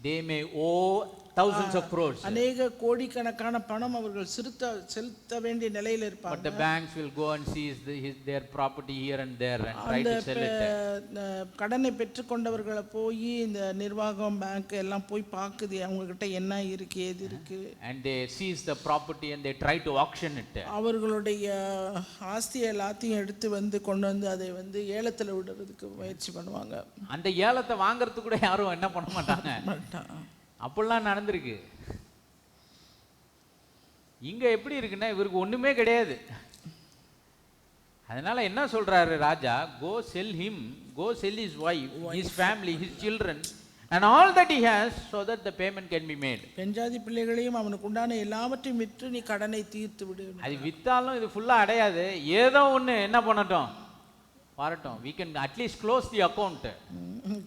They may owe thousands of crores.
அநேக கோடிக்கணக்கான பணம் அவர்கள் செலுத்த வேண்டிய நிலையில் இருப்பாங்க.
But the banks will go and seize their property here and there and try to sell it.
கடனை பெற்றுக்கொண்டவர்களை போய் இந்த நிர்வாகம் பேங்க் எல்லாம் போய் பார்க்குது அவங்க கிட்ட என்ன இருக்கு ஏது இருக்கு.
And they seize the property and they try to auction it.
அவர்களுடைய ஆஸ்தி எல்லாத்தையும் எடுத்து வந்து கொண்டு வந்து அதை வந்து ஏலத்துல விடுறதுக்கு முயற்சி பண்ணுவாங்க.
அந்த ஏலத்தை வாங்குறதுக்கு கூட யாரும் என்ன பண்ண மாட்டாங்க. அப்படிலாம் நடந்திருக்கு. இங்க எப்படி இருக்குன்னா இவருக்கு ஒண்ணுமே கிடையாது. அதனால என்ன சொல்றாரு ராஜா, go sell him, go sell his wife, his family, his children and all that he has, so that the payment can be made.
பெண்ஜாதி பிள்ளைகளையும் அவனுக்கு உண்டான எல்லாவற்றையும் விற்று நீ கடனை தீர்த்து விடு.
அது வித்தாலும் இது ஃபுல்லா அடையாது, ஏதோ ஒண்ணு என்ன பண்ணட்டும் வரட்டும், we can at least close the account.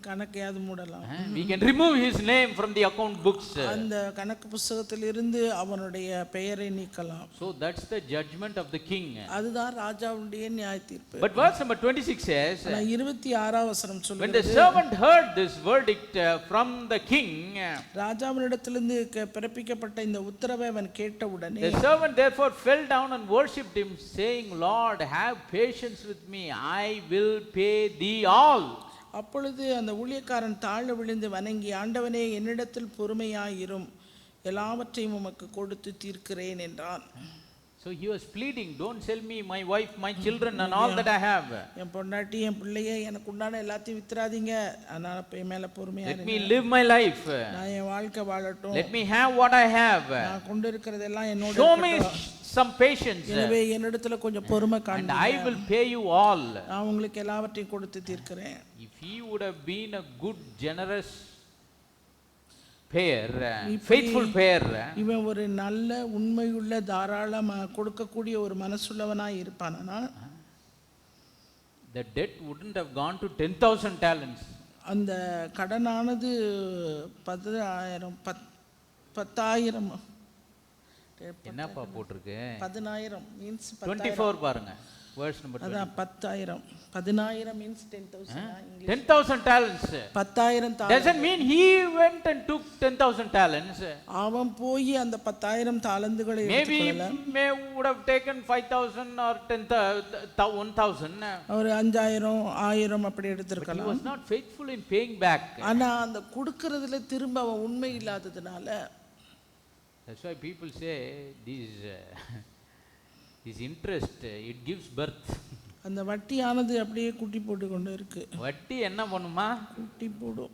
கணக்கையாவது மூடலாம்.
We can remove his name from the account books.
அந்த கணக்கு புஸ்தகத்தில் இருந்து அவனுடைய பெயரை நீக்கலாம்.
So that's the judgment of the king.
அதுதான் ராஜாவுடைய நியாய தீர்ப்பு.
But verse number 26 says,
26 வசனம்
when
சொல்லுகிறது,
the servant heard this verdict from the king,
ராஜாவினிடத்திலிருந்து பிறப்பிக்கப்பட்ட இந்த உத்தரவை அவன் கேட்டவுடனே,
the servant therefore fell down and worshipped him, saying, Lord, have patience with me, I will pay thee all.
அப்பொழுது அந்த ஊழியக்காரன் தாழ விழுந்து வணங்கி, ஆண்டவனே என்னிடத்தில் பொறுமையாயிரும், எல்லாவற்றையும் உமக்கு கொடுத்து தீர்க்கிறேன் என்றான்.
So he was pleading, don't sell me my wife, my children and all that I have.
என் பொண்டாட்டி என் பிள்ளைய எனக்கு உண்டான எல்லாத்தையும் வித்துறாதீங்க, அதனால என் மேல பொறுமையா
Let me live my life.
நான் என் வாழ்க்கை வாழட்டும்.
Let me have what I have.
நான் கொண்டு இருக்கிறதெல்லாம் என்னோட
Show me
இருக்கட்டும்.
some patience.
எனவே என்னிடத்துல கொஞ்சம் பொறுமை
And
காண்பீங்க,
I will pay you all.
நான் உங்களுக்கு எல்லாவற்றையும் கொடுத்து தீர்க்கிறேன்.
If he would have been a good, generous payer, faithful payer,
இவன் ஒரு நல்ல உண்மையுள்ள தாராளமா கொடுக்கக்கூடிய ஒரு மனசுள்ளவனாய் இருப்பானா,
the debt wouldn't have gone to 10,000 talents.
அந்த கடனானது 10,000
என்னப்பா போட்டிருக்கு?
10,000 மீன்ஸ்
24 பாருங்க, verse number 20.
அதான் 10,000 means 10,000.
10,000 talents
10,000
doesn't mean he went and took 10,000 talents.
அவன் போய் அந்த 10,000 தாலந்துகளை
Maybe
எடுத்துக்கொள்ளல.
may would have taken 5,000 or 1,000.
ஒரு 5,000 1000 அப்படி
But he
எடுத்திருக்கலாம்.
was not faithful in paying back.
ஆனா அந்த கொடுக்கறதுல திரும்ப அவன் உண்மை இல்லாததுனால,
That's why people say this interest, it gives birth.
அந்த வட்டியானது அப்படியே குட்டி போட்டு கொண்டு இருக்கு.
வட்டி என்ன பண்ணுமா?
குட்டி போடும்.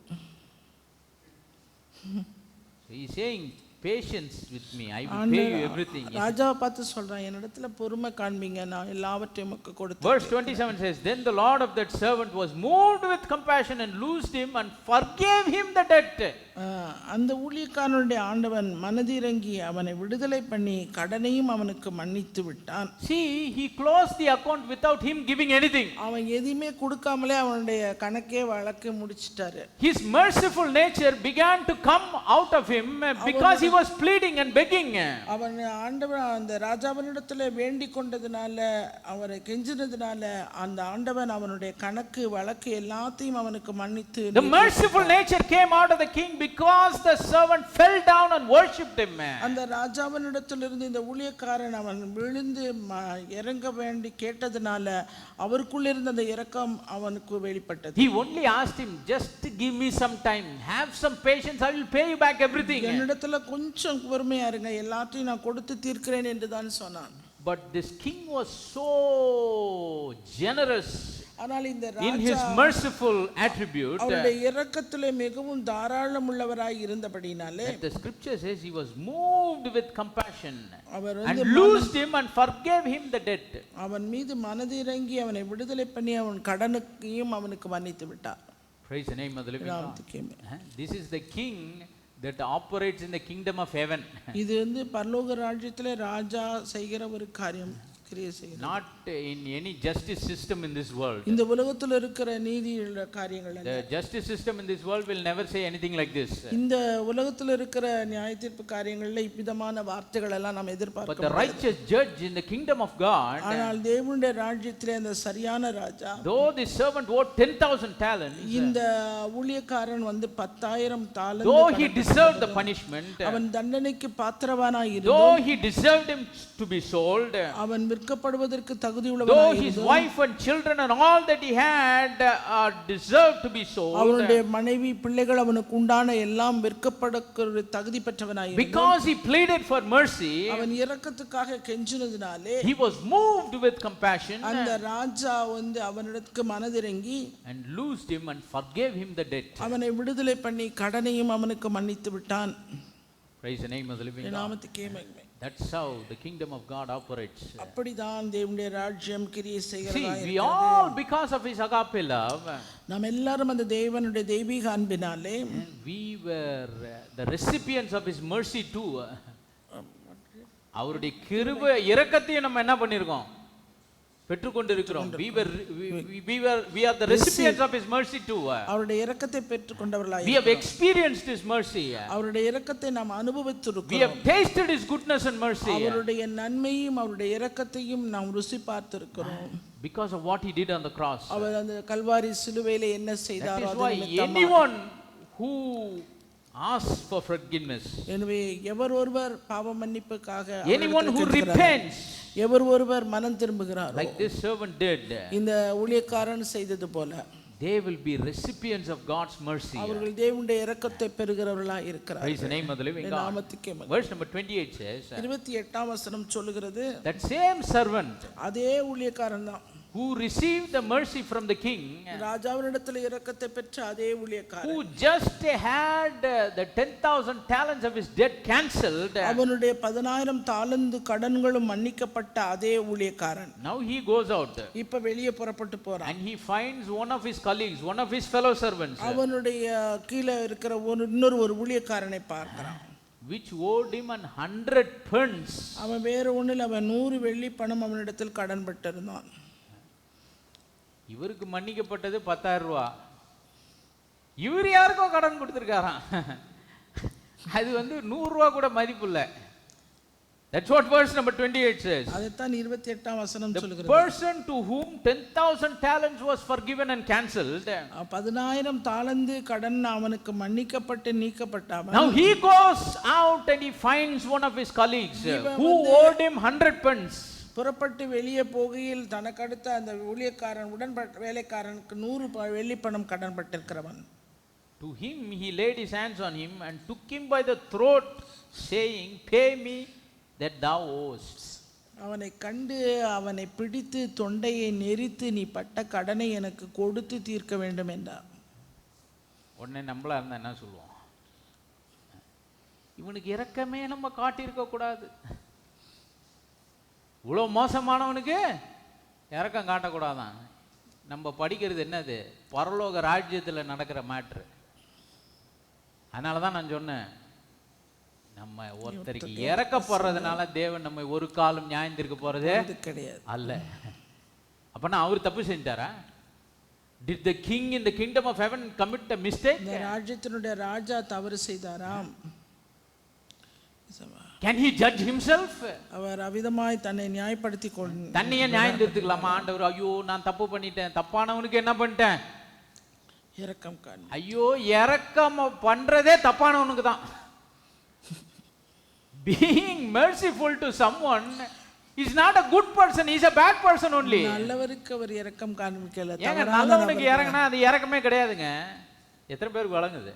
So he is saying, patience with me, I will pay you everything.
ராஜாவை பார்த்து சொல்றான், என்னிடத்துல பொறுமை காண்பீங்க, நான் எல்லாவற்றையும் உமக்கு கொடுத்து.
Verse 27 says, then the Lord of that servant was moved with compassion and loosed him and forgave him the debt.
அந்த ஊழியக்காரனுடைய ஆண்டவன் மனதிறங்கி அவனை விடுதலை பண்ணி கடனையும் அவனுக்கு மன்னித்து விட்டான்.
See, he closed the account without him giving anything.
அவன் எதுவுமே கொடுக்காமலே அவனுடைய கணக்கே வழக்கு முடிச்சிட்டாரு.
His merciful nature began to come out of him because he was pleading and begging.
அவன் ஆண்டவன் அந்த ராஜாவினிடத்துல வேண்டிக் கொண்டதுனால, அவரை கெஞ்சினதுனால அந்த ஆண்டவன் அவனுடைய கணக்கு வழக்கு எல்லாத்தையும் அவனுக்கு மன்னித்து.
The merciful nature came out of the king because the servant fell down and worshipped him.
அந்த ராஜாவினிடத்திலிருந்து இந்த ஊழியக்காரன் அவன் விழுந்து இறங்க வேண்டி கேட்டதுனால அவருக்குள்ள இருந்த அந்த இரக்கம் அவனுக்கு வெளிப்பட்டது.
He only asked him, just give me some time, have some patience, I will pay you back everything.
என்னிடத்துல கொஞ்சம் பொறுமையா இருங்க, எல்லாத்தையும் நான் கொடுத்து தீர்க்கிறேன் என்று தான் சொன்னான்.
But this king was so generous
ஆனால் இந்த
in his
Raja
merciful attribute
அவருடைய இரக்கத்திலே மிகவும் தாராளம் உள்ளவராய் இருந்தபடினாலே,
that the scripture says he was moved with compassion
our
and loosed him and forgave him the debt.
அவன் மீது மனதிறங்கி அவனை விடுதலை பண்ணி அவன் கடனுக்கையும் அவனுக்கு மன்னித்து விட்டார்.
Praise the name of the living God.
நாமத்துக்கே.
This is the king that operates in the kingdom of heaven.
இது வந்து பரலோக ராஜ்யத்திலே ராஜா செய்கிற ஒரு காரியம், கிரியை செய்கிறார்.
Not in any justice system in this world.
இந்த உலகத்துல இருக்கிற நீதி காரியங்கள் அல்ல.
The justice system in this world will never say anything like this.
இந்த உலகத்துல இருக்கிற நியாய தீர்ப்பு காரியங்கள்ல இப்படிமான வார்த்தைகள் எல்லாம் நாம் எதிர்பார்க்க
But the righteous judge in the kingdom of God,
ஆனால் தேவனுடைய ராஜ்யத்திலே அந்த சரியான ராஜா,
though the servant owed 10,000 talents,
இந்த ஊழியக்காரன் வந்து 10,000 தாலந்து,
though he deserved the punishment,
அவன் தண்டனைக்கு பாத்திரவானாய்
though
இருந்தான்,
he deserved him to be sold,
அவன் விற்கப்படுவதற்கு
though
தகுதியுள்ளவனாய்
his
இருந்தான்,
wife and children and all that he had deserved to be sold,
அவனுடைய மனைவி பிள்ளைகள் அவனுக்கு உண்டான எல்லாம் விற்கப்பட தகுதி பெற்றவனாய் இருந்தான்.
because he pleaded for mercy,
அவன் இரக்கத்துக்காக கெஞ்சினதினாலே
he was moved with compassion
அந்த ராஜா வந்து அவனிடத்துக்கு மனதிறங்கி
and loosed him and forgave him the debt.
அவனை விடுதலை பண்ணி கடனையும் அவனுக்கு மன்னித்து விட்டான்.
Praise the name of the living God.
நாமத்துக்கே மகிமை.
That's how the kingdom of God operates.
அப்படிதான் தேவனுடைய ராஜ்யம் கிரியை
See,
செய்கிறதா
we
இருக்கிறது.
all, because of his agape love,
நாம் எல்லாரும் அந்த தேவனுடைய தெய்வீக அன்பினாலே
we were the recipients of his mercy too. அவருடைய கிருபை இரக்கத்தையும் நம்ம என்ன பண்ணிருக்கோம்? பெற்றுக்கொண்டிருக்கிறோம். we are the recipients of his mercy too.
அவருடைய இரக்கத்தை பெற்றுக்கொண்டவர்களாய்
We have experienced his mercy.
அவருடைய இரக்கத்தை நாம்
We
அனுபவித்திருக்கிறோம்.
have tasted his goodness and mercy.
அவருடைய நன்மையும் அவருடைய இரக்கத்தையும் நாம் ருசி பார்த்திருக்கிறோம்.
Because of what he did on the cross.
அவர் அந்த கல்வாரி சிலுவையிலே என்ன
That
செய்தாரோ
is
அது
why
நிமித்தமாக
anyone who asks for forgiveness,
எனவே எவர் ஒருவர் பாவ மன்னிப்புக்காக
anyone who
அவரிடத்தில் கேட்கிறாரோ,
repents,
எவர் ஒருவர் மனம் திரும்புகிறாரோ,
like this servant did,
இந்த ஊழியக்காரன் செய்தது போல
they will be recipients of God's mercy.
அவர்கள் தேவனுடைய இரக்கத்தை பெறுகிறவர்களாய் இருக்கிறார்கள்.
Praise the name of the living God.
நாமத்துக்கே மகிமை.
Verse number 28 says,
28ஆம் வசனம் சொல்லுகிறது,
that same servant
அதே ஊழியக்காரன் தான்
who received the mercy from the king,
ராஜாவினிடத்தில் இரக்கத்தை பெற்ற அதே ஊழியக்காரன்,
who just had the 10,000 talents of his debt cancelled,
அவனுடைய 10,000 தாலந்து கடன்களும் மன்னிக்கப்பட்ட அதே ஊழியக்காரன்
now he goes out
இப்ப வெளியே புறப்பட்டு போறான்.
and he finds one of his colleagues, one of his fellow servants,
அவனுடைய கீழே இருக்கிற இன்னொரு ஊழியக்காரனை பார்க்கிறான்,
which owed him 100 pence.
அவன் வேற ஒண்ணில் அவன் 100 வெள்ளி பணம் அவனிடத்தில் கடன் பட்டிருந்தான்.
இவருக்கு மன்னிக்கப்பட்டது 10,000 ரூபாய், இவர் யாருக்கோ கடன் கொடுத்துருக்காராம். அது 100 ரூபாய் கூட மதிப்பு இல்லை. That's what verse number 28 says.
அதைத்தான் 28ஆம் வசனம்
The
சொல்கிறது.
person to whom 10,000 talents was forgiven and cancelled,
10,000 தாலந்து கடன் அவனுக்கு மன்னிக்கப்பட்டு நீக்கப்பட்டான்.
now he goes out and he finds one of his colleagues who owed him 100 pence.
புறப்பட்டு வெளியே போகையில் தனக்கு அடுத்த அந்த ஊழியக்காரன் வேலைக்காரனுக்கு 100 வெள்ளி பணம் கடன் பட்டிருக்கிறவன்.
To him he laid his hands on him and took him by the throat, saying, pay me that thou owest.
அவனை கண்டு அவனை பிடித்து தொண்டையை நெரித்து நீ பட்ட கடனை எனக்கு கொடுத்து தீர்க்க வேண்டும் என்றார்.
உடனே நம்மளா இருந்தா என்ன சொல்லுவோம்? இவனுக்கு இரக்கமே நம்ம காட்டியிருக்க கூடாது, இவ்வளோ மோசமானவனுக்கு இறக்கம் காட்டக்கூடாதான். நம்ம படிக்கிறது என்னது? பரலோக ராஜ்யத்தில் நடக்கிற மேட்ரு. அதனால தான் நான் சொன்னேன், நம்ம ஒருத்தருக்கு இறக்கப்படுறதுனால தேவன் நம்ம ஒரு காலம் நியாயந்திருக்க போறதே
கிடையாது
அல்ல. அப்பனா அவர் தப்பு செஞ்சாரா? Did the king in the kingdom of heaven commit a mistake?
இந்த ராஜ்யத்தினுடைய ராஜா தவறு செய்தாராம்.
Can he judge himself?
அவர் அவிதமாய் தன்னை நியாயப்படுத்தி கொண்டு
தன்னையே நியாயம் தீர்த்துக்கலாமா? ஆண்டவர், ஐயோ நான் தப்பு பண்ணிட்டேன், தப்பானவனுக்கு என்ன பண்ணிட்டேன்?
இரக்கம் காண்.
ஐயோ இரக்கம் பண்றதே தப்பானவனுக்கு தான். Being merciful to someone is not a good person, he is a bad person only.
நல்லவருக்கு அவர் இரக்கம் காண்பிக்கல.
ஏங்க நல்லவனுக்கு இறங்கினா அது இறக்கமே கிடையாதுங்க. எத்தனை பேருக்கு வழங்குது?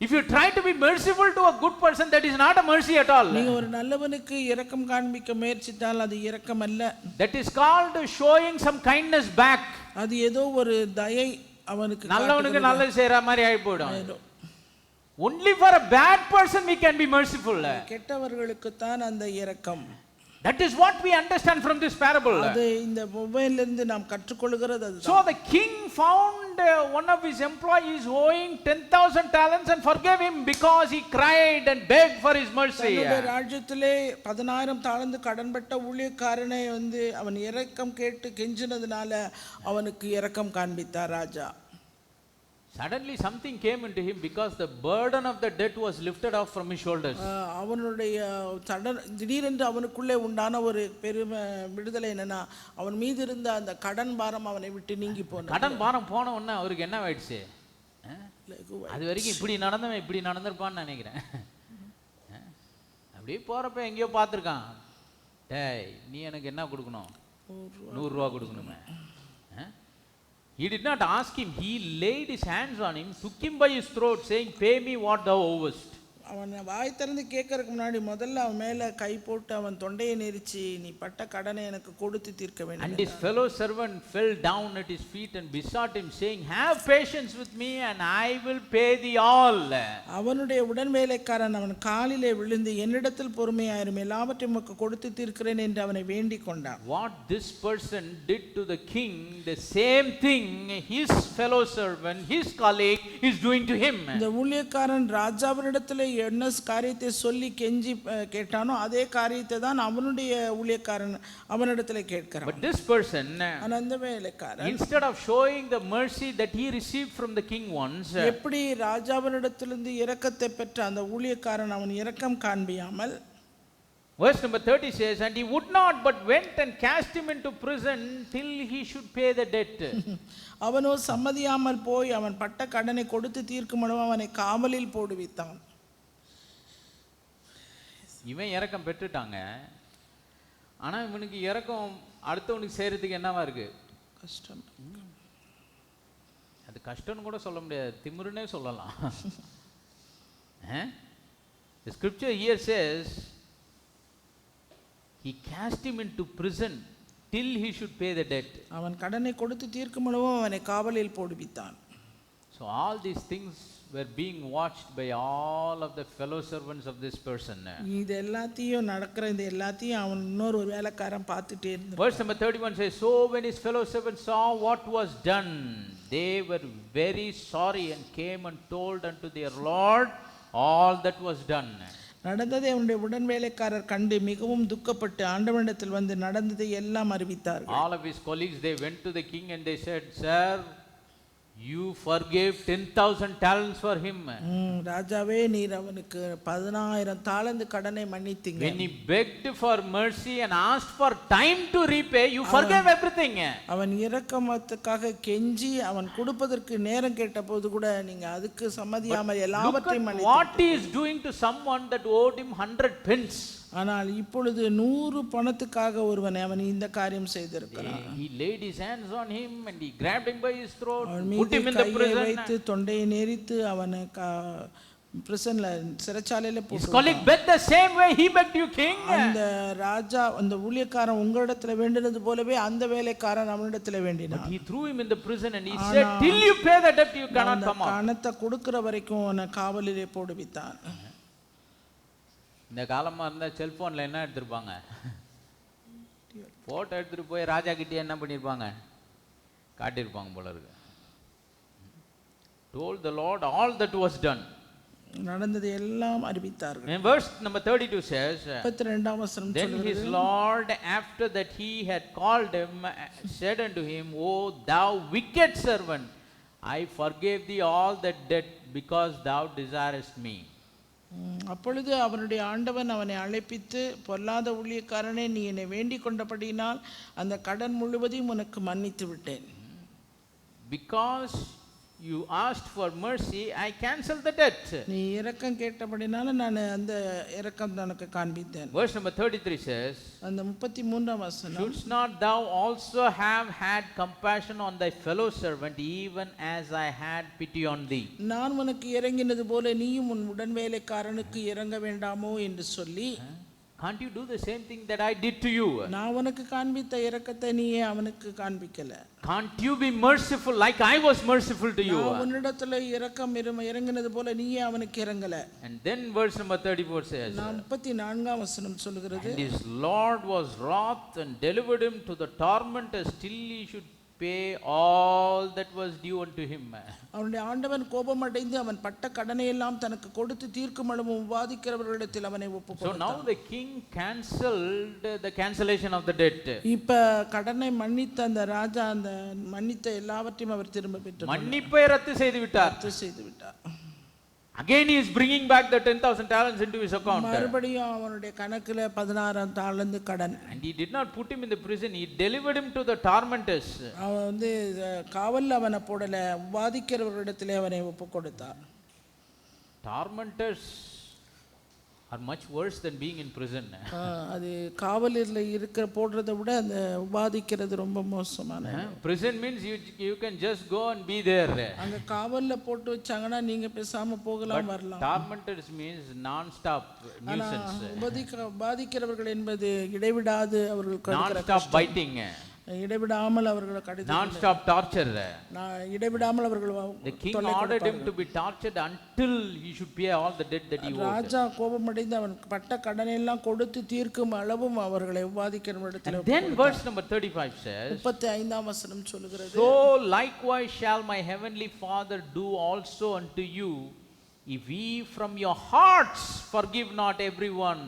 If you try to be merciful to a good person, that is not a mercy at all.
நீங்க ஒரு நல்லவனுக்கு இரக்கம் காண்பிக்க முயற்சித்தால் அது இரக்கம் அல்ல.
That is called showing some kindness back.
அது ஏதோ ஒரு தயை அவனுக்கு
நல்லவனுக்கு நல்லது செய்யற மாதிரி ஆயி போய்டும். Only for a bad person we can be merciful.
கெட்டவர்களுக்கு தான் அந்த இரக்கம்.
That is what we understand from this parable.
அது இந்த மொபைலிலிருந்து நாம் கற்றுக்கொள்கிறது அதுதான்.
So the king found one of his employees owing 10,000 talents and forgave him because he cried and begged for his mercy.
தன்னுடைய ராஜ்யத்திலே 10,000 தாலந்து கடன்பட்ட ஊழியக்காரனை அவன் இரக்கம் கேட்டு கெஞ்சினதுனால அவனுக்கு இரக்கம் காண்பித்தார் ராஜா.
Suddenly something came into him because the burden of the debt was lifted off from his shoulders.
அவனுடைய திடீரென்று அவனுக்குள்ளே உண்டான ஒரு பெரும் விடுதலை என்னன்னா, அவன் மீது இருந்த அந்த கடன் பாரம் அவனை விட்டு நீங்கி போனது.
கடன் பாரம் போன உடனே அவருக்கு என்ன ஆயிடுச்சு? அது வரைக்கும் இப்படி நடந்தவன் இப்படி நடந்திருப்பான்னு நினைக்கிறேன். அப்படியே போறப்ப எங்கேயோ பார்த்துருக்கான், டேய் நீ எனக்கு என்ன கொடுக்கணும்? 100 ரூபா கொடுக்கணுமே. He did not ask him, he laid his hands on him, took him by his throat, saying, pay me what thou owest.
அவன் வாய் திறந்து கேட்கறதுக்கு முன்னாடி முதல்ல அவன் மேல கை போட்டு அவன் தொண்டையை நெரிச்சு நீ பட்ட கடனை எனக்கு கொடுத்து தீர்க்க வேண்டும்.
And his fellow servant fell down at his feet and besought him, saying, have patience with me and I will pay thee all.
அவனுடைய உடன் வேலைக்காரன் அவன் காலிலே விழுந்து என்னிடத்தில் பொறுமையாயிரும், எல்லாவற்றையும் உமக்கு கொடுத்து தீர்க்கிறேன் என்று அவனை வேண்டிக் கொண்டான்.
What this person did to the king, the same thing his fellow servant, his colleague is doing to him.
இந்த ஊழியக்காரன் ராஜாவினிடத்திலே என்ன காரியத்தை சொல்லி கெஞ்சி கேட்டானோ அதே காரியத்தை தான் அவனுடைய ஊழியக்காரன் அவனிடத்தில் கேட்கிறான்.
But this person,
ஆனா அந்த வேலைக்காரன்
instead of showing the mercy that he received from the king once,
எப்படி ராஜாவினிடத்திலிருந்து இரக்கத்தை பெற்ற அந்த ஊழியக்காரன் அவன் இரக்கம் காண்பியாமல்,
verse number 30 says, and he would not but went and cast him into prison till he should pay the debt.
அவனோ சம்மதியாமல் போய் அவன் பட்ட கடனை கொடுத்து தீர்க்குமளவும் அவனை காவலில் போடுவித்தான்.
இவன் இரக்கம் பெற்றுட்டாங்க, ஆனா இவனுக்கு இரக்கம் அடுத்தவனுக்கு செய்யறதுக்கு என்னவா இருக்கு?
கஷ்டம்.
அது கஷ்டம்னு கூட சொல்ல முடியாது, திமிருன்னே சொல்லலாம். The scripture here says he cast him into prison till he should pay the debt.
அவன் கடனை கொடுத்து தீர்க்குமளவும் அவனை காவலில் போடுவித்தான்.
So all these things were being watched by all of the fellow servants of this person.
இது எல்லாத்தையும் நடக்கிற இந்த எல்லாத்தையும் அவன் இன்னொரு ஒரு வேலைக்காரன் பார்த்துட்டே இருந்தான்.
Verse number 31 says, so when his fellow servants saw what was done, they were very sorry and came and told unto their Lord all that was done.
நடந்ததை அவனுடைய உடன் வேலைக்காரர் கண்டு மிகவும் துக்கப்பட்டு ஆண்டவனிடத்தில் வந்து நடந்ததை எல்லாம் அறிவித்தார்கள்.
All of his colleagues, they went to the king and they said, sir, you forgave 10,000 talents for him.
ராஜாவே, நீர் அவனுக்கு 10,000 தாலந்து கடனை மன்னித்தீங்க.
When he begged for mercy and asked for time to repay, you forgave everything.
அவன் இரக்கத்துக்காக கெஞ்சி அவன் கொடுப்பதற்கு நேரம் கேட்டபோது கூட நீங்க அதுக்கு சம்மதியாமல் எல்லாவற்றையும் மன்னித்தீங்க.
What he is doing to someone that owed him 100 pence.
ஆனால் இப்பொழுது 100 பணத்துக்காக ஒருவனை அவன் இந்த காரியம் செய்திருக்கிறான்.
He laid his hands on him and he grabbed him by his throat,
put him in the prison, வைத்து தொண்டையை நெரித்து அவனை பிரிசன்ல சிறைச்சாலையில போட்டு.
His colleague begged the same way he begged you, king.
அந்த ராஜா அந்த ஊழியக்காரன் உங்களிடத்துல வேண்டினது போலவே அந்த வேலைக்காரன் அவனிடத்துல வேண்டினான்.
But he threw him in the prison and he said, till you pay the debt you cannot come out.
பணத்தை கொடுக்கிற வரைக்கும் அவனை காவலிலே போடுவித்தான்.
இந்த காலமா இருந்தா செல்போன்ல என்ன எடுத்திருப்பாங்க? போட்டோ எடுத்துட்டு போய் ராஜா கிட்டே என்ன பண்ணிருப்பாங்க? காட்டியிருப்பாங்க போல இருக்கு. Told the Lord all that was done.
நடந்தது எல்லாம் அறிவித்தார்கள்.
In verse number 32 says,
32ஆம் வசனம் சொல்கிறது,
then his Lord after that he had called him said unto him, O thou wicked servant, I forgave thee all that debt because thou desirest me.
அப்பொழுது அவனுடைய ஆண்டவன் அவனை அழைப்பித்து, பொல்லாத ஊழியக்காரனே, நீ என்னை வேண்டிக் கொண்டபடியினால் அந்த கடன் முழுவதையும் உனக்கு மன்னித்து விட்டேன்.
Because you asked for mercy, I canceled the debt.
நீ இரக்கம் கேட்டபடினால நான் அந்த இரக்கம் உனக்கு காண்பித்தேன்.
Verse number 33 says,
அந்த 33ஆம் வசனம்,
shouldst not thou also have had compassion on thy fellow servant, even as I had pity on thee?
நான் உனக்கு இறங்கினது போல நீயும் உன் உடன் வேலைக்காரனுக்கு இறங்க வேண்டாமோ என்று சொல்லி,
can't you do the same thing that I did to you?
நான் உனக்கு காண்பித்த இரக்கத்தை நீயே அவனுக்கு காண்பிக்கல.
Can't you be merciful like I was merciful to you?
நான் உன்னிடத்துல இரக்கம் இறங்கினது போல நீயே அவனுக்கு இறங்கல.
And then verse number 34 says,
34ஆம் வசனம் சொல்கிறது,
and his Lord was wroth and delivered him to the tormentors till he should pay all that was due unto him.
அவனுடைய ஆண்டவன் கோபமடைந்து அவன் பட்ட கடனை எல்லாம் தனக்கு கொடுத்து தீர்க்குமளவும் வாதிக்கிறவர்களிடத்தில் அவனை ஒப்புக்கொடுத்தான்.
So now the king cancelled the cancellation of the debt.
இப்ப கடனை மன்னித்த அந்த ராஜா அந்த மன்னித்த எல்லாவற்றையும் அவர் திரும்ப பெற்றார்.
மன்னிப்பை ரத்து செய்து விட்டார்.
ரத்து செய்து விட்டார்.
Again he is bringing back the 10,000 talents into his account.
மறுபடியும் அவனுடைய கணக்குல 16,000 தாலந்து கடன்.
And he did not put him in the prison, he delivered him to the tormentors.
அவன் வந்து காவல்ல அவனை போடல, வாதிக்கிறவர்களிடத்திலே அவனை ஒப்புக்கொடுத்தார்.
Tormentors are much worse than being in prison.
அது காவலில் இருக்கிற போடுறதை விட அந்த வாதிக்கிறது ரொம்ப மோசமான.
Prison means you can just go and be there.
அங்க காவல்ல போட்டு வச்சாங்கன்னா நீங்க பேசாம போகலாம் வரலாம்.
Tormentors means non-stop nuisance.
பாதிக்கிறவர்கள் என்பது இடைவிடாது அவர்கள்
non-stop biting.
இடைவிடாமல் அவர்களை கடித்து
non-stop torture.
இடைவிடாமல் அவர்கள்
the king ordered him to be tortured until he should pay all the debt that he owed.
ராஜா கோபமடைந்து அவன் பட்ட கடனை எல்லாம் கொடுத்து தீர்க்கும் அளவும் அவர்களை வாதிக்கிறவரிடத்தில்.
And then verse number 35 says,
35ஆம் வசனம் சொல்கிறது,
so likewise shall my heavenly Father do also unto you if ye from your hearts forgive not everyone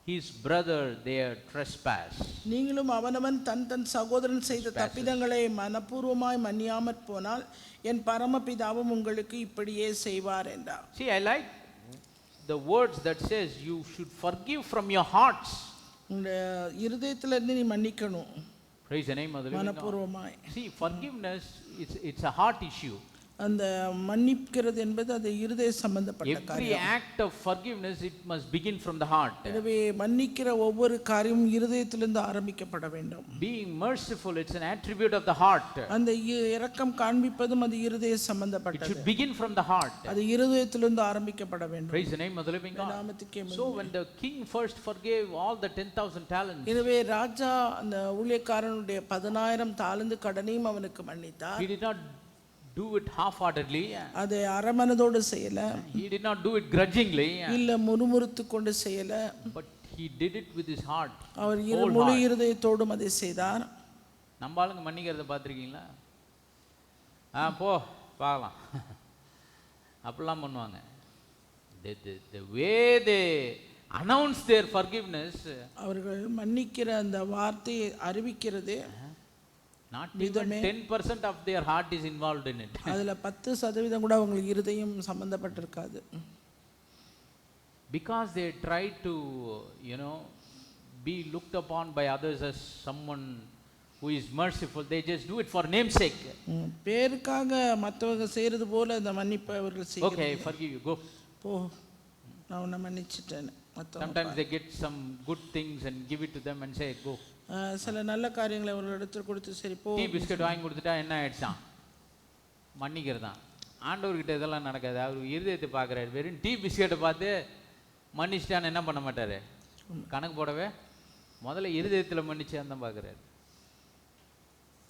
his brother their trespass.
நீங்களும் அவனவன் தன் தன் சகோதரன் செய்த தப்பிதங்களை மனப்பூர்வமாய் மன்னியாமற் போனால் என் பரமபிதாவும் உங்களுக்கு இப்படியே செய்வார் என்றார்.
See, I like the words that says you should forgive from your hearts.
உங்களுடைய இருதயத்திலிருந்து நீ மன்னிக்கணும்.
Praise the name of the living God.
மனப்பூர்வமாய்.
See, forgiveness, it's a heart issue.
அந்த மன்னிக்கிறது என்பது அது இருதய சம்பந்தப்பட்ட
Every
காரியம்.
act of forgiveness, it must begin from the heart.
எனவே மன்னிக்கிற ஒவ்வொரு காரியமும் இருதயத்திலிருந்து ஆரம்பிக்கப்பட வேண்டும்.
Being merciful, it's an attribute of the heart.
அந்த இரக்கம் காண்பிப்பதும் அது இருதய
It
சம்பந்தப்பட்டது.
should begin from the heart.
அது இருதயத்திலிருந்து ஆரம்பிக்கப்பட வேண்டும்.
Praise the name of the living God.
நாமத்துக்கே மகிமை.
So when the king first forgave all the 10,000 talents,
எனவே ராஜா அந்த ஊழியக்காரனுடைய 10,000 தாலந்து கடனையும் அவனுக்கு மன்னித்தார்.
he did not do it half-heartedly.
அதை அரமனதோடு செய்யல.
He did not do it grudgingly.
இல்ல முறுமுறுத்து கொண்டு செய்யல.
But he did it with his heart.
அவர் முழு இருதயத்தோடும் அதை செய்தார்.
நம்ம ஆளுங்க மன்னிக்கிறத பார்த்துருக்கீங்களா? போ பார்க்கலாம் அப்படிலாம் பண்ணுவாங்க. The way they announce their forgiveness,
அவர்கள் மன்னிக்கிற அந்த வார்த்தையை அறிவிக்கிறது
not even 10% of their heart is involved in it.
அதுல 10% கூட அவங்களுக்கு இருதயம் சம்பந்தப்பட்டிருக்காது.
Because they try to, be looked upon by others as someone who is merciful, they just do it for namesake.
பேருக்காக மற்றவங்க செய்யறது போல அந்த மன்னிப்பை அவர்கள் செய்யறாங்க.
Okay, forgive you, go.
போ, நான் உன்னை மன்னிச்சிட்டேன்.
Sometimes they get some good things and give it to them and say, go.
சில நல்ல காரியங்களை அவர்கள் எடுத்து கொடுத்து சரி போ.
டீ பிஸ்கட் வாங்கி கொடுத்துட்டா என்ன ஆயிடுச்சான்? மன்னிக்கிறதான். ஆண்டவர்கிட்ட இதெல்லாம் நடக்காது. அவர் இருதயத்தை பார்க்குறாரு. வெறும் டீ பிஸ்கெட்டை பார்த்து மன்னிச்சிட்டான்னு என்ன பண்ண மாட்டார்? கணக்கு போடவே முதல்ல இருதயத்தில் மன்னிச்சான்னு தான் பார்க்குறாரு.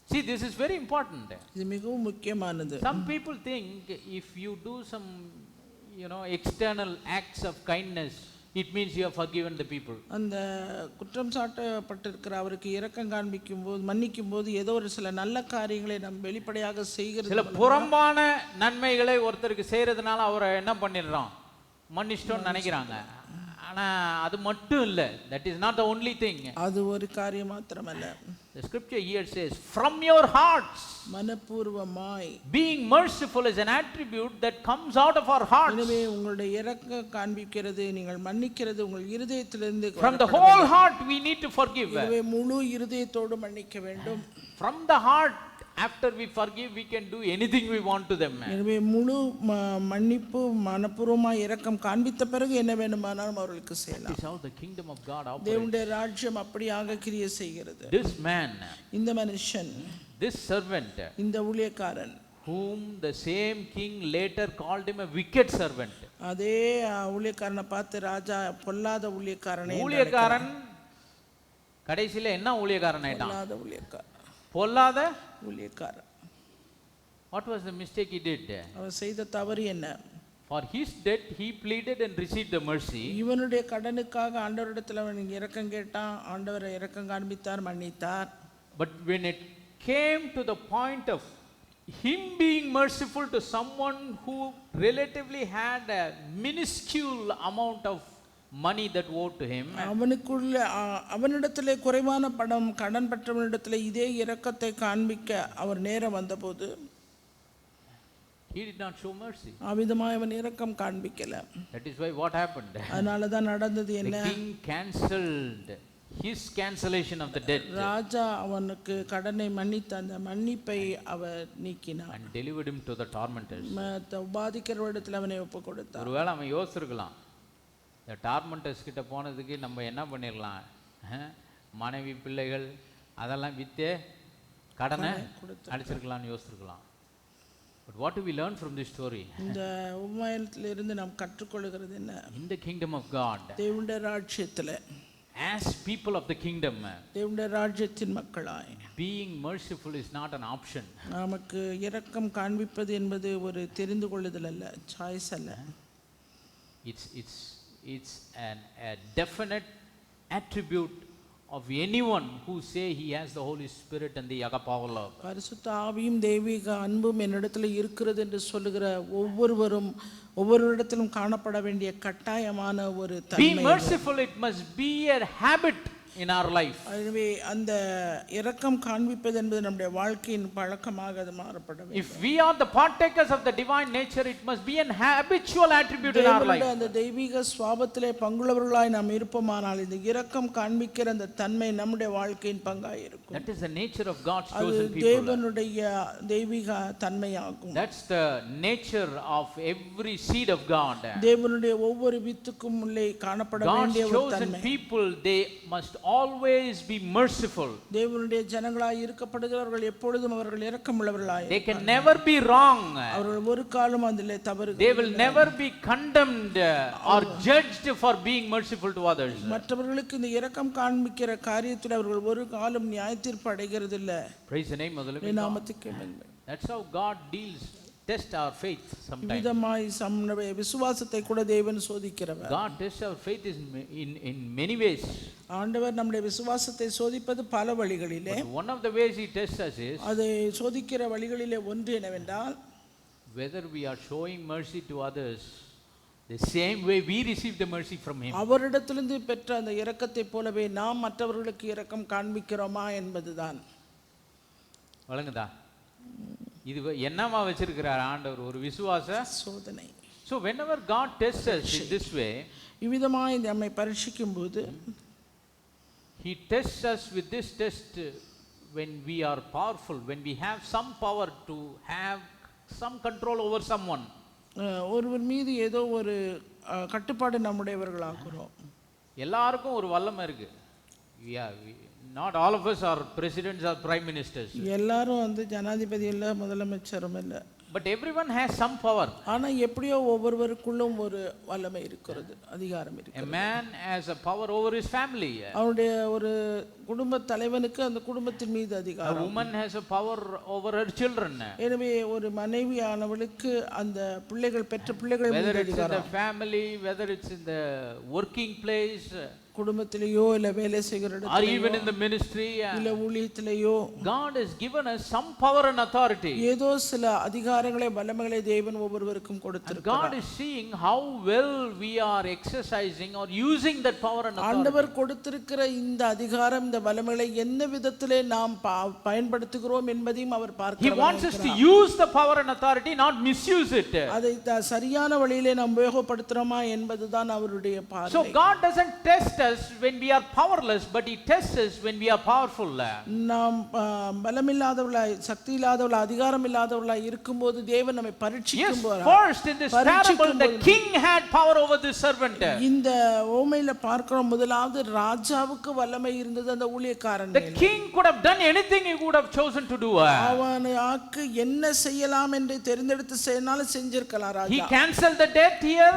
See, this is very important.
இது மிகவும் முக்கியமானது.
Some people think if you do some, external acts of kindness, it means you have forgiven the people.
அந்த குற்றம் சாட்டப்பட்டிருக்கிற அவருக்கு இரக்கம் காண்பிக்கும் போது மன்னிக்கும் போது ஏதோ ஒரு சில நல்ல காரியங்களை நாம் வெளிப்படையாக செய்கிறது.
சில புறம்பான நன்மைகளை ஒருத்தருக்கு செய்யறதுனால அவரை என்ன பண்ணிடுறோம்? மன்னிச்சிட்டோம்னு நினைக்கிறாங்க. ஆனா அது மட்டும் இல்ல. That is not the only thing.
அது ஒரு காரியம் மாத்திரமல்ல.
The scripture here says from your hearts.
மனப்பூர்வமாய்.
Being merciful is an attribute that comes out of our hearts.
எனவே உங்களுடைய இரக்கம் காண்பிக்கிறது நீங்கள் மன்னிக்கிறது உங்கள் இருதயத்திலிருந்து.
From the whole heart we need to forgive.
எனவே முழு இருதயத்தோடு மன்னிக்க வேண்டும்.
From the heart, after we forgive, we can do anything we want to them.
எனவே முழு மன்னிப்பு மனப்பூர்வமாய் இரக்கம் காண்பித்த பிறகு என்ன வேண்டுமானாலும் அவர்களுக்கு செய்யலாம்.
This is how the kingdom of God operates.
தேவனுடைய ராஜ்யம் அப்படியாக கிரியை செய்கிறது.
This man,
இந்த மனுஷன்,
this servant,
இந்த ஊழியக்காரன்,
whom the same king later called him a wicked servant.
அதே ஊழியக்காரனை பார்த்து ராஜா பொல்லாத ஊழியக்காரனே.
ஊழியக்காரன் கடைசியில என்ன ஊழியக்காரன் ஆயிட்டான்?
பொல்லாத ஊழியக்காரன்.
பொல்லாத
ஊழியக்காரன்.
What was the mistake he did?
அவன் செய்த தவறு என்ன?
For his debt he pleaded and received the mercy.
இவனுடைய கடனுக்காக ஆண்டவரிடத்தில் அவன் இரக்கம் கேட்டான். ஆண்டவர் இரக்கம் காண்பித்தார், மன்னித்தார்.
But when it came to the point of him being merciful to someone who relatively had a minuscule amount of money that owed to him,
அவனிடத்திலே குறைவான பணம் கடன் பெற்றவனிடத்திலே இதே இரக்கத்தை காண்பிக்க அவர் நேரம் வந்தபோது
he did not show mercy.
அவிதமாய் அவன் இரக்கம் காண்பிக்கல.
That is why what happened?
அதனால தான் நடந்தது என்ன?
The king cancelled his cancellation of the debt.
ராஜா அவனுக்கு கடனை மன்னித்த அந்த மன்னிப்பை அவர் நீக்கினார்.
And delivered him to the tormentors.
உபாதிக்கிறவரிடத்தில் அவனை ஒப்பு கொடுத்தார்.
ஒருவேளை அவன் யோசிச்சிருக்கலாம், இந்த டார்மெண்டர்ஸ் கிட்ட போனதுக்கு நம்ம என்ன பண்ணிடலாம், மனைவி பிள்ளைகள் அதெல்லாம் விற்றே கடனை அடிச்சிருக்கலாம்னு யோசிச்சிருக்கலாம். But what do we learn from this story?
இந்த உண்மையிலிருந்து நாம் கற்றுக்கொள்கிறது என்ன?
In the kingdom of God,
தேவனுடைய ராஜ்யத்திலே,
as people of the kingdom,
தேவனுடைய ராஜ்யத்தின் மக்களாய்,
being merciful is not an option.
நமக்கு இரக்கம் காண்பிப்பது என்பது ஒரு தெரிந்து கொள்ளுதல் அல்ல, சாய்ஸ் அல்ல.
It's a definite attribute of anyone who say he has the Holy Spirit and the agape love.
பரிசுத்த ஆவியும் தெய்வீக அன்பும் என்னிடத்தில் இருக்கிறது என்று சொல்லுகிற ஒவ்வொருவரிடத்திலும் காணப்பட வேண்டிய கட்டாயமான ஒரு
Be
தன்மை.
merciful, it must be a habit in our life.
எனவே அந்த இரக்கம் காண்பிப்பது என்பது நம்முடைய வாழ்க்கையின் பழக்கமாக அது மாறப்பட வேண்டும்.
If we are the partakers of the divine nature, it must be an habitual attribute in our life.
அந்த தெய்வீக சுபாவத்திலே பங்குள்ளவர்களாய் நாம் இருப்போமானால் இந்த இரக்கம் காண்பிக்கிற அந்த தன்மை நம்முடைய வாழ்க்கையின் பங்காய் இருக்கும்.
That is the nature of God's
அது
chosen people.
தேவனுடைய தெய்வீக தன்மையாகும்.
That's the nature of every seed of God.
தேவனுடைய ஒவ்வொரு வித்துக்கும் உள்ளே காணப்பட வேண்டிய
God's
ஒரு
chosen
தன்மை.
people, they must always be merciful.
தேவனுடைய ஜனங்களாய் இருக்கப்படுகிறவர்கள் எப்பொழுதும் அவர்கள் இரக்கமுள்ளவர்களாய்
They can never be wrong.
அவர்கள் ஒரு காலம் அதிலே தவறு
They will never be condemned or judged for being merciful to others.
மற்றவர்களுக்கு இந்த இரக்கம் காண்பிக்கிற காரியத்தில் அவர்கள் ஒரு காலம் நியாயத்தீர்ப்பு அடைகிறதில்ல.
Praise the name of the living God.
நாமத்துக்கு மகிமை.
That's how God deals, test our faith sometimes.
விதமாய் நம்முடைய விசுவாசத்தை கூட தேவன் சோதிக்கிறவர்.
God tests our faith in many ways.
ஆண்டவர் நம்முடைய விசுவாசத்தை சோதிப்பது பல வழிகளிலே.
But one of the ways he tests us is
அதை சோதிக்கிற வழிகளிலே ஒன்று என்னவென்றால்
whether we are showing mercy to others the same way we receive the mercy from him.
அவரிடத்திலிருந்து பெற்ற அந்த இரக்கத்தை போலவே நாம் மற்றவர்களுக்கு இரக்கம் காண்பிக்கிறோமா என்பதுதான்.
வழங்குதா? இது என்னமா வச்சிருக்கிறார் ஆண்டவர்? ஒரு விசுவாச
சோதனை.
So whenever God tests us in this way,
இவ்விதமாய் நம்மை பரீட்சிக்கும் போது
he tests us with this test when we are powerful, when we have some power to have some control over someone.
ஒருவர் மீது ஏதோ ஒரு கட்டுப்பாடு நம்முடையவர்களாகிறோம்.
எல்லாருக்கும் ஒரு வல்லமை இருக்கு. Not all of us are presidents or prime ministers.
எல்லாரும் வந்து ஜனாதிபதி இல்ல, முதலமைச்சரும் இல்ல.
But everyone has some power.
ஆனா எப்படியோ ஒவ்வொருவருக்குள்ளும் ஒரு வல்லமை இருக்கிறது, அதிகாரம் இருக்கு.
A man has a power over his family.
அவருடைய ஒரு குடும்ப தலைவனுக்கு அந்த குடும்பத்தின் மீது
A
அதிகாரம்.
woman has a power over her children.
எனவே ஒரு மனைவியானவளுக்கு அந்த பிள்ளைகள் பெற்ற பிள்ளைகள்
Whether
மீது
it's in the
அதிகாரம்.
family, whether it's in the working place,
குடும்பத்திலேயோ இல்ல வேலை செய்கிற
or
இடத்திலேயோ
even in the ministry,
இல்ல ஊழியத்திலேயோ
God has given us some power and authority.
ஏதோ சில அதிகாரங்களை வல்லமைகளை தேவன் ஒவ்வொருவருக்கும்
And
கொடுத்திருக்கிறார்.
God is seeing how well we are exercising or using that power and authority.
ஆண்டவர் கொடுத்திருக்கிற இந்த அதிகாரம், இந்த வல்லமைகளை என்ன விதத்திலே நாம் பயன்படுத்துகிறோம் என்பதையும் அவர்
He
பார்க்கிறார்.
wants us to use the power and authority, not misuse it.
அதை சரியான வழியிலே நாம் உபயோகப்படுத்துறோமா என்பதுதான் அவருடைய
So
பார்வை.
God doesn't test us when we are powerless, but he tests us when we are powerful.
நாம் பலமில்லாதவர்களாய், சக்தி இல்லாதவர்களாய், அதிகாரம் இல்லாதவர்களாய் இருக்கும்போது தேவன் நம்மை
Yes,
பரீட்சிக்கும் போது,
first in this parable the king had power over this servant.
இந்த ஓமையில பார்க்கிறோம், முதலாவது ராஜாவுக்கு வல்லமை இருந்தது அந்த ஊழியக்காரன்
The
மேல்.
king could have done anything he would have chosen to do.
அவனுக்கு என்ன செய்யலாம் என்று தெரிந்தெடுத்து செய்யனாலும் செஞ்சிருக்கலாம்
He
Raja.
cancelled the debt here,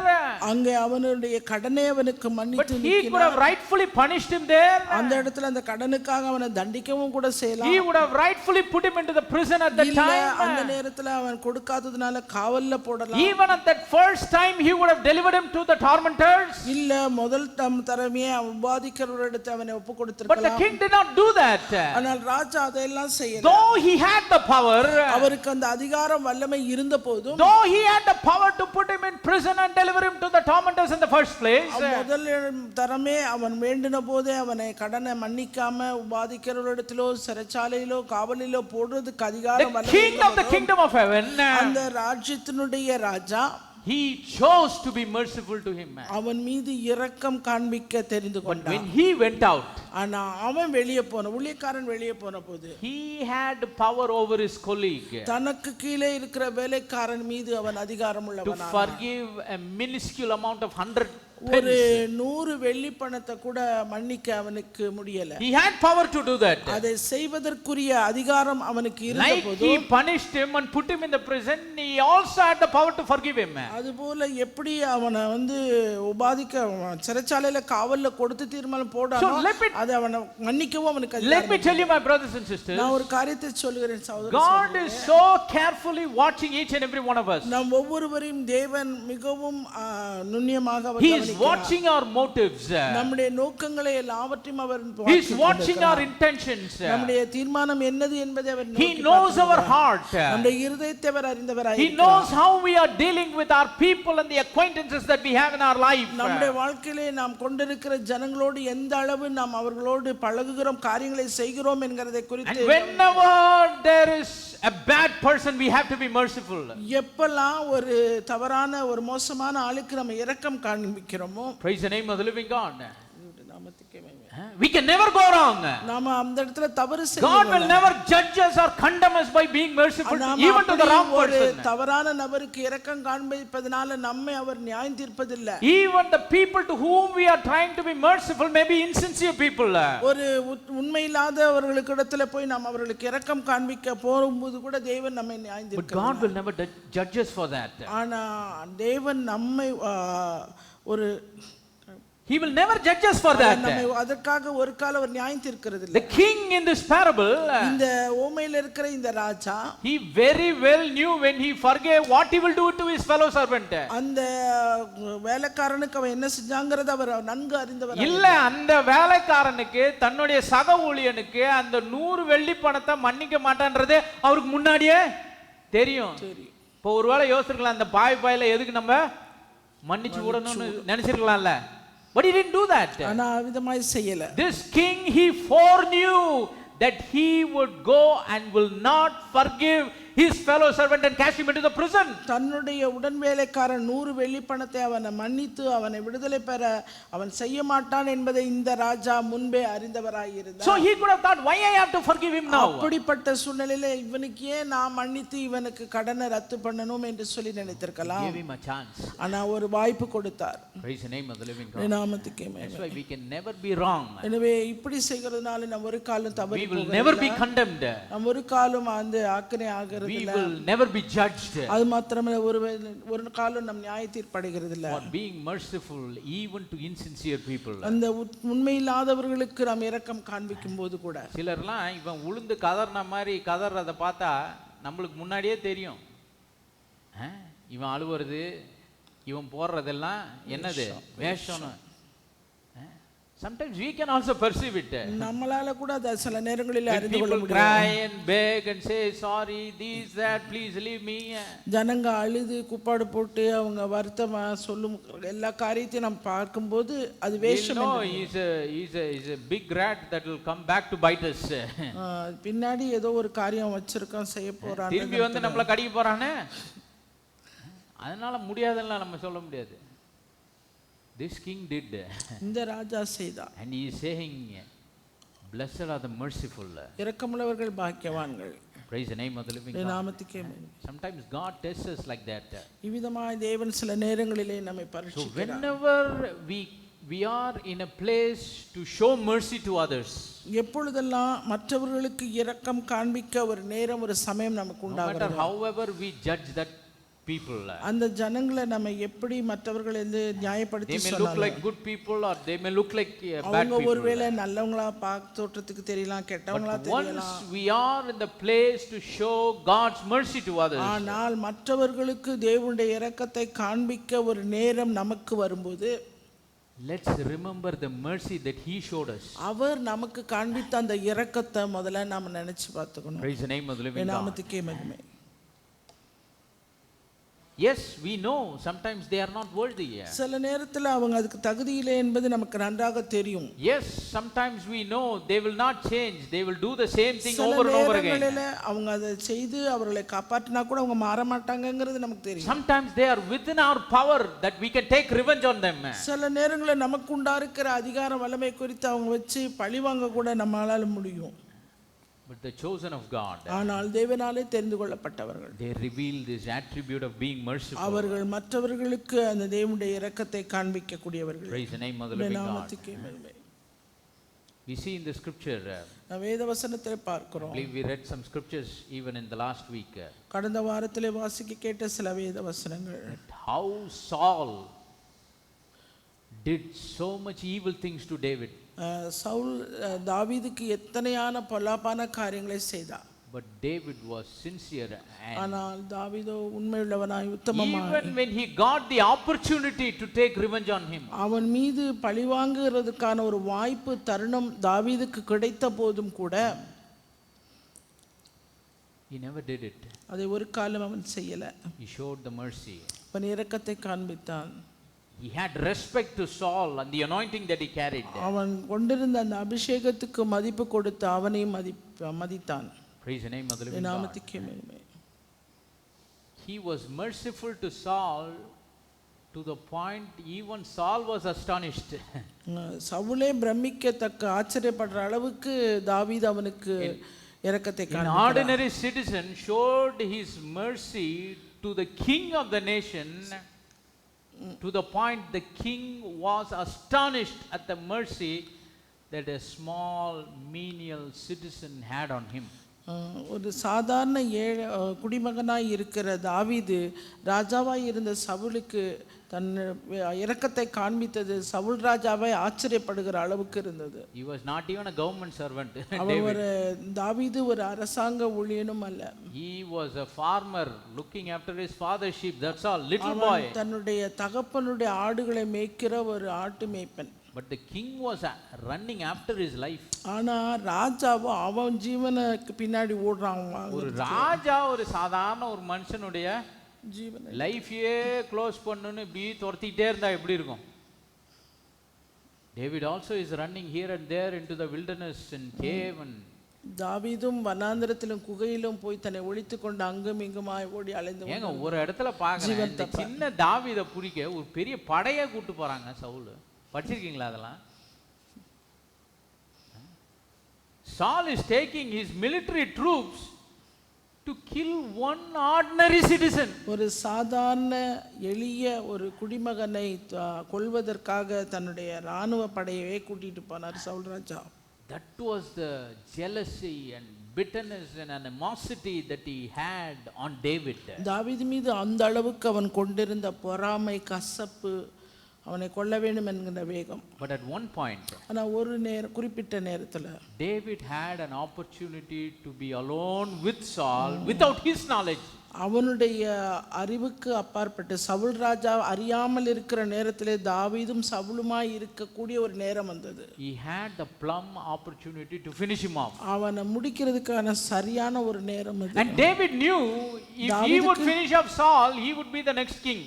அங்கே அவனுடைய கடனை அவனுக்கு
but
மன்னித்து
he could have rightfully punished him there.
அந்த இடத்துல அந்த கடனுக்காக அவனை தண்டிக்கவும் கூட செய்யலாம்.
He would have rightfully put him into the prison at that
இல்ல அந்த
time.
நேரத்துல அவன் கொடுக்காததுனால காவல்ல போடலாம்.
Even at that first time he would have delivered him to the tormentors.
இல்ல முதல் தரமே உபாதிக்கிறவரிடத்தை அவனை ஒப்பு
But the
கொடுத்திருக்கலாம்.
king did not do that.
ஆனால் ராஜா அதெல்லாம் செய்யல.
Though he had the power,
அவருக்கு அந்த அதிகாரம் வல்லமை இருந்த போதும்,
though he had the power to put him in prison and deliver him to the tormentors in the first place,
முதல் தரமே அவன் வேண்டின போதே அவனை கடனை மன்னிக்காம உபாதிக்கிறவரிடத்திலோ சிறைச்சாலையிலோ காவலிலோ போடுறதுக்கு அதிகாரம்
the king of the kingdom of heaven,
அந்த ராஜ்யத்தினுடைய ராஜா
he chose to be merciful to him.
அவன் மீது இரக்கம் காண்பிக்க தெரிந்து
But
கொண்டான்.
when he went out,
ஆனா அவன் வெளியே போன ஊழியக்காரன் வெளியே போன போது
he had power over his colleague
தனக்கு கீழே இருக்கிற வேலைக்காரன் மீது அவன் அதிகாரம்
to
உள்ளவனானான்.
forgive a minuscule amount of 100
ஒரு
pennies.
100 வெள்ளி பணத்தை கூட மன்னிக்க அவனுக்கு முடியல.
He had power to do that.
அதை செய்வதற்குரிய அதிகாரம் அவனுக்கு இருந்த
Like
போது,
he punished him and put him in the prison, he also had the power to forgive him.
அதுபோல எப்படி அவனை வந்து உபாதிக்க சிறைச்சாலையில காவல்ல கொடுத்து தீர்மானம் போடானோ அதை அவனை மன்னிக்கவும் அவனுக்கு
Let me
அதிகாரம்.
tell you, my brothers and sisters,
நான் ஒரு காரியத்தை சொல்கிறேன் சகோதர
God
சகோதரிகளே.
is so carefully watching each and every one of us.
நாம் ஒவ்வொருவரையும் தேவன் மிகவும் நுண்ணியமாக அவர்
He is watching our motives.
நம்முடைய நோக்கங்களை எல்லாவற்றையும் அவர்
He is watching our intentions.
நம்முடைய தீர்மானம் என்னது என்பதை அவர்
He knows our heart.
நம்முடைய இருதயத்தை அவர் அறிந்தவராய்
He knows how we are dealing with our people and the acquaintances that we have in our life.
நம்முடைய வாழ்க்கையிலே நாம் கொண்டிருக்கிற ஜனங்களோடு எந்த அளவு நாம் அவர்களோடு பழகுகிறோம், காரியங்களை செய்கிறோம் என்கிறதை குறித்து.
And whenever there is a bad person, we have to be merciful.
எப்பெல்லாம் ஒரு தவறான ஒரு மோசமான ஆளுக்கு நம்ம இரக்கம் காண்பிக்கிறோமோ,
praise the name of the living God,
நாமத்துக்கே மகிமை.
we can never go wrong.
நாம அந்த இடத்துல தவறு செய்ய
God will never judge us or condemn us by being merciful even to the wrong person.
தவறான நபருக்கு இரக்கம் காண்பிப்பதனால நம்மை அவர் நியாயம் தீர்ப்பதில்லை.
Even the people to whom we are trying to be merciful may be insincere people.
ஒரு உண்மையில்லாதவர்களுக்கு இடத்துல போய் நாம் அவர்களுக்கு இரக்கம் காண்பிக்க போகும்போது கூட தேவன் நம்மை நியாயம் தீர்க்க.
But God will never judge us for that.
ஆனா தேவன் நம்மை ஒரு
He will never judge us for that.
நம்மை அதற்காக ஒரு காலம் அவர் நியாயம் தீர்க்கிறது இல்லை.
The king in this parable,
இந்த ஓமையில இருக்கிற இந்த ராஜா,
he very well knew when he forgave what he will do to his fellow servant.
அந்த வேலைக்காரனுக்கு அவன் என்ன செஞ்சாங்கறத அவர் நன்கு அறிந்தவர்.
இல்ல, அந்த வேலைக்காரனுக்கு தன்னுடைய சக ஊழியனுக்கு அந்த 100 வெள்ளி பணத்தை மன்னிக்க மாட்டான்றது அவருக்கு முன்னாடியே தெரியும். இப்போ ஒருவேளை யோசிச்சிருக்கலாம், அந்த பாயில எதுக்கு நம்ம மன்னிச்சு விடணும்னு நினைச்சிருக்கலாம்ல. But he didn't do that.
ஆனா அவிதமாய் செய்யல.
This king, he foreknew that he would go and will not forgive his fellow servant and cast him into the prison.
தன்னுடைய உடன் வேலைக்காரன் 100 வெள்ளி பணத்தை அவனை மன்னித்து அவனை விடுதலை பெற அவன் செய்ய மாட்டான் என்பதை இந்த ராஜா முன்பே அறிந்தவராய் இருந்தார்.
So he could have thought, why I have to forgive him now?
அப்படிப்பட்ட சூழ்நிலையில இவனுக்கு ஏன் நான் மன்னித்து இவனுக்கு கடனை ரத்து பண்ணணும் என்று சொல்லி நினைத்திருக்கலாம்.
Give him a chance.
ஆனா ஒரு வாய்ப்பு கொடுத்தார்.
Praise the name of the living God.
நாமத்துக்கே மகிமை.
That's why we can never be wrong.
எனவே இப்படி செய்கிறதுனால நம்ம ஒரு காலம் தவறி
We will never be condemned.
நம்ம ஒரு காலம் அந்த ஆக்கினை ஆகிறது
We
இல்ல.
will never be judged.
அது மாத்திரமல்ல ஒரு காலம் நம் நியாய தீர்ப்படைகிறது இல்ல.
For being merciful even to insincere people.
அந்த உண்மையில்லாதவர்களுக்கு நாம் இரக்கம் காண்பிக்கும் போது கூட
சிலர்லாம் இவன் உளுந்து கதறன மாதிரி கதறத பார்த்தா நம்மளுக்கு முன்னாடியே தெரியும். இவன் அழுவுறது, இவன் போடுறதெல்லாம் என்னது வேஷம்னு. Sometimes we can also perceive it.
நம்மளால கூட அத சில நேரங்களில் அறிந்து கொள்ள முடியும்.
Cry and beg and say sorry, this that, please leave me.
ஜனங்க அழுது கூப்பாடு போட்டு அவங்க வருத்தமா சொல்லும் எல்லா காரியத்தையும் நாம் பார்க்கும்போது அது வேஷம்.
No, is a big rat that will come back to bite us.
பின்னாடி ஏதோ ஒரு காரியம் வச்சிருக்கான் செய்ய போறான்,
திரும்பி வந்து நம்மள கடிக்க போறானே. அதனால முடியாதுன்னு நம்ம சொல்ல முடியாது. This king did.
இந்த ராஜா செய்தார்.
And he is saying, blessed are the merciful.
இரக்கமுள்ளவர்கள் பாக்கியவான்கள்.
Praise the name of the living God.
நாமத்துக்கே மகிமை.
Sometimes God tests us like that.
இவ்விதமாய் தேவன் சில நேரங்களிலே நம்மை பரீட்சிக்கிறார்.
So whenever we are in a place to show mercy to others,
எப்பொழுதெல்லாம் மற்றவர்களுக்கு இரக்கம் காண்பிக்க ஒரு நேரம் ஒரு சமயம் நமக்கு உண்டாகிறது.
no matter however we judge that people,
அந்த ஜனங்களை நம்ம எப்படி மற்றவர்கள் என்று நியாயப்படுத்தி
they may
சொல்லலாம்.
look like good people or they may look like bad people.
அவங்க ஒருவேளை நல்லவங்களா தோற்றத்துக்கு தெரியலாம், கெட்டவங்களா தெரியலாம்.
Once we are in the place to show God's mercy to others,
ஆனால் மற்றவர்களுக்கு தேவனுடைய இரக்கத்தை காண்பிக்க ஒரு நேரம் நமக்கு வரும்போது,
let's remember the mercy that he showed us.
அவர் நமக்கு காண்பித்த அந்த இரக்கத்தை முதல்ல நாம நினைச்சு பார்த்துக்கணும்.
Praise the name of the living God.
நாமத்துக்கே மகிமை.
Yes, we know sometimes they are not worthy.
சில நேரத்துல அவங்க அதுக்கு தகுதி இல்லை என்பது நமக்கு நன்றாக தெரியும்.
Yes, sometimes we know they will not change, they will do the same thing over and over again.
அவங்க அதை செய்து அவர்களை காப்பாற்றினா கூட அவங்க மாற மாட்டாங்கங்கிறது நமக்கு தெரியும்.
Sometimes they are within our power that we can take revenge on them.
சில நேரங்களில் நமக்கு உண்டாயிருக்கிற அதிகார வல்லமை குறித்து அவங்க வச்சு பழிவாங்க கூட நம்மளால முடியும்.
But the chosen of God,
ஆனால் தேவனாலே தெரிந்து கொள்ளப்பட்டவர்கள்,
they reveal this attribute of being merciful.
அவர்கள் மற்றவர்களுக்கு அந்த தேவனுடைய இரக்கத்தை காண்பிக்க கூடியவர்கள்.
Praise the name of the living God.
நாமத்துக்கே மகிமை.
We see in the scripture,
வேத வசனத்தை பார்க்கிறோம்.
I believe we read some scriptures even in the last week.
கடந்த வாரத்திலே வாசிக்க கேட்ட சில வேத வசனங்கள்,
how Saul did so much evil things to David.
Saul தாவீதுக்கு எத்தனையான பொல்லாப்பான காரியங்களை செய்தார்.
But David was sincere, and
ஆனால் தாவீதோ உண்மையுள்ளவனாய் உத்தமமாய்
even when he got the opportunity to take revenge on him,
அவன் மீது பழிவாங்குறதுக்கான ஒரு வாய்ப்பு தருணம் தாவீதுக்கு கிடைத்த போதும் கூட
he never did it.
அதை ஒரு காலம் அவன் செய்யல.
He showed the mercy.
அவன் இரக்கத்தை காண்பித்தான்.
He had respect to Saul and the anointing that he carried.
அவன் கொண்டிருந்த அந்த அபிஷேகத்துக்கு மதிப்பு கொடுத்து அவனை மதித்தான்.
Praise the name of the living God.
நாமத்துக்கே மகிமை.
He was merciful to Saul to the point even Saul was astonished.
சவுலே பிரமிக்கத்தக்க ஆச்சரியப்படுற அளவுக்கு தாவீது அவனுக்கு இரக்கத்தை
An
காண்பித்தார்.
ordinary citizen showed his mercy to the king of the nation to the point the king was astonished at the mercy that a small menial citizen had on him.
ஒரு சாதாரண குடிமகனாய் இருக்கிற தாவீது ராஜாவாய் இருந்த சவுலுக்கு தன் இரக்கத்தை காண்பித்தது சவுல் ராஜாவை ஆச்சரியப்படுகிற அளவுக்கு இருந்தது.
He was not even a government servant.
தாவீது ஒரு அரசாங்க ஊழியனும் அல்ல.
He was a farmer looking after his father's sheep. That's all. Little boy.
தன்னுடைய தகப்பனுடைய ஆடுகளை மேய்க்கிற ஒரு ஆட்டு மேய்ப்பன்.
But the king was running after his life.
ஆனா ராஜாவோ அவன் ஜீவனுக்கு பின்னாடி ஓடுறான்.
ஒரு ராஜா ஒரு சாதாரண ஒரு மனுஷனுடைய
ஜீவன்
லைஃபையே க்ளோஸ் பண்ணுன்னு பி துரத்திட்டே இருந்தா எப்படி இருக்கும்? David also is running here and there into the wilderness and cave and
தாவீதும் வனாந்தரத்திலும் குகையிலும் போய் தன்னை ஒளித்துக் கொண்டு அங்கும் இங்குமாய் ஓடி அலைந்து
ஏங்க ஒரு இடத்துல பார்க்கறேன் இந்த சின்ன தாவீதை பிடிக்க ஒரு பெரிய படையை கூட்டு போறாங்க சவுல். படிச்சிருக்கீங்களா அதெல்லாம்? Saul is taking his military troops to kill one ordinary citizen.
ஒரு சாதாரண எளிய ஒரு குடிமகனை கொல்வதற்காக தன்னுடைய ராணுவ படையவே கூட்டிட்டு போனார் சவுல் ராஜா.
That was the jealousy and bitterness and animosity that he had on David.
தாவீது மீது அந்த அளவுக்கு அவன் கொண்டிருந்த பொறாமை கசப்பு அவனை கொல்ல வேண்டும் என்கிற வேகம்.
But at one point,
ஆனா ஒரு குறிப்பிட்ட நேரத்துல
David had an opportunity to be alone with Saul without his knowledge.
அவனுடைய அறிவுக்கு அப்பாற்பட்டு சவுல் ராஜா அறியாமல் இருக்கிற நேரத்திலே தாவீதும் சவுலுமாய் இருக்கக்கூடிய ஒரு நேரம் வந்தது.
He had the plum opportunity to finish him off.
அவனை முடிக்கிறதுக்கான சரியான ஒரு நேரம் அது.
And David knew if he would finish off Saul, he would be the next king.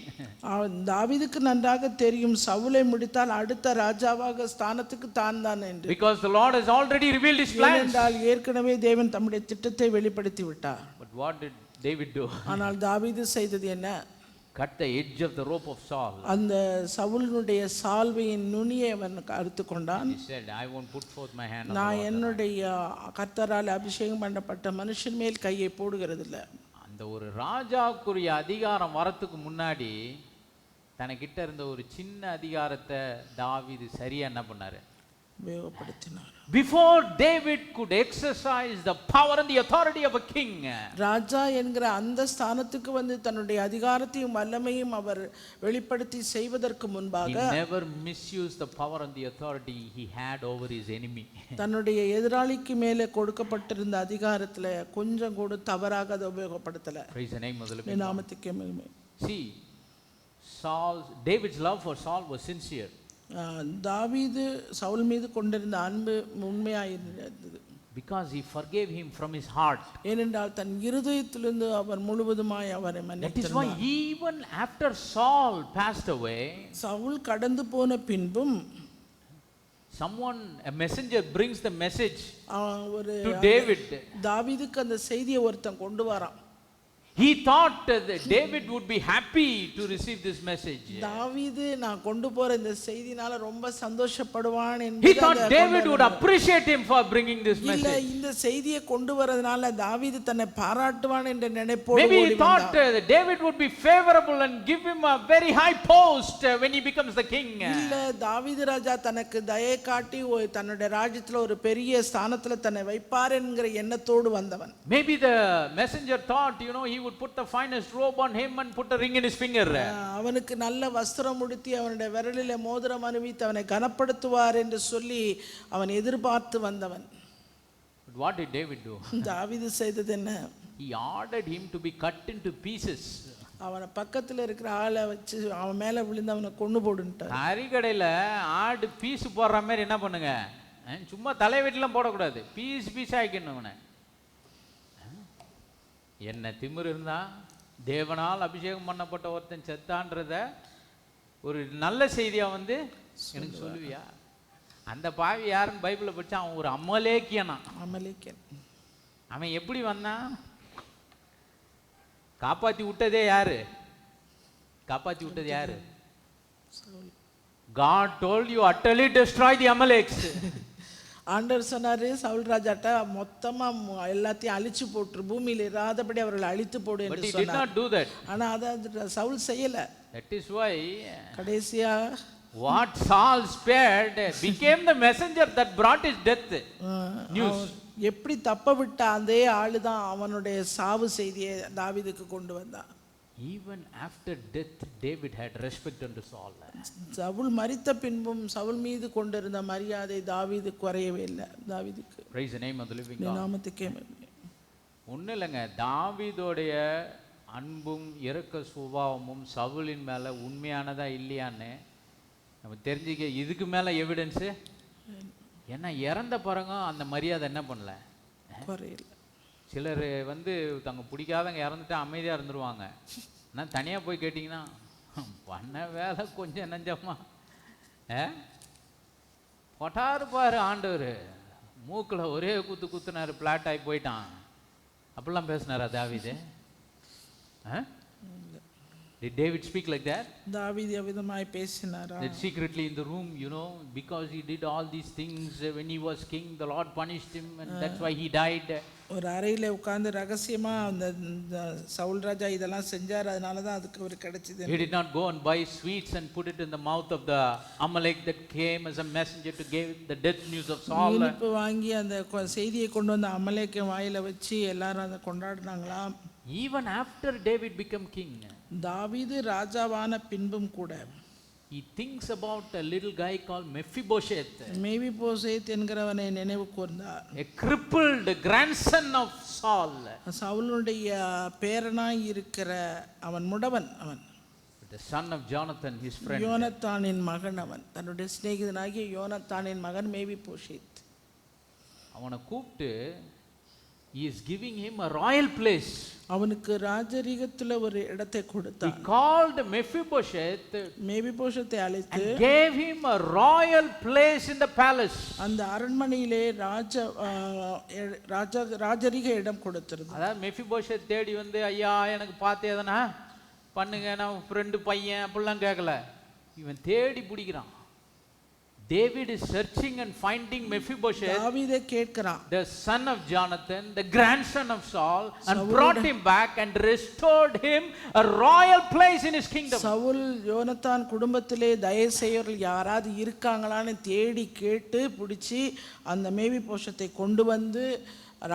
தாவீதுக்கு நன்றாக தெரியும் சவுலை முடித்தால் அடுத்த ராஜாவாக ஸ்தானத்துக்கு தான் என்று.
Because the Lord has already revealed his plans.
ஏனென்றால் ஏற்கனவே தேவன் தம்முடைய திட்டத்தை வெளிப்படுத்தி விட்டார்.
But what did David do?
ஆனால் தாவீது செய்தது என்ன?
Cut the edge of the rope of Saul.
அந்த சவுலினுடைய சால்வையின் நுனியை அவன் அறுத்து கொண்டான்.
He said, I won't put forth my hand on the
நான்
water.
என்னுடைய கர்த்தரால் அபிஷேகம் பண்ணப்பட்ட மனுஷன் மேல் கையை போடுகிறது இல்ல.
அந்த ஒரு ராஜாக்குரிய அதிகாரம் வரத்துக்கு முன்னாடி தனக்கிட்ட இருந்த ஒரு சின்ன அதிகாரத்தை தாவீது சரியா என்ன பண்ணாரு?
உபயோகப்படுத்தினார்.
Before David could exercise the power and the authority of a king,
ராஜா என்கிற அந்த ஸ்தானத்துக்கு வந்து தன்னுடைய அதிகாரத்தையும் வல்லமையும் அவர் வெளிப்படுத்தி செய்வதற்கு முன்பாக
he never misused the power and the authority he had over his enemy.
தன்னுடைய எதிராளிக்கு மேலே கொடுக்கப்பட்டிருந்த அதிகாரத்துல கொஞ்சம் கூட தவறாக அதை உபயோகப்படுத்தல.
Praise the name of the living God.
நாமத்துக்கே மகிமை.
See, David's love for Saul was sincere.
தாவீது சவுல் மீது கொண்டிருந்த அன்பு உண்மையாயிருந்தது.
Because he forgave him from his heart.
ஏனென்றால் தன் இருதயத்திலிருந்து அவர் முழுவதுமாய் அவரை மன்னித்தார்.
That is why even after Saul passed away,
Saul கடந்து போன பின்பும்
a messenger brings the message to David.
தாவீதுக்கு அந்த செய்தியை ஒருத்தன் கொண்டு வரான்.
He thought that David would be happy to receive this message.
தாவீது நான் கொண்டு போற இந்த செய்தினால ரொம்ப சந்தோஷப்படுவான் என்று
He thought David would appreciate him for bringing this message.
இல்ல இந்த செய்தியை கொண்டு வரதனால தாவீது தன்னை பாராட்டுவான் என்ற நினைப்போடு
Maybe
ஓடி
he thought
வந்தான்.
David would be favorable and give him a very high post when he becomes the king.
இல்ல தாவீது ராஜா தனக்கு தயை காட்டி தன்னுடைய ராஜ்யத்துல ஒரு பெரிய ஸ்தானத்துல தன்னை வைப்பார் என்கிற எண்ணத்தோடு வந்தவன்.
Maybe the messenger thought, he would put the finest robe on him and put a ring in his finger.
அவனுக்கு நல்ல வஸ்திரம் உடுத்தி அவனுடைய விரலிலே மோதிரம் அணிவித்து அவனை கனப்படுத்துவார் என்று சொல்லி அவன் எதிர்பார்த்து வந்தவன்.
But what did David do?
தாவீது செய்தது என்ன?
He ordered him to be cut into pieces.
அவனை பக்கத்தில் இருக்கிற ஆளை வச்சு அவன் மேலே விழுந்து அவனை கொண்டு போடுன்ட்டார்.
கறிக்கடையில் ஆடு பீஸ் போடுற மாதிரி என்ன பண்ணுங்க, சும்மா தலை வெட்டிலாம் போடக்கூடாது, பீஸ் பீஸ் ஆகிக்கணும் அவனை. என்ன திமிரு இருந்தா தேவனால் அபிஷேகம் பண்ணப்பட்ட ஒருத்தன் செத்தான்றத ஒரு நல்ல செய்தியா வந்து எனக்கு சொல்லுவியா? அந்த பாவி யாருன்னு பைபிளில் படிச்சா அவன் ஒரு அமலேக்கியனா.
அமலேக்கியன்.
அவன் எப்படி வந்தான்? காப்பாற்றி விட்டதே யாரு? காப்பாற்றி விட்டது யாரு? God told you utterly destroy the Amaleks.
ஆண்டவர் சொன்னாரு சவுல் ராஜாட்ட மொத்தமா எல்லாத்தையும் அழிச்சு போட்டு பூமியில இராதபடி அவர்களை அழித்து போடு என்று சொன்னார். But he did not do that. ஆனா அத சவுல் செய்யல. That is why கடைசியா what Saul spared became the messenger that brought his death news. எப்படி தப்ப விட்ட அதே ஆளு தான் அவனுடைய சாவு செய்தியை தாவீதுக்கு கொண்டு வந்தான். Even after death David had respect unto Saul. Saul மரித்த பின்பும் சவுல் மீது கொண்டிருந்த மரியாதை தாவீது குறையவே இல்லை. தாவீதுக்கு praise the name of the living God. நாமத்துக்கே ஒன்றும் இல்லைங்க, தாவீதோடைய அன்பும் இரக்க சுபாவமும் சவுலின் மேலே உண்மையானதா இல்லையான்னு நம்ம தெரிஞ்சுக்க இதுக்கு மேலே எவிடன்ஸு. ஏன்னா இறந்த பிறகு அந்த மரியாதை என்ன பண்ணல, குறையல. சிலர் வந்து தங்க பிடிக்காதவங்க இறந்துட்டா அமைதியாக இருந்துருவாங்க. ஆனால் தனியாக போய் கேட்டிங்கன்னா பண்ண வேலை கொஞ்சம் நஞ்சம்மா பொட்டாரு பாரு ஆண்டவர் மூக்கில் ஒரே குத்து குத்துனாரு, பிளாட் ஆகி போயிட்டான் அப்படிலாம் பேசினாரா தாவீது? Did David speak like that? தாவீது அவ்விதமாய் பேசினாரா? That secretly in the room, you know, because he did all these things when he was king, the Lord punished him and that's why he died. ஒரு அறையில உட்கார்ந்து ரகசியமா அந்த சவுல் ராஜா இதெல்லாம் செஞ்சார், அதனால தான் அதுக்கு ஒரு கிடைச்சது. He did not go and buy sweets and put it in the mouth of the Amalek that came as a messenger to give the death news of Saul. இனிப்பு வாங்கி அந்த செய்தியை கொண்டு வந்து அமலேக்கின் வாயில வச்சு எல்லாரும் அதை கொண்டாடினாங்களாம். Even after David became king, தாவீது ராஜாவான பின்பும் கூட he thinks about a little guy called Mephibosheth. மேவிபோசேத் என்கிறவனை நினைவு கூர்ந்தார். A crippled grandson of Saul. சவுலுடைய பேரனாய் இருக்கிற அவன் முடவன், அவன் the son of Jonathan, his friend. யோனத்தானின் மகன் அவன், தன்னுடைய சிநேகிதனாகிய யோனத்தானின் மகன் மேவிபோசேத். அவனை கூப்பிட்டு he is giving him a royal place. அவனுக்கு ராஜரீகத்துல ஒரு இடத்தை கொடுத்தான். He called Mephibosheth, மேவிபோஷத்தை அழைத்து gave him a royal place in the palace. அந்த அரண்மனையிலே ராஜரீக இடம் கொடுத்திருந்தான். அதாவது மெஃபிபோஷத் தேடி வந்து ஐயா எனக்கு பார்த்து எதனா பண்ணுங்க, நான் ஃப்ரெண்டு பையன் அப்படிலாம் கேட்கல, இவன் தேடி பிடிக்கிறான். David is searching and finding Mephibosheth, தாவீதை கேட்கிறான், the son of Jonathan, the grandson of Saul, and brought him back and restored him a royal place in his kingdom. Saul யோனத்தான் குடும்பத்திலே தயவுசெய்யர்கள் யாராவது இருக்காங்களான்னு தேடி கேட்டு பிடிச்சி அந்த மேவிபோஷத்தை கொண்டு வந்து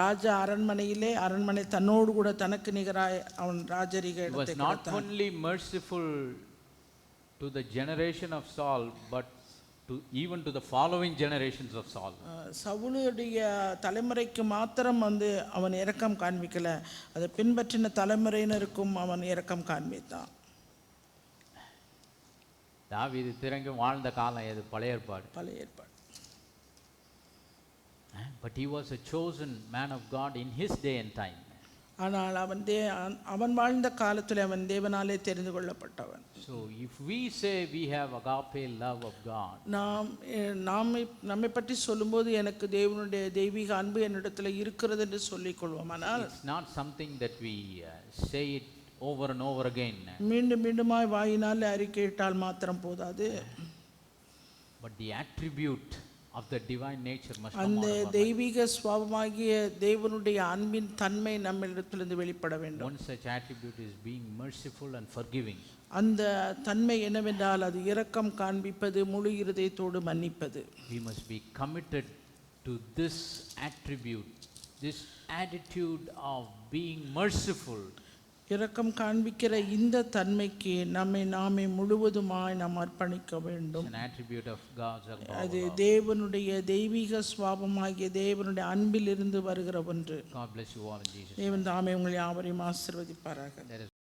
ராஜா அரண்மனையிலே, அரண்மனை தன்னோடு கூட தனக்கு நிகராய் அவன் ராஜரீக இடத்தை கொடுத்தான். He was not only merciful to the generation of Saul, but even to the following generations of Saul. சவுலுடைய தலைமுறைக்கு மாத்திரம் வந்து அவன் இரக்கம் காண்பிக்கல, அதை பின்பற்றின தலைமுறையினருக்கும் அவன் இரக்கம் காண்பித்தான். தாவீது திறங்கி வாழ்ந்த காலம் எது? பழைய ஏற்பாடு. பழைய ஏற்பாடு. But he was a chosen man of God in his day and time. ஆனால் அவன் வாழ்ந்த காலத்தில் அவன் தேவனாலே தெரிந்து கொள்ளப்பட்டவன். So if we say we have agape love of God, நம்மை பற்றி சொல்லும்போது எனக்கு தேவனுடைய தெய்வீக அன்பு என்னிடத்தில் இருக்கிறது என்று சொல்லிக் கொள்வோமானால், it's not something that we say it over and over again. மீண்டும் மீண்டுமாய் வாயினால் அறிக்கையிட்டால் மாத்திரம் போதாது. But the attribute of the divine nature must come out. அந்த தெய்வீக சுபாவமாகிய தேவனுடைய அன்பின் தன்மை நம்மிடத்திலிருந்து வெளிப்பட வேண்டும். One such attribute is being merciful and forgiving. அந்த தன்மை என்னவென்றால் அது இரக்கம் காண்பிப்பது, முழு இருதயத்தோடு மன்னிப்பது. We must be committed to this attribute, this attitude of being merciful. இரக்கம் காண்பிக்கிற இந்த தன்மைக்கு நம்மை நாமே முழுவதுமாய் நாம் அர்ப்பணிக்க
It's
வேண்டும்.
an attribute of God's above
அது
love.
தேவனுடைய தெய்வீக சுவாபமாகிய தேவனுடைய அன்பிலிருந்து வருகிற ஒன்று.
God bless you all in Jesus' name.
தேவன் தாமே உங்களை யாவரையும் ஆசீர்வதிப்பாராக.
Let us